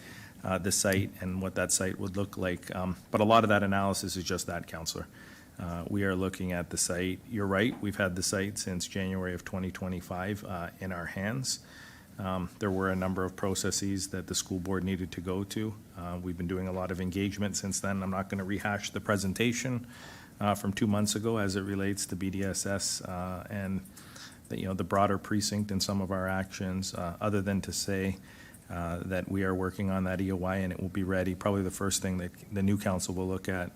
the site and what that site would look like. But a lot of that analysis is just that, councillor. We are looking at the site. You're right, we've had the site since January of 2025 in our hands. There were a number of processes that the school board needed to go to. We've been doing a lot of engagement since then. I'm not going to rehash the presentation from 2 months ago as it relates to BDSS and the broader precinct and some of our actions, other than to say that we are working on that EOI and it will be ready. Probably the first thing that the new council will look at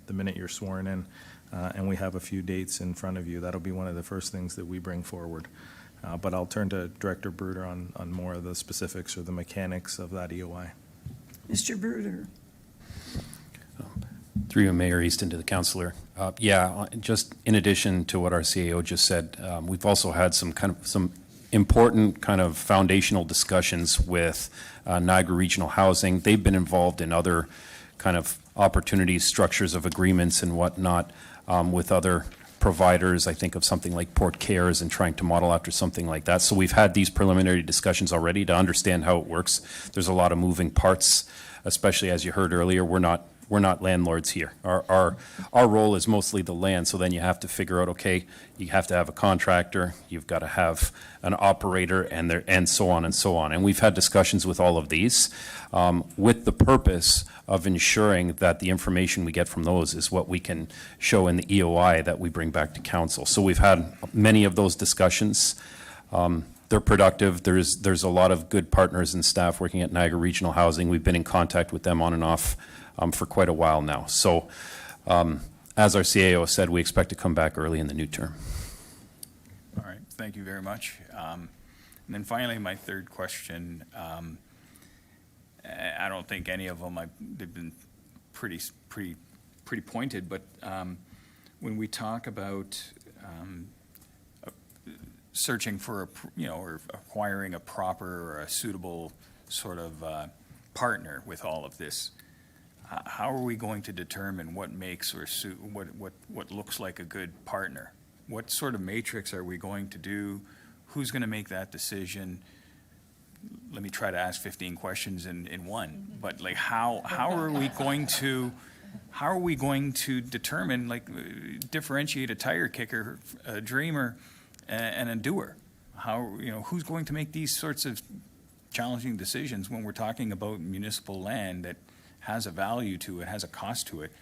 the minute you're sworn in, and we have a few dates in front of you. That'll be one of the first things that we bring forward. But I'll turn to Director Bruder on more of the specifics or the mechanics of that EOI. Mr. Bruder. Through you, Mayor Easton, to the councillor. Just in addition to what our CAO just said, we've also had some important kind of foundational discussions with Niagara Regional Housing. They've been involved in other kind of opportunities, structures of agreements and whatnot with other providers. I think of something like Port Cares and trying to model after something like that. So we've had these preliminary discussions already to understand how it works. There's a lot of moving parts, especially as you heard earlier. We're not landlords here. Our role is mostly the land, so then you have to figure out, okay, you have to have a contractor, you've got to have an operator, and so on and so on. And we've had discussions with all of these with the purpose of ensuring that the information we get from those is what we can show in the EOI that we bring back to council. So we've had many of those discussions. They're productive. There's a lot of good partners and staff working at Niagara Regional Housing. We've been in contact with them on and off for quite a while now. So as our CAO said, we expect to come back early in the new term. All right, thank you very much. And then finally, my third question, I don't think any of them, they've been pretty pointed, but when we talk about searching for or acquiring a proper or a suitable sort of partner with all of this, how are we going to determine what makes or what looks like a good partner? What sort of matrix are we going to do? Who's going to make that decision? Let me try to ask 15 questions in one. But like, how are we going to determine, like, differentiate a tire kicker, a dreamer, and a doer? Who's going to make these sorts of challenging decisions when we're talking about municipal land that has a value to it, has a cost to it,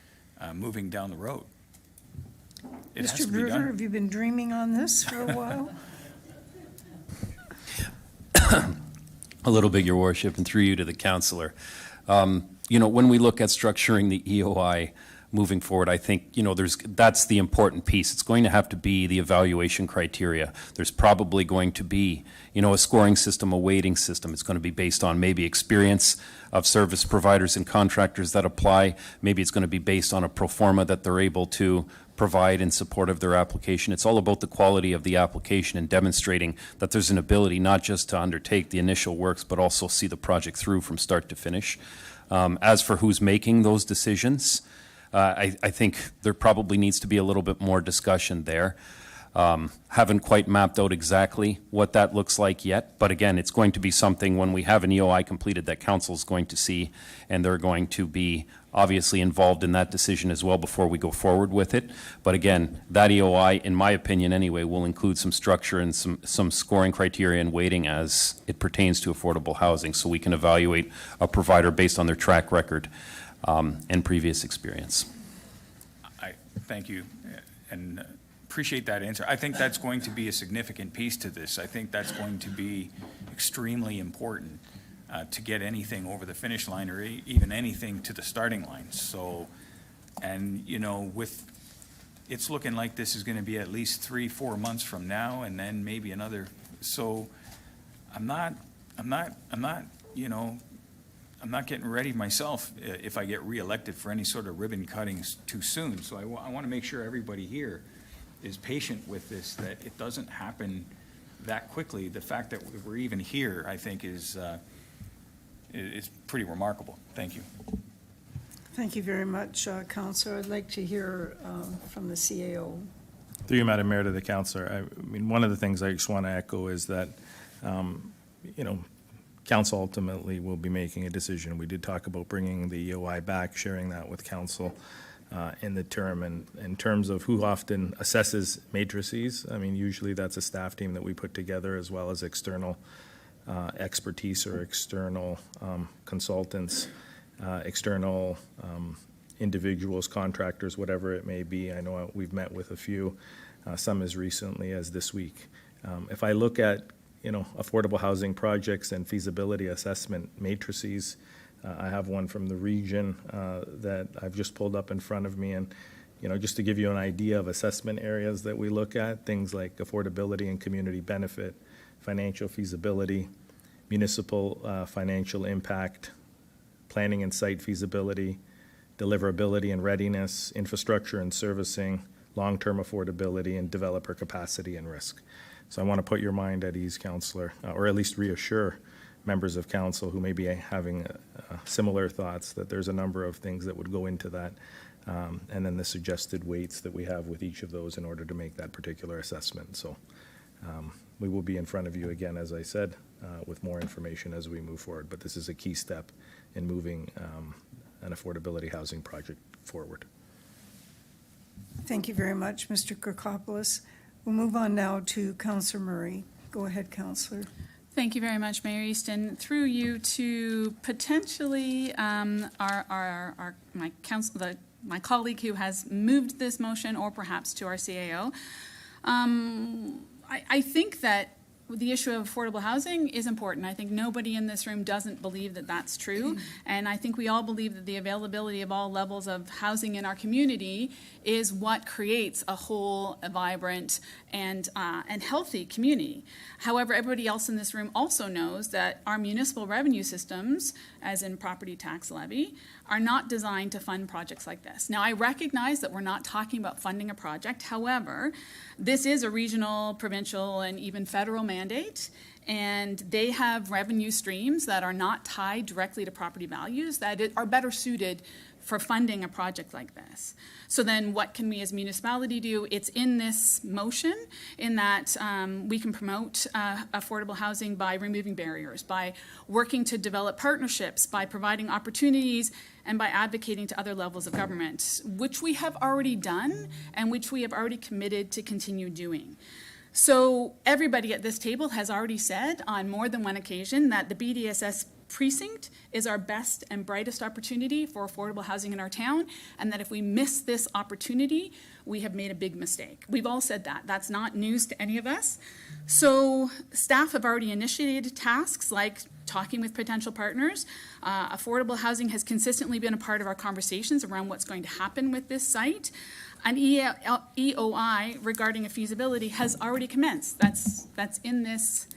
moving down the road? It has Mr. to be Bruder, done. have you been dreaming on this for a while? A little bit, Your Worship, and through you to the councillor. When we look at structuring the EOI moving forward, I think, that's the important piece. It's going to have to be the evaluation criteria. There's probably going to be, a scoring system, a weighting system. It's going to be based on maybe experience of service providers and contractors that apply. Maybe it's going to be based on a pro forma that they're able to provide in support of their application. It's all about the quality of the application and demonstrating that there's an ability not just to undertake the initial works, but also see the project through from start to finish. As for who's making those decisions, I think there probably needs to be a little bit more discussion there. Haven't quite mapped out exactly what that looks like yet, but again, it's going to be something when we have an EOI completed that council's going to see, and they're going to be obviously involved in that decision as well before we go forward with it. But again, that EOI, in my opinion anyway, will include some structure and some scoring criteria and weighting as it pertains to affordable housing, so we can evaluate a provider based on their track record and previous experience. I thank you and appreciate that answer. I think that's going to be a significant piece to this. I think that's going to be extremely important to get anything over the finish line, or even anything to the starting line. So, and it's looking like this is going to be at least 3-4 months from now, and then maybe another. So I'm not getting ready myself if I get reelected for any sort of ribbon cutting too soon. So I want to make sure everybody here is patient with this, that it doesn't happen that quickly. The fact that we're even here, I think, is pretty remarkable. Thank you. Thank you very much, Counselor. I'd like to hear from the CAO. Through you, Madam Mayor, to the councillor, I mean, one of the things I just want to echo is that, you know, council ultimately will be making a decision. We did talk about bringing the EOI back, sharing that with council in the term. And in terms of who often assesses matrices, I mean, usually that's a staff team that we put together as well as external expertise or external consultants, external individuals, contractors, whatever it may be. I know we've met with a few, some as recently as this week. If I look at, you know, affordable housing projects and feasibility assessment matrices, I have one from the region that I've just pulled up in front of me. And, you know, just to give you an idea of assessment areas that we look at, things like affordability and community benefit, financial feasibility, municipal financial impact, planning and site feasibility, deliverability and readiness, infrastructure and servicing, long-term affordability, and developer capacity and risk. So I want to put your mind at ease, Councillor, or at least reassure members of council who may be having similar thoughts that there's a number of things that would go into that, and then the suggested weights that we have with each of those in order to make that particular assessment. So we will be in front of you again, as I said, with more information as we move forward. But this is a key step in moving an affordability housing project forward. Thank you very much, Mr. Kirkopoulos. We'll move on now to Councillor Murray. Go ahead, Councillor. Thank you very much, Mayor Easton. Through you to potentially my colleague who has moved this motion, or perhaps to our CAO. I think that the issue of affordable housing is important. I think nobody in this room doesn't believe that that's true. And I think we all believe that the availability of all levels of housing in our community is what creates a whole, a vibrant, and healthy community. However, everybody else in this room also knows that our municipal revenue systems, as in property tax levy, are not designed to fund projects like this. Now, I recognize that we're not talking about funding a project. However, this is a regional, provincial, and even federal mandate, and they have revenue streams that are not tied directly to property values that are better suited for funding a project like this. So then what can we as municipality do? It's in this motion in that we can promote affordable housing by removing barriers, by working to develop partnerships, by providing opportunities, and by advocating to other levels of government, which we have already done and which we have already committed to continue doing. So everybody at this table has already said on more than one occasion that the BDSS precinct is our best and brightest opportunity for affordable housing in our town, and that if we miss this opportunity, we have made a big mistake. We've all said that. That's not news to any of us. So staff have already initiated tasks like talking with potential partners. Affordable housing has consistently been a part of our conversations around what's going to happen with this site. An EOI regarding a feasibility has already commenced. That's in this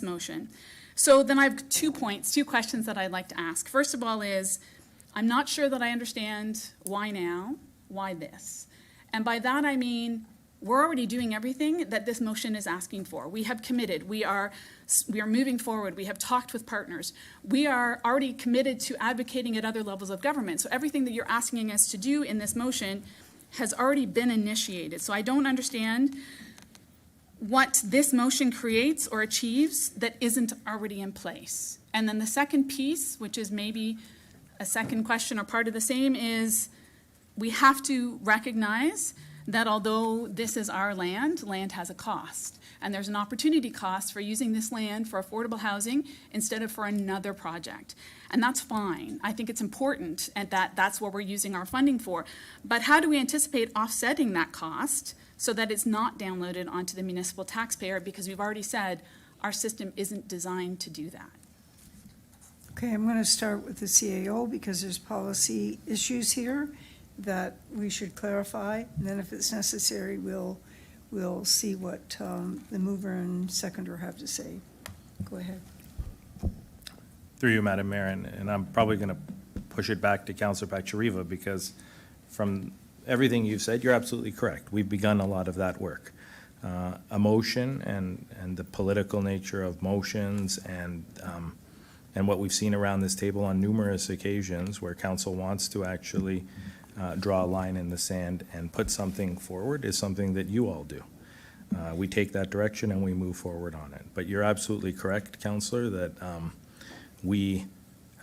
motion. So then I have 2 questions that I'd like to ask. First of all is, I'm not sure that I understand why now, why this. And by that I mean, we're already doing everything that this motion is asking for. We have committed. We are moving forward. We have talked with partners. We are already committed to advocating at other levels of government. So everything that you're asking us to do in this motion has already been initiated. So I don't understand what this motion creates or achieves that isn't already in place. And then the second piece, which is maybe a second question or part of the same, is we have to recognize that although this is our land, land has a cost. And there's an opportunity cost for using this land for affordable housing instead of for another project. And that's fine. I think it's important and that's what we're using our funding for. But how do we anticipate offsetting that cost so that it's not downloaded onto the municipal taxpayer? Because we've already said our system isn't designed to do that. Okay, I'm going to start with the CAO because there's policy issues here that we should clarify. And then if it's necessary, we'll see what the mover and seconder have to say. Go ahead. Through you, Madam Mayor, and I'm probably going to push it back to Councillor Pachariva because from everything you've said, you're absolutely correct. We've begun a lot of that work. A motion and the political nature of motions and And what we've seen around this table on numerous occasions where council wants to actually draw a line in the sand and put something forward is something that you all do. We take that direction and we move forward on it. But you're absolutely correct, Councillor, that we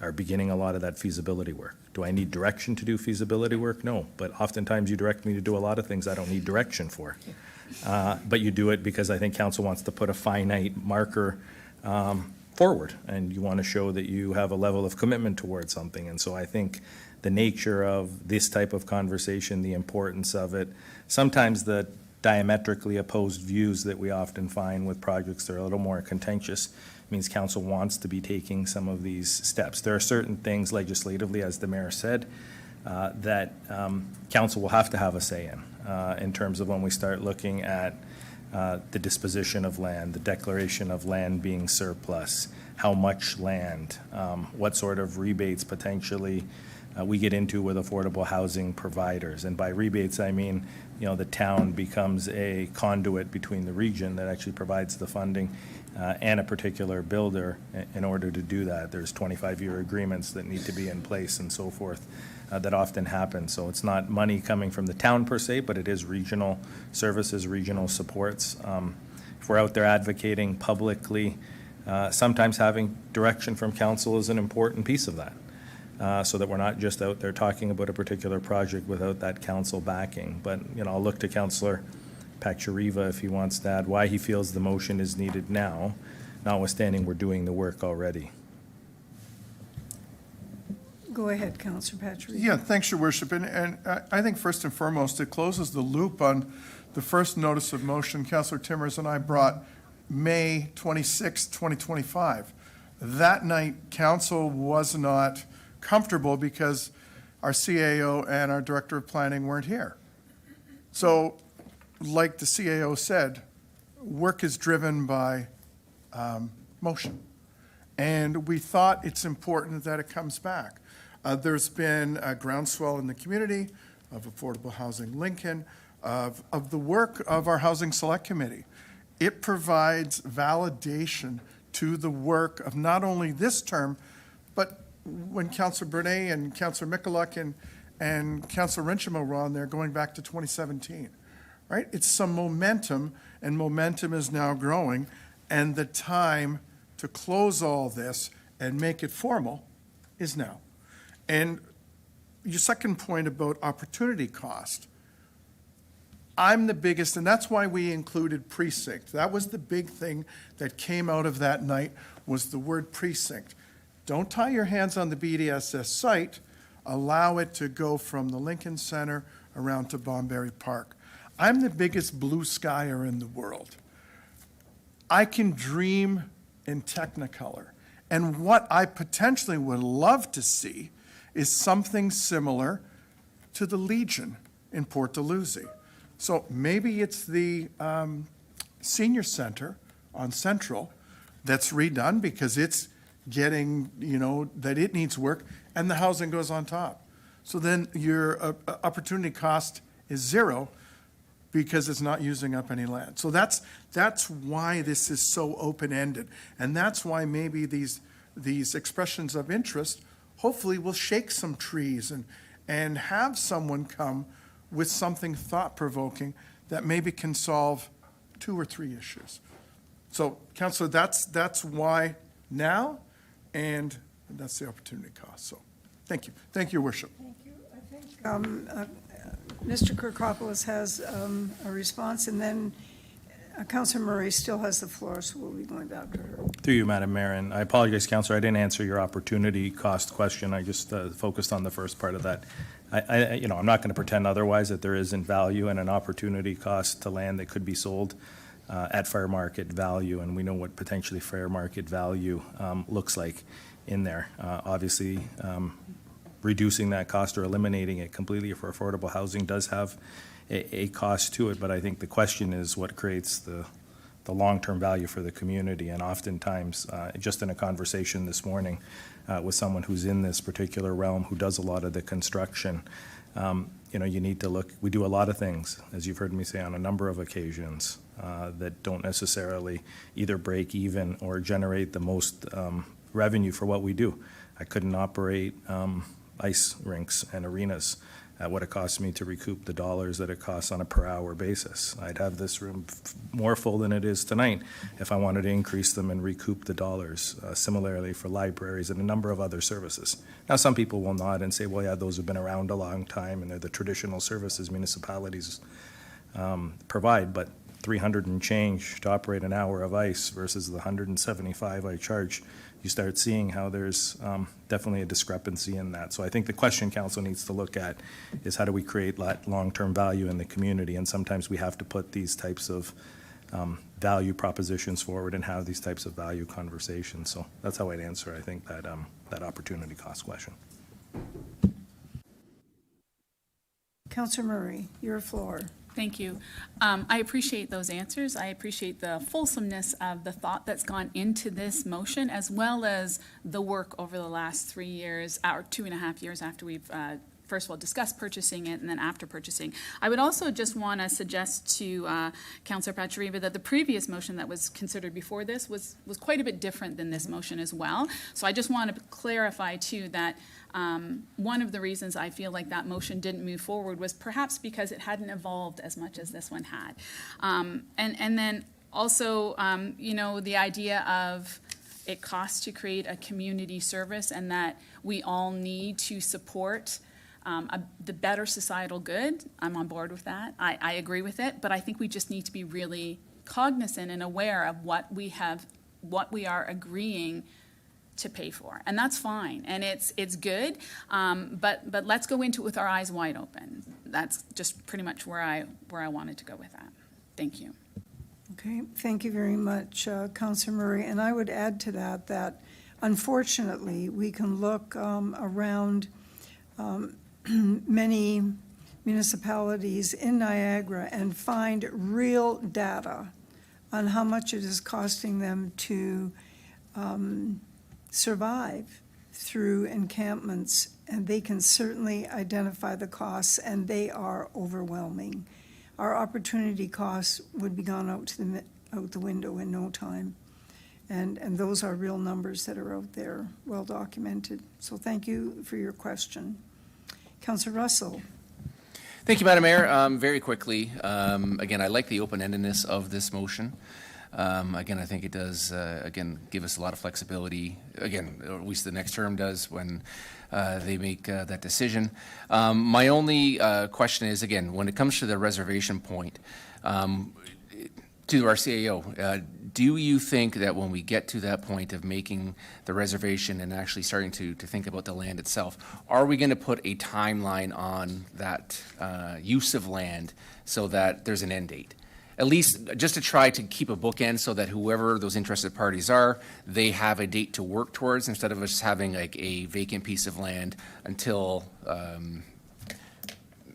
are beginning a lot of that feasibility work. Do I need direction to do feasibility work? No, but oftentimes you direct me to do a lot of things I don't need direction for. But you do it because I think council wants to put a finite marker forward, and you want to show that you have a level of commitment towards something. And so I think the nature of this type of conversation, the importance of it, sometimes the diametrically opposed views that we often find with projects that are a little more contentious means council wants to be taking some of these steps. There are certain things legislatively, as the mayor said, that council will have to have a say in terms of when we start looking at the disposition of land, the declaration of land being surplus, how much land, what sort of rebates potentially we get into with affordable housing providers. And by rebates, I mean, the town becomes a conduit between the region that actually provides the funding and a particular builder in order to do that. There's 25-year agreements that need to be in place and so forth that often happen. So it's not money coming from the town per se, but it is regional services, regional supports. If we're out there advocating publicly, sometimes having direction from council is an important piece of that. So that we're not just out there talking about a particular project without that council backing. But, I'll look to Councillor Pachariva if he wants to add why he feels the motion is needed now, notwithstanding we're doing the work already. Go ahead, Councillor Patrick. Yeah, thanks, Your Worship. And I think first and foremost, it closes the loop on the first notice of motion Councillor Timmers and I brought May 26, 2025. That night, council was not comfortable because our CAO and our Director of Planning weren't here. So, like the CAO said, work is driven by motion. And we thought it's important that it comes back. There's been a groundswell in the community of Affordable Housing Lincoln, of the work of our Housing Select Committee. It provides validation to the work of not only this term, but when Councillor Bernay and Councillor Michaluk and Councillor Renchimo were on there going back to 2017, right? It's some momentum, and momentum is now growing, and the time to close all this and make it formal is now. And your second point about opportunity cost, I'm the biggest, and that's why we included precinct. That was the big thing that came out of that night, was the word precinct. Don't tie your hands on the BDSS site. Allow it to go from the Lincoln Center around to Bonberry Park. I'm the biggest blue skyer in the world. I can dream in Technicolor. And what I potentially would love to see is something similar to the Legion in Port Dalhousie. So maybe it's the senior center on Central that's redone because it's getting, that it needs work, and the housing goes on top. So then your opportunity cost is zero because it's not using up any land. So that's why this is so open-ended, and that's why maybe these expressions of interest hopefully will shake some trees and have someone come with something thought-provoking that maybe can solve 2 or 3 issues. So, Councillor, that's why now, and that's the opportunity cost. So, thank you. Thank you, Your Worship. Thank you. I think Mr. Kirkopoulos has a response, and then Councillor Murray still has the floor, so we'll be going back to her. Through you, Madam Mayor, and I apologize, Councillor, I didn't answer your opportunity cost question. I just focused on the first part of that. I'm not going to pretend otherwise that there isn't value and an opportunity cost to land that could be sold at fair market value, and we know what potentially fair market value looks like in there. Obviously, reducing that cost or eliminating it completely for affordable housing does have a cost to it, but I think the question is what creates the long-term value for the community. And oftentimes, just in a conversation this morning with someone who's in this particular realm, who does a lot of the construction, you need to look. We do a lot of things, as you've heard me say on a number of occasions, that don't necessarily either break even or generate the most revenue for what we do. I couldn't operate ice rinks and arenas at what it costs me to recoup the dollars that it costs on a per hour basis. I'd have this room more full than it is tonight if I wanted to increase them and recoup the dollars. Similarly for libraries and a number of other services. Now, some people will nod and say, well, yeah, those have been around a long time and they're the traditional services municipalities provide, but 300 and change to operate an hour of ice versus the 175 I charge, you start seeing how there's definitely a discrepancy in that. So I think the question council needs to look at is how do we create long-term value in the community? And sometimes we have to put these types of value propositions forward and have these types of value conversations. So that's how I'd answer, I think, that opportunity cost question. Councillor Murray, your floor. Thank you. I appreciate those answers. I appreciate the fulsomeness of the thought that's gone into this motion, as well as the work over the last 3 years, or 2.5 years after we've first of all discussed purchasing it and then after purchasing. I would also just want to suggest to Councillor Pachariba that the previous motion that was considered before this was quite a bit different than this motion as well. So I just want to clarify too that one of the reasons I feel like that motion didn't move forward was perhaps because it hadn't evolved as much as this one had. And then also, you know, the idea of it costs to create a community service and that we all need to support the better societal good. I'm on board with that. I agree with it, but I think we just need to be really cognizant and aware of what we are agreeing to pay for, and that's fine, and it's good, but let's go into it with our eyes wide open. That's just pretty much where I wanted to go with that. Thank you. Okay, thank you very much, Councillor Murray. And I would add to that unfortunately, we can look around many municipalities in Niagara and find real data on how much it is costing them to survive through encampments, and they can certainly identify the costs, and they are overwhelming. Our opportunity costs would be gone out the window in no time, and those are real numbers that are out there, well documented. So thank you for your question. Councillor Russell. Thank you, Madam Mayor. Very quickly, again, I like the open-endedness of this motion. Again, I think it does, again, give us a lot of flexibility, again, or at least the next term does when they make that decision. My only question is, again, when it comes to the reservation point, to our CAO, do you think that when we get to that point of making the reservation and actually starting to think about the land itself, are we going to put a timeline on that use of land so that there's an end date? At least just to try to keep a bookend so that whoever those interested parties are, they have a date to work towards instead of us having like a vacant piece of land until,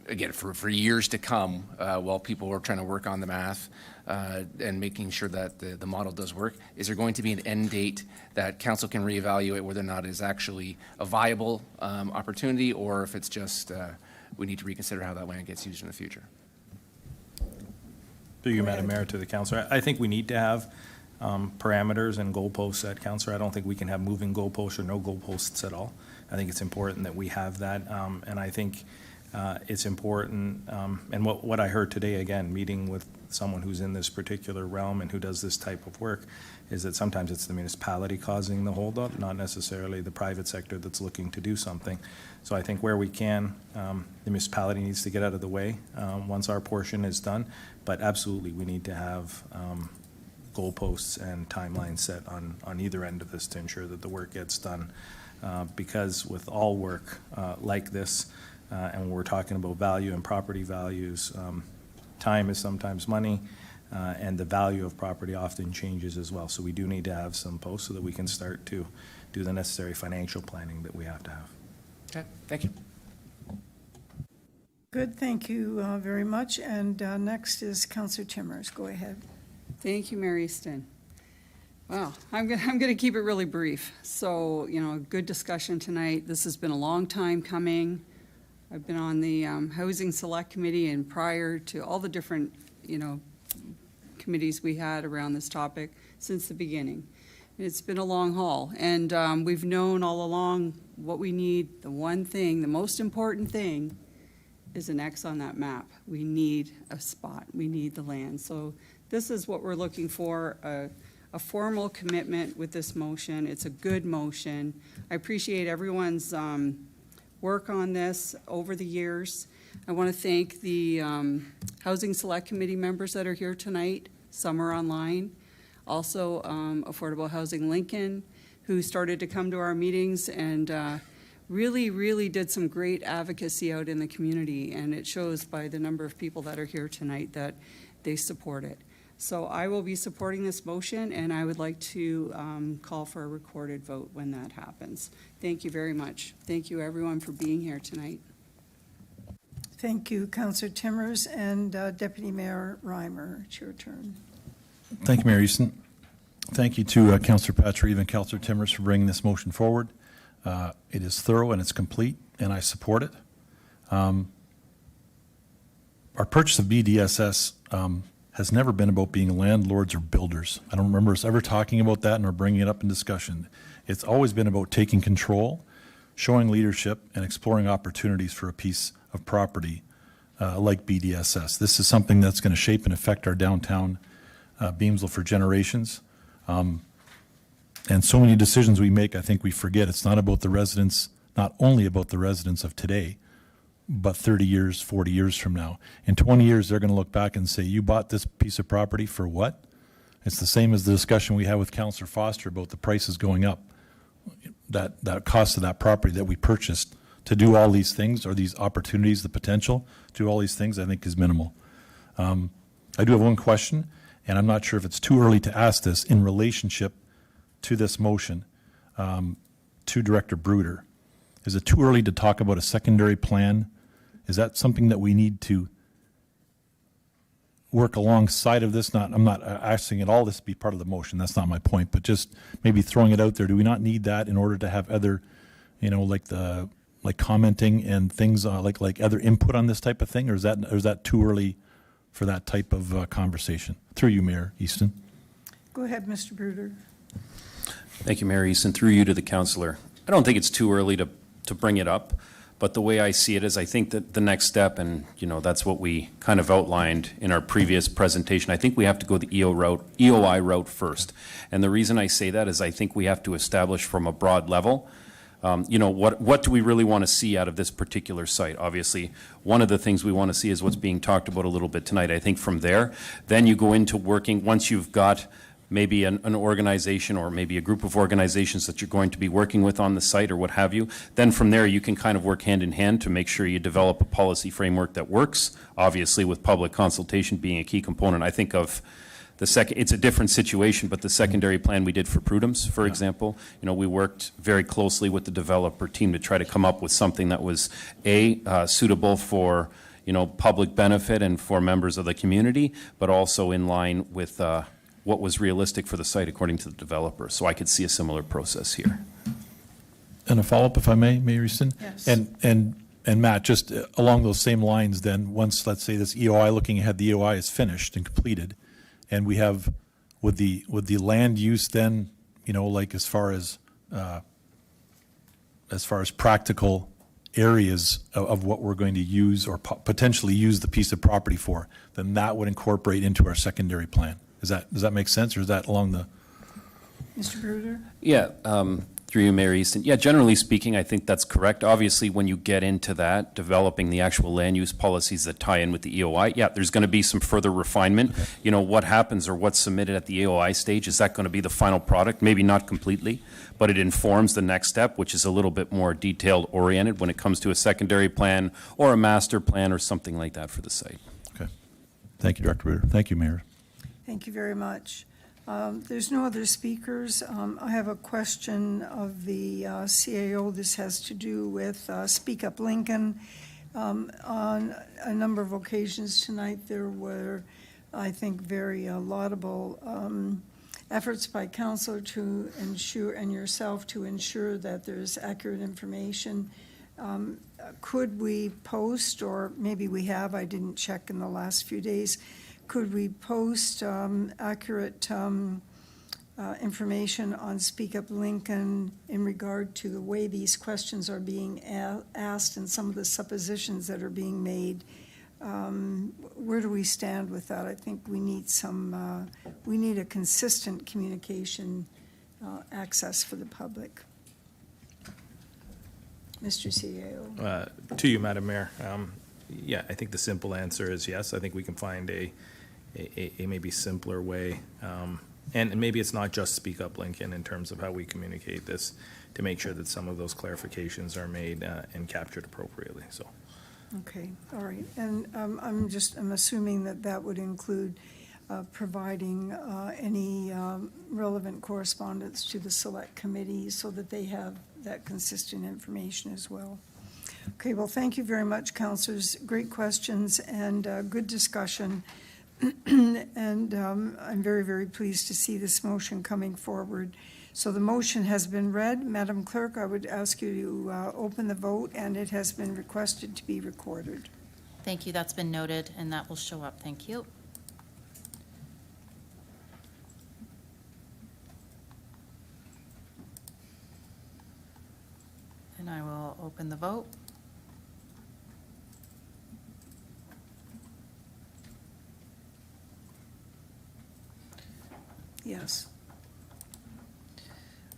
again, for years to come while people are trying to work on the math and making sure that the model does work. Is there going to be an end date that council can reevaluate whether or not it is actually a viable opportunity, or if it's just we need to reconsider how that land gets used in the future? Through you, Madam Mayor, to the councillor, I think we need to have parameters and goalposts at councillor. I don't think we can have moving goalposts or no goalposts at all. I think it's important that we have that, and I think it's important, and what I heard today, again, meeting with someone who's in this particular realm and who does this type of work, is that sometimes it's the municipality causing the holdup, not necessarily the private sector that's looking to do something. So I think where we can, the municipality needs to get out of the way once our portion is done, but absolutely we need to have goalposts and timelines set on either end of this to ensure that the work gets done. Because with all work like this, and when we're talking about value and property values, time is sometimes money, and the value of property often changes as well. So we do need to have some posts so that we can start to do the necessary financial planning that we have to have. Okay, thank you. Good, thank you very much. And next is Councillor Timmers. Go ahead. Thank you, Mayor Easton. Well, I'm going to keep it really brief. So, you know, good discussion tonight. This has been a long time coming. I've been on the Housing Select Committee and prior to all the different, you know, committees we had around this topic since the beginning. It's been a long haul, and we've known all along what we need. The one thing, the most important thing, is an X on that map. We need a spot. We need the land. So this is what we're looking for, a formal commitment with this motion. It's a good motion. I appreciate everyone's work on this over the years. I want to thank the Housing Select Committee members that are here tonight. Some are online. Also, Affordable Housing Lincoln, who started to come to our meetings and really, really did some great advocacy out in the community. And it shows by the number of people that are here tonight that they support it. So I will be supporting this motion, and I would like to call for a recorded vote when that happens. Thank you very much. Thank you, everyone, for being here tonight. Thank you, Councillor Timmers, and Deputy Mayor Reimer. It's your turn. Thank you, Mayor Easton. Thank you to Councillor Patrieve and Councillor Timmers for bringing this motion forward. It is thorough and it's complete, and I support it. Our purchase of BDSS has never been about being landlords or builders. I don't remember us ever talking about that and or bringing it up in discussion. It's always been about taking control, showing leadership, and exploring opportunities for a piece of property like BDSS. This is something that's going to shape and affect our downtown Beamsville for generations. And so many decisions we make, I think we forget. It's not about the residents, not only about the residents of today, but 30 years, 40 years from now. In 20 years, they're going to look back and say, you bought this piece of property for what? It's the same as the discussion we had with Councillor Foster about the prices going up. That cost of that property that we purchased to do all these things, or these opportunities, the potential to do all these things, I think is minimal. I do have one question, and I'm not sure if it's too early to ask this in relationship to this motion to Director Bruder. Is it too early to talk about a secondary plan? Is that something that we need to work alongside of this? I'm not asking it all this to be part of the motion. That's not my point, but just maybe throwing it out there. Do we not need that in order to have other, like commenting and things like other input on this type of thing, or is that too early for that type of conversation? Through you, Mayor Easton. Go ahead, Mr. Bruder. Thank you, Mayor Easton. Through you to the councillor. I don't think it's too early to bring it up, but the way I see it is I think that the next step, and that's what we kind of outlined in our previous presentation, I think we have to go the EOI route first. And the reason I say that is I think we have to establish from a broad level, what do we really want to see out of this particular site? Obviously, one of the things we want to see is what's being talked about a little bit tonight. I think from there, then you go into working, once you've got maybe an organization or maybe a group of organizations that you're going to be working with on the site or what have you, then from there you can kind of work hand in hand to make sure you develop a policy framework that works, obviously with public consultation being a key component. I think of the second, it's a different situation, but the secondary plan we did for Prudhome's, for example, we worked very closely with the developer team to try to come up with something that was suitable for public benefit and for members of the community, but also in line with what was realistic for the site according to the developer. So I could see a similar process here. And a follow-up, if I may, Mayor Easton? Yes. And Matt, just along those same lines then, once, let's say, this EOI, looking ahead, the EOI is finished and completed, and we have, would the land use then, like as far as practical areas of what we're going to use or potentially use the piece of property for, then that would incorporate into our secondary plan. Does that make sense, or is that along the? Mr. Bruder? Yeah, through you, Mayor Easton. Yeah, generally speaking, I think that's correct. Obviously, when you get into that, developing the actual land use policies that tie in with the EOI, yeah, there's going to be some further refinement. Okay. What happens or what's submitted at the EOI stage, is that going to be the final product? Maybe not completely, but it informs the next step, which is a little bit more detailed oriented when it comes to a secondary plan or a master plan or something like that for the site. Okay. Thank you, Director Bruder. Thank you, Mayor. Thank you very much. There's no other speakers. I have a question of the CAO. This has to do with Speak Up Lincoln. On a number of occasions tonight, there were, I think, very laudable efforts by council to ensure, and yourself, to ensure that there's accurate information. Could we post, or maybe we have, I didn't check in the last few days, could we post accurate information on Speak Up Lincoln in regard to the way these questions are being asked and some of the suppositions that are being made. Where do we stand with that? I think we need we need a consistent communication access for the public. Mr. CAO. To you, Madam Mayor. Yeah, I think the simple answer is yes. I think we can find a maybe simpler way. And maybe it's not just Speak Up Lincoln in terms of how we communicate this to make sure that some of those clarifications are made and captured appropriately, so. Okay, all right. And I'm assuming that that would include providing any relevant correspondence to the select committee so that they have that consistent information as well. Okay, well, thank you very much, councillors. Great questions and good discussion. And I'm very, very pleased to see this motion coming forward. So the motion has been read. Madam Clerk, I would ask you to open the vote, and it has been requested to be recorded. Thank you. That's been noted, and that will show up. Thank you. And I will open the vote. Yes.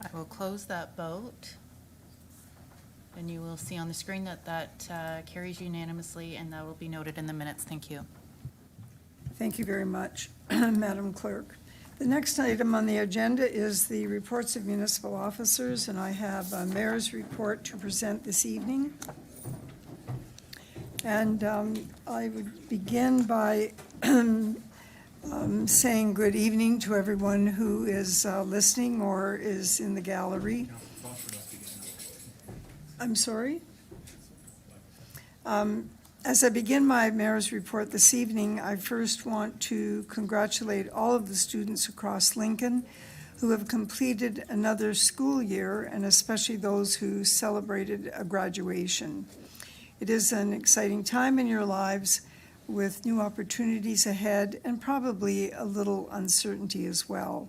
I will close that vote. And you will see on the screen that carries unanimously, and that will be noted in the minutes. Thank you. Thank you very much, Madam Clerk. The next item on the agenda is the reports of municipal officers, and I have a mayor's report to present this evening. And I would begin by saying good evening to everyone who is listening or is in the gallery. I'm sorry? As I begin my mayor's report this evening, I first want to congratulate all of the students across Lincoln who have completed another school year, and especially those who celebrated a graduation. It is an exciting time in your lives with new opportunities ahead and probably a little uncertainty as well.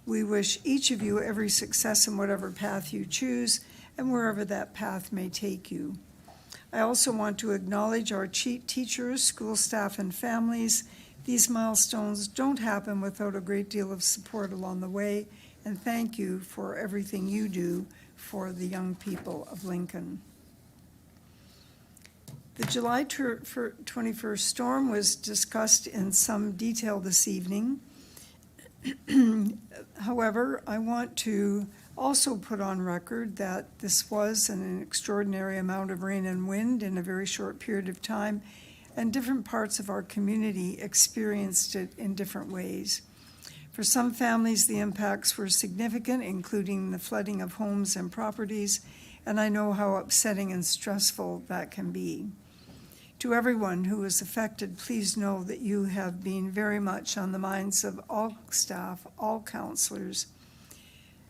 We wish each of you every success in whatever path you choose and wherever that path may take you. I also want to acknowledge our teachers, school staff, and families. These milestones don't happen without a great deal of support along the way, and thank you for everything you do for the young people of Lincoln. The July 21st storm was discussed in some detail this evening. However, I want to also put on record that this was an extraordinary amount of rain and wind in a very short period of time, and different parts of our community experienced it in different ways. For some families, the impacts were significant, including the flooding of homes and properties, and I know how upsetting and stressful that can be. To everyone who was affected, please know that you have been very much on the minds of all staff, all counselors,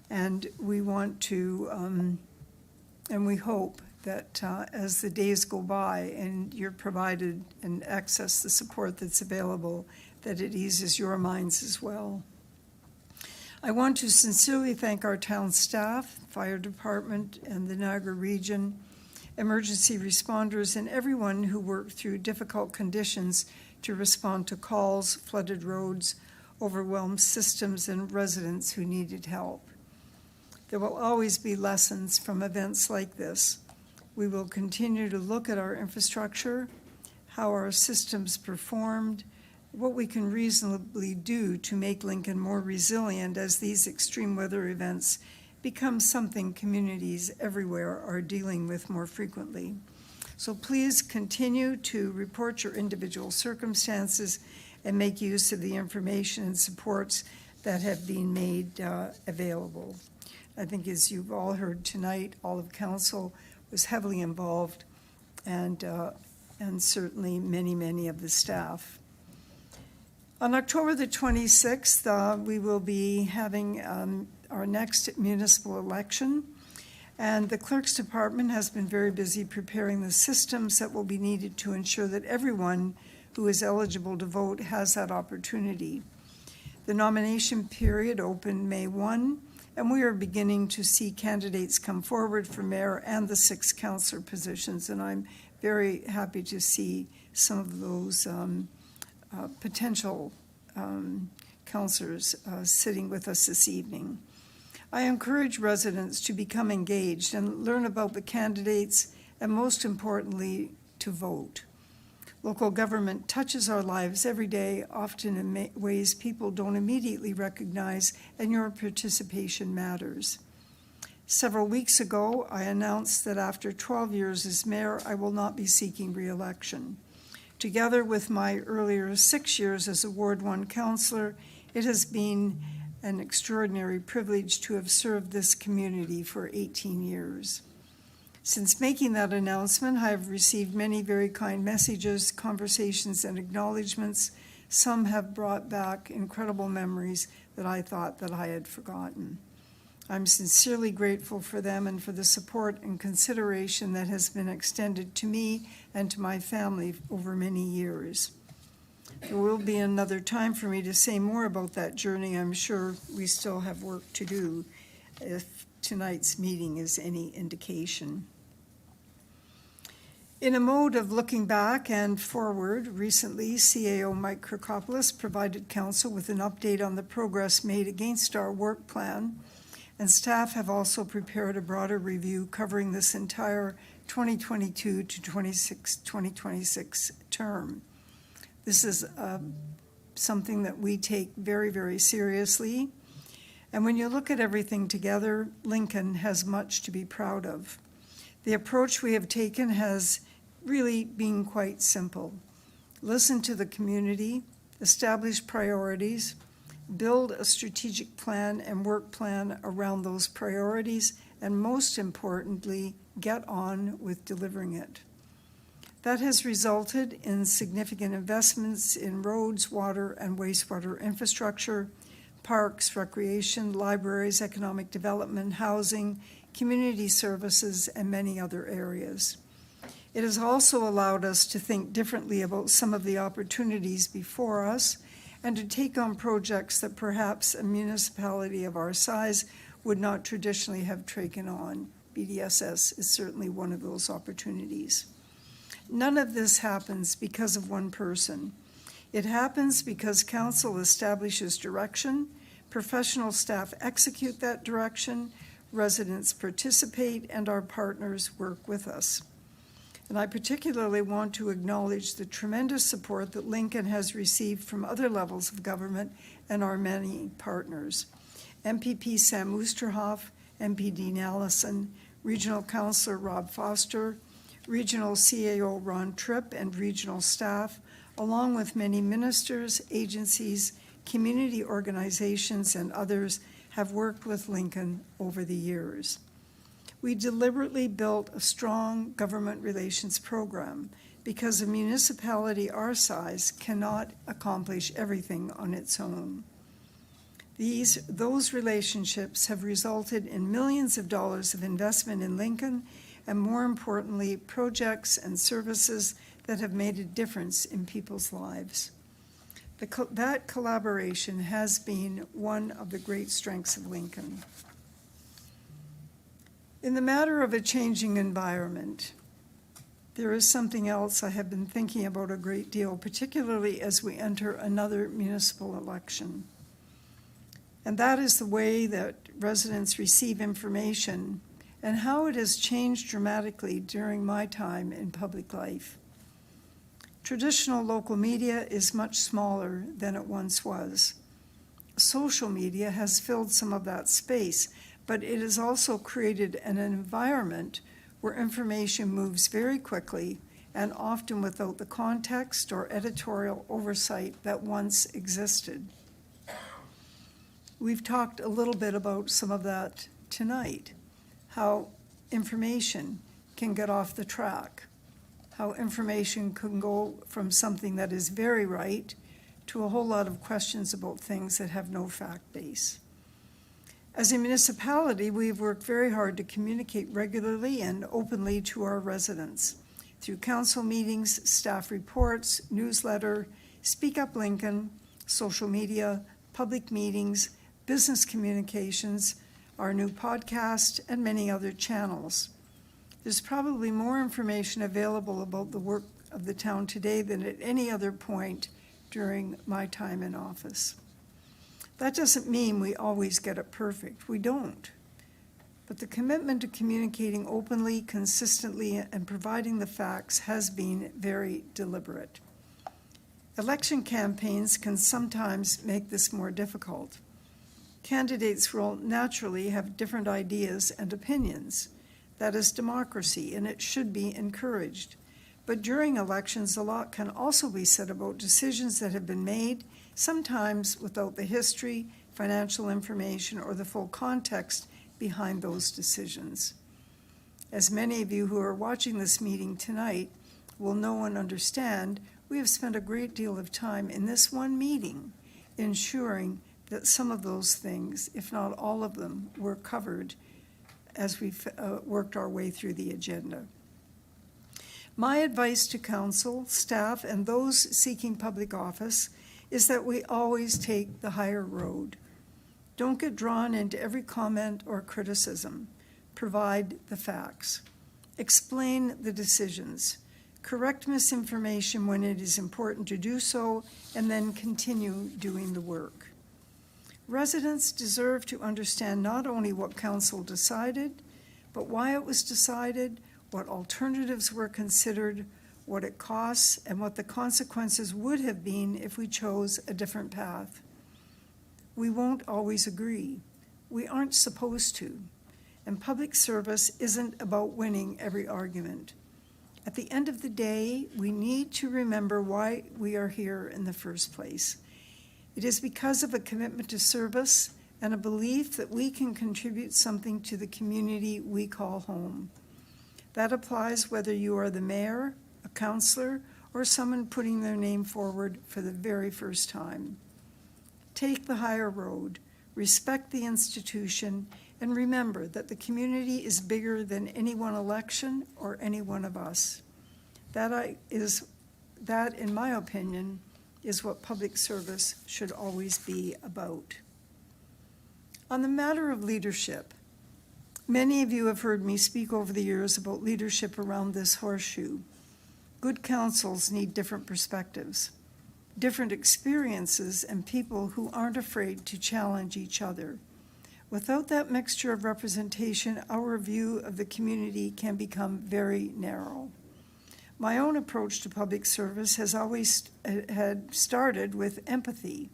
and we want to, and we hope that as the days go by and you're provided and access the support that's available, that it eases your minds as well. I want to sincerely thank our town staff, fire department, and the Niagara region, emergency responders, and everyone who worked through difficult conditions to respond to calls, flooded roads, overwhelmed systems, and residents who needed help. There will always be lessons from events like this. We will continue to look at our infrastructure, how our systems performed, what we can reasonably do to make Lincoln more resilient as these extreme weather events become something communities everywhere are dealing with more frequently. So please continue to report your individual circumstances and make use of the information and supports that have been made available. I think as you've all heard tonight, all of council was heavily involved, and certainly many of the staff. On October the 26th, we will be having our next municipal election, and the Clerk's Department has been very busy preparing the systems that will be needed to ensure that everyone who is eligible to vote has that opportunity. The nomination period opened May 1, and we are beginning to see candidates come forward for mayor and the 6 councillor positions, and I'm very happy to see some of those potential councillors sitting with us this evening. I encourage residents to become engaged and learn about the candidates, and most importantly, to vote. Local government touches our lives every day, often in ways people don't immediately recognize, and your participation matters. Several weeks ago, I announced that after 12 years as mayor, I will not be seeking re-election. Together with my earlier 6 years as a Ward 1 councillor, it has been an extraordinary privilege to have served this community for 18 years. Since making that announcement, I have received many very kind messages, conversations, and acknowledgements. Some have brought back incredible memories that I thought that I had forgotten. I'm sincerely grateful for them and for the support and consideration that has been extended to me and to my family over many years. There will be another time for me to say more about that journey. I'm sure we still have work to do, if tonight's meeting is any indication. In a mode of looking back and forward, recently CAO Mike Kirkopoulos provided council with an update on the progress made against our work plan, and staff have also prepared a broader review covering this entire 2022 to 2026 term. This is something that we take very, very seriously. And when you look at everything together, Lincoln has much to be proud of. The approach we have taken has really been quite simple. Listen to the community, establish priorities, build a strategic plan and work plan around those priorities, and most importantly, get on with delivering it. That has resulted in significant investments in roads, water, and wastewater infrastructure, parks, recreation, libraries, economic development, housing, community services, and many other areas. It has also allowed us to think differently about some of the opportunities before us and to take on projects that perhaps a municipality of our size would not traditionally have taken on. BDSS is certainly one of those opportunities. None of this happens because of one person. It happens because council establishes direction, professional staff execute that direction, residents participate, and our partners work with us. And I particularly want to acknowledge the tremendous support that Lincoln has received from other levels of government and our many partners. MPP Sam Oosterhoff, MP Dean Allison, Regional Councillor Rob Foster, Regional CAO Ron Tripp, and regional staff, along with many ministers, agencies, community organizations, and others, have worked with Lincoln over the years. We deliberately built a strong government relations program because a municipality our size cannot accomplish everything on its own. Those relationships have resulted in millions of dollars of investment in Lincoln, and more importantly, projects and services that have made a difference in people's lives. That collaboration has been one of the great strengths of Lincoln. In the matter of a changing environment, there is something else I have been thinking about a great deal, particularly as we enter another municipal election. And that is the way that residents receive information and how it has changed dramatically during my time in public life. Traditional local media is much smaller than it once was. Social media has filled some of that space, but it has also created an environment where information moves very quickly and often without the context or editorial oversight that once existed. We've talked a little bit about some of that tonight, how information can get off the track, how information can go from something that is very right to a whole lot of questions about things that have no fact base. As a municipality, we've worked very hard to communicate regularly and openly to our residents through council meetings, staff reports, newsletter, Speak Up Lincoln, social media, public meetings, business communications, our new podcast, and many other channels. There's probably more information available about the work of the town today than at any other point during my time in office. That doesn't mean we always get it perfect. We don't. But the commitment to communicating openly, consistently, and providing the facts has been very deliberate. Election campaigns can sometimes make this more difficult. Candidates will naturally have different ideas and opinions. That is democracy, and it should be encouraged. But during elections, a lot can also be said about decisions that have been made, sometimes without the history, financial information, or the full context behind those decisions. As many of you who are watching this meeting tonight will know and understand, we have spent a great deal of time in this one meeting ensuring that some of those things, if not all of them, were covered as we've worked our way through the agenda. My advice to council, staff, and those seeking public office is that we always take the higher road. Don't get drawn into every comment or criticism. Provide the facts. Explain the decisions. Correct misinformation when it is important to do so, and then continue doing the work. Residents deserve to understand not only what council decided, but why it was decided, what alternatives were considered, what it costs, and what the consequences would have been if we chose a different path. We won't always agree. We aren't supposed to. And public service isn't about winning every argument. At the end of the day, we need to remember why we are here in the first place. It is because of a commitment to service and a belief that we can contribute something to the community we call home. That applies whether you are the mayor, a councillor, or someone putting their name forward for the very first time. Take the higher road, respect the institution, and remember that the community is bigger than any one election or any one of us. That, in my opinion, is what public service should always be about. On the matter of leadership, many of you have heard me speak over the years about leadership around this horseshoe. Good councils need different perspectives, different experiences, and people who aren't afraid to challenge each other. Without that mixture of representation, our view of the community can become very narrow. My own approach to public service has always had started with empathy,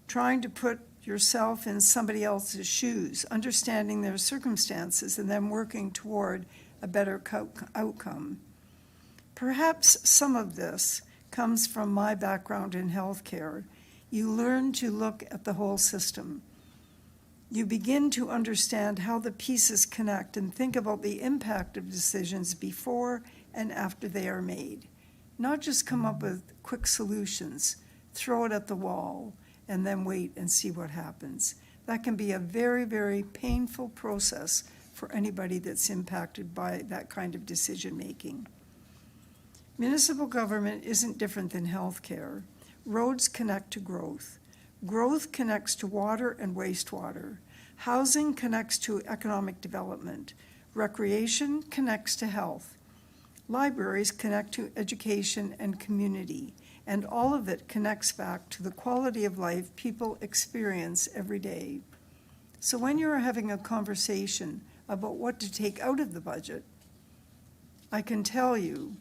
trying to put yourself in somebody else's shoes, understanding their circumstances, and then working toward a better outcome. Perhaps some of this comes from my background in healthcare. You learn to look at the whole system. You begin to understand how the pieces connect and think about the impact of decisions before and after they are made. Not just come up with quick solutions, throw it at the wall, and then wait and see what happens. That can be a very, very painful process for anybody that's impacted by that kind of decision-making. Municipal government isn't different than healthcare. Roads connect to growth. Growth connects to water and wastewater. Housing connects to economic development. Recreation connects to health. Libraries connect to education and community, and all of it connects back to the quality of life people experience every day. So when you're having a conversation about what to take out of the budget, I can tell you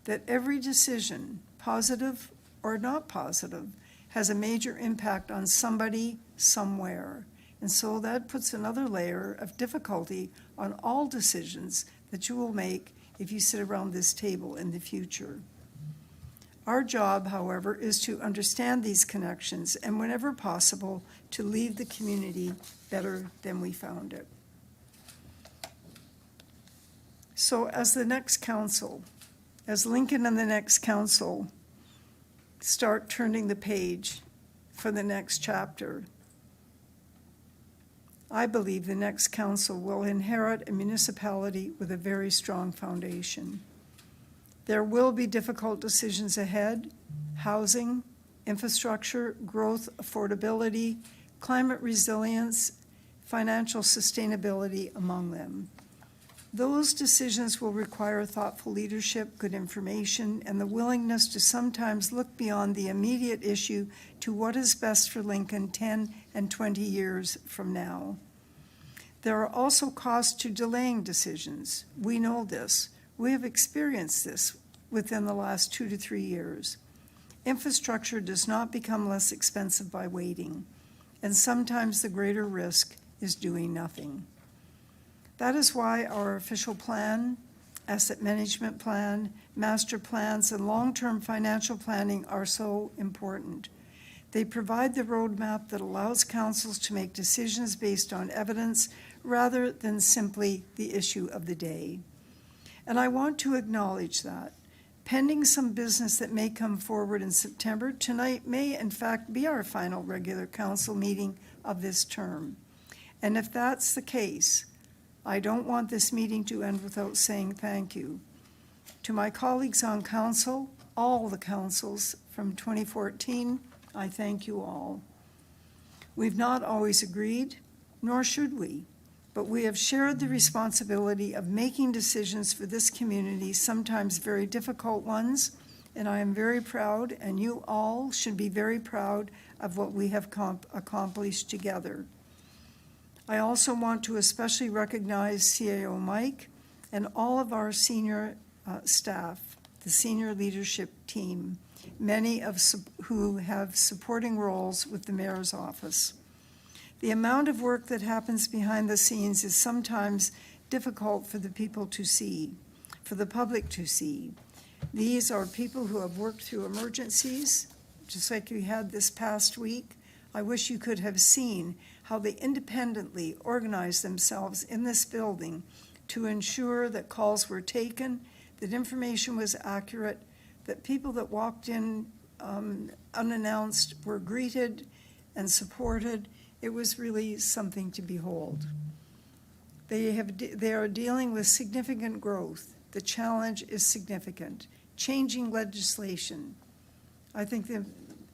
that every decision, positive or not positive, has a major impact on somebody somewhere. And so that puts another layer of difficulty on all decisions that you will make if you sit around this table in the future. Our job, however, is to understand these connections and, whenever possible, to leave the community better than we found it. So as the next council, as Lincoln and the next council start turning the page for the next chapter, I believe the next council will inherit a municipality with a very strong foundation. There will be difficult decisions ahead: housing, infrastructure, growth, affordability, climate resilience, financial sustainability among them. Those decisions will require thoughtful leadership, good information, and the willingness to sometimes look beyond the immediate issue to what is best for Lincoln 10 and 20 years from now. There are also costs to delaying decisions. We know this. We have experienced this within the last 2 to 3 years. Infrastructure does not become less expensive by waiting, and sometimes the greater risk is doing nothing. That is why our official plan, asset management plan, master plans, and long-term financial planning are so important. They provide the roadmap that allows councils to make decisions based on evidence rather than simply the issue of the day. And I want to acknowledge that. Pending some business that may come forward in September, tonight may in fact be our final regular council meeting of this term. And if that's the case, I don't want this meeting to end without saying thank you. To my colleagues on council, all the councils from 2014, I thank you all. We've not always agreed, nor should we, but we have shared the responsibility of making decisions for this community, sometimes very difficult ones, and I am very proud, and you all should be very proud of what we have accomplished together. I also want to especially recognize CAO Mike and all of our senior staff, the senior leadership team, many of who have supporting roles with the mayor's office. The amount of work that happens behind the scenes is sometimes difficult for the people to see, for the public to see. These are people who have worked through emergencies, just like we had this past week. I wish you could have seen how they independently organized themselves in this building to ensure that calls were taken, that information was accurate, that people that walked in unannounced were greeted and supported. It was really something to behold. They are dealing with significant growth. The challenge is significant. Changing legislation. I think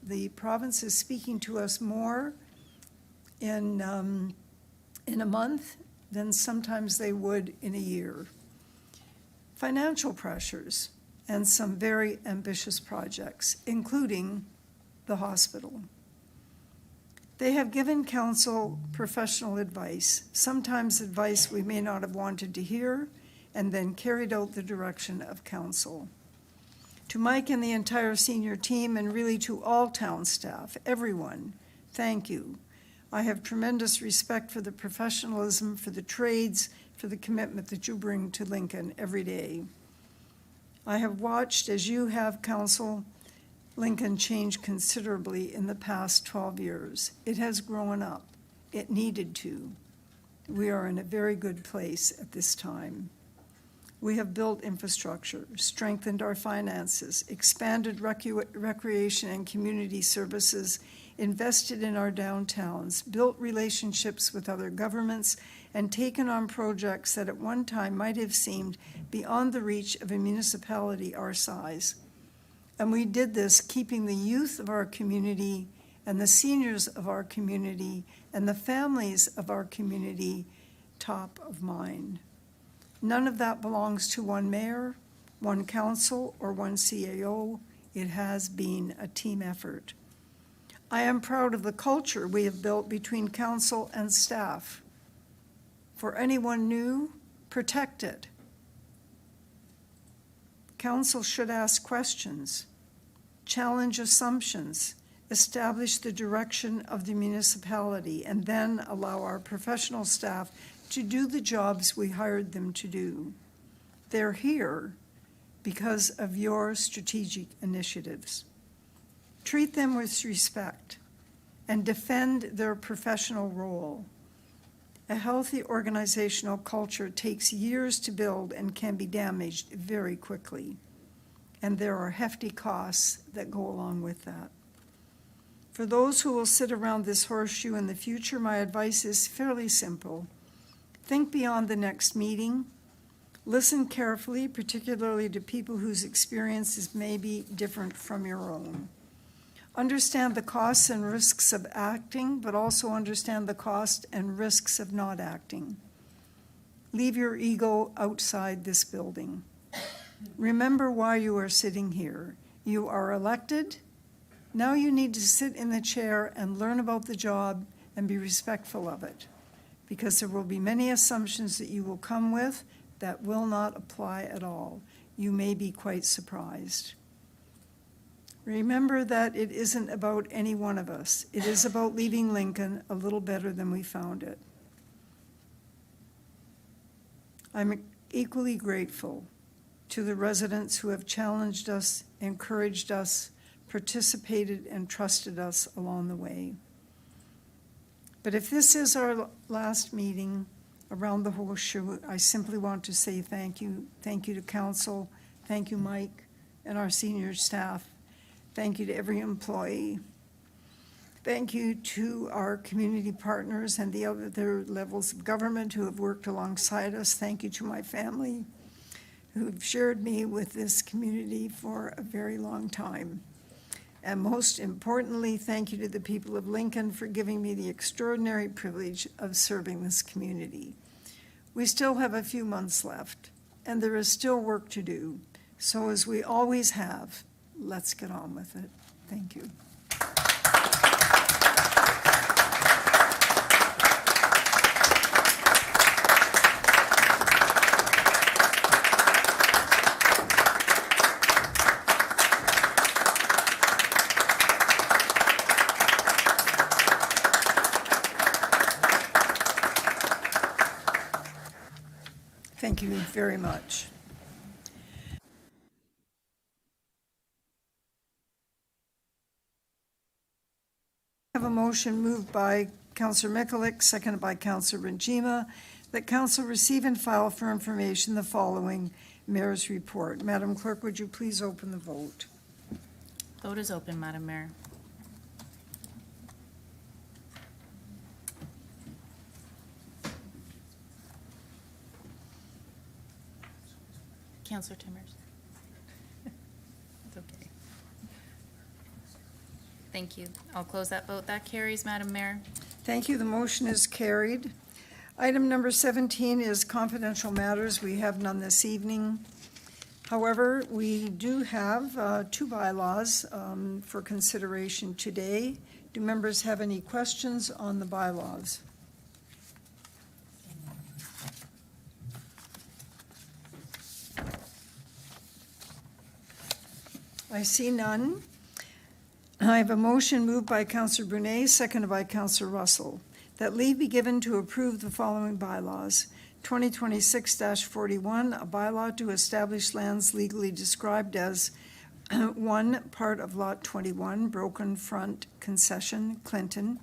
the province is speaking to us more in a month than sometimes they would in a year. Financial pressures and some very ambitious projects, including the hospital. They have given council professional advice, sometimes advice we may not have wanted to hear, and then carried out the direction of council. To Mike and the entire senior team, and really to all town staff, everyone, thank you. I have tremendous respect for the professionalism, for the trades, for the commitment that you bring to Lincoln every day. I have watched, as you have, council, Lincoln change considerably in the past 12 years. It has grown up. It needed to. We are in a very good place at this time. We have built infrastructure, strengthened our finances, expanded recreation and community services, invested in our downtowns, built relationships with other governments, and taken on projects that at one time might have seemed beyond the reach of a municipality our size. And we did this keeping the youth of our community and the seniors of our community and the families of our community top of mind. None of that belongs to one mayor, one council, or one CAO. It has been a team effort. I am proud of the culture we have built between council and staff. For anyone new, protect it. Council should ask questions, challenge assumptions, establish the direction of the municipality, and then allow our professional staff to do the jobs we hired them to do. They're here because of your strategic initiatives. Treat them with respect and defend their professional role. A healthy organizational culture takes years to build and can be damaged very quickly. And there are hefty costs that go along with that. For those who will sit around this horseshoe in the future, my advice is fairly simple. Think beyond the next meeting. Listen carefully, particularly to people whose experiences may be different from your own. Understand the costs and risks of acting, but also understand the cost and risks of not acting. Leave your ego outside this building. Remember why you are sitting here. You are elected. Now you need to sit in the chair and learn about the job and be respectful of it, because there will be many assumptions that you will come with that will not apply at all. You may be quite surprised. Remember that it isn't about any one of us. It is about leaving Lincoln a little better than we found it. I'm equally grateful to the residents who have challenged us, encouraged us, participated, and trusted us along the way. But if this is our last meeting around the horseshoe, I simply want to say thank you. Thank you to council. Thank you, Mike, and our senior staff. Thank you to every employee. Thank you to our community partners and the other levels of government who have worked alongside us. Thank you to my family who have shared me with this community for a very long time. And most importantly, thank you to the people of Lincoln for giving me the extraordinary privilege of serving this community. We still have a few months left, and there is still work to do. So as we always have, let's get on with it. Thank you. Thank you very much. I have a motion moved by Councillor Mikulik, seconded by Councillor Renjima, that council receive and file for information the following mayor's report. Madam Clerk, would you please open the vote? Vote is open, Madam Mayor. Councillor Timmers. It's okay. Thank you. I'll close that vote. That carries, Madam Mayor. Thank you. The motion is carried. Item number 17 is confidential matters. We have none this evening. However, we do have two bylaws for consideration today. Do members have any questions on the bylaws? I see none. I have a motion moved by Councillor Brunet, seconded by Councillor Russell, that leave be given to approve the following bylaws. 2026-41, a bylaw to establish lands legally described as 1, part of Lot 21, Broken Front Concession, Clinton,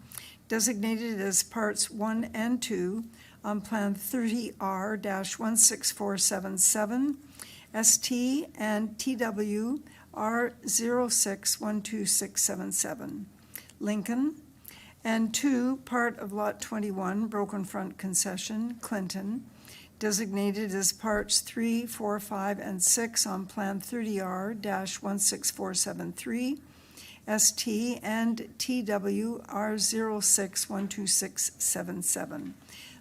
designated as parts 1 and 2 on Plan 30R-16477, ST and TW R0612677, Lincoln, and 2, part of Lot 21, Broken Front Concession, Clinton, designated as parts 3, 4, 5, and 6 on Plan 30R-16473, ST and TW R0612677,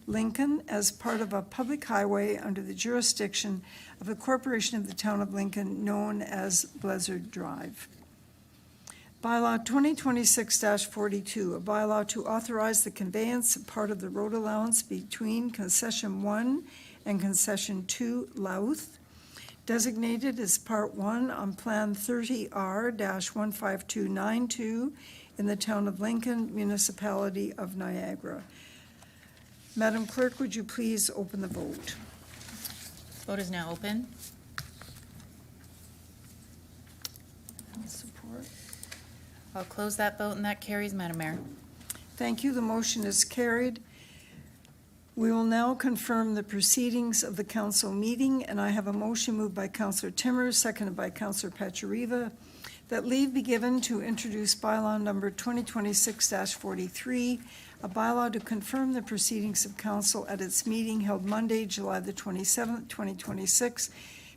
Lincoln, as part of a public highway under the jurisdiction of the Corporation of the Town of Lincoln, known as Blizzard Drive. Bylaw 2026-42, a bylaw to authorize the conveyance of part of the road allowance between Concession 1 and Concession 2 Louth, designated as Part 1 on Plan 30R-15292 in the Town of Lincoln, Municipality of Niagara. Madam Clerk, would you please open the vote? Vote is now open. Support. I'll close that vote, and that carries, Madam Mayor. Thank you. The motion is carried. We will now confirm the proceedings of the council meeting, and I have a motion moved by Councillor Timmers, seconded by Councillor Pachariva, that leave be given to introduce bylaw number 2026-43, a bylaw to confirm the proceedings of council at its meeting held Monday, July the 27th, 2026,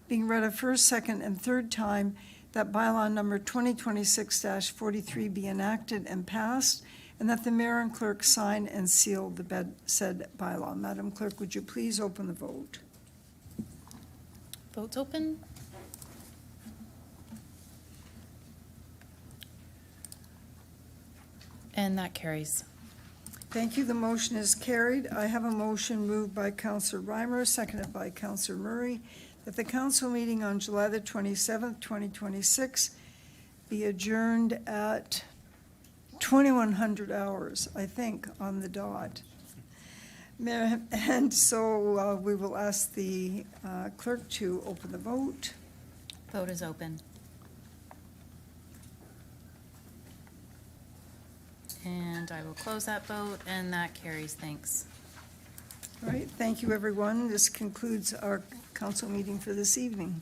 being read a first, second, and third time, that bylaw number 2026-43 be enacted and passed, and that the mayor and clerk sign and seal the said bylaw. Madam Clerk, would you please open the vote? Votes open. And that carries. Thank you. The motion is carried. I have a motion moved by Councillor Reimer, seconded by Councillor Murray, that the council meeting on July the 27th, 2026 be adjourned at 2100 hours, I think, on the dot. And so we will ask the clerk to open the vote. Vote is open. And I will close that vote, and that carries. Thanks. All right, thank you, everyone. This concludes our council meeting for this evening.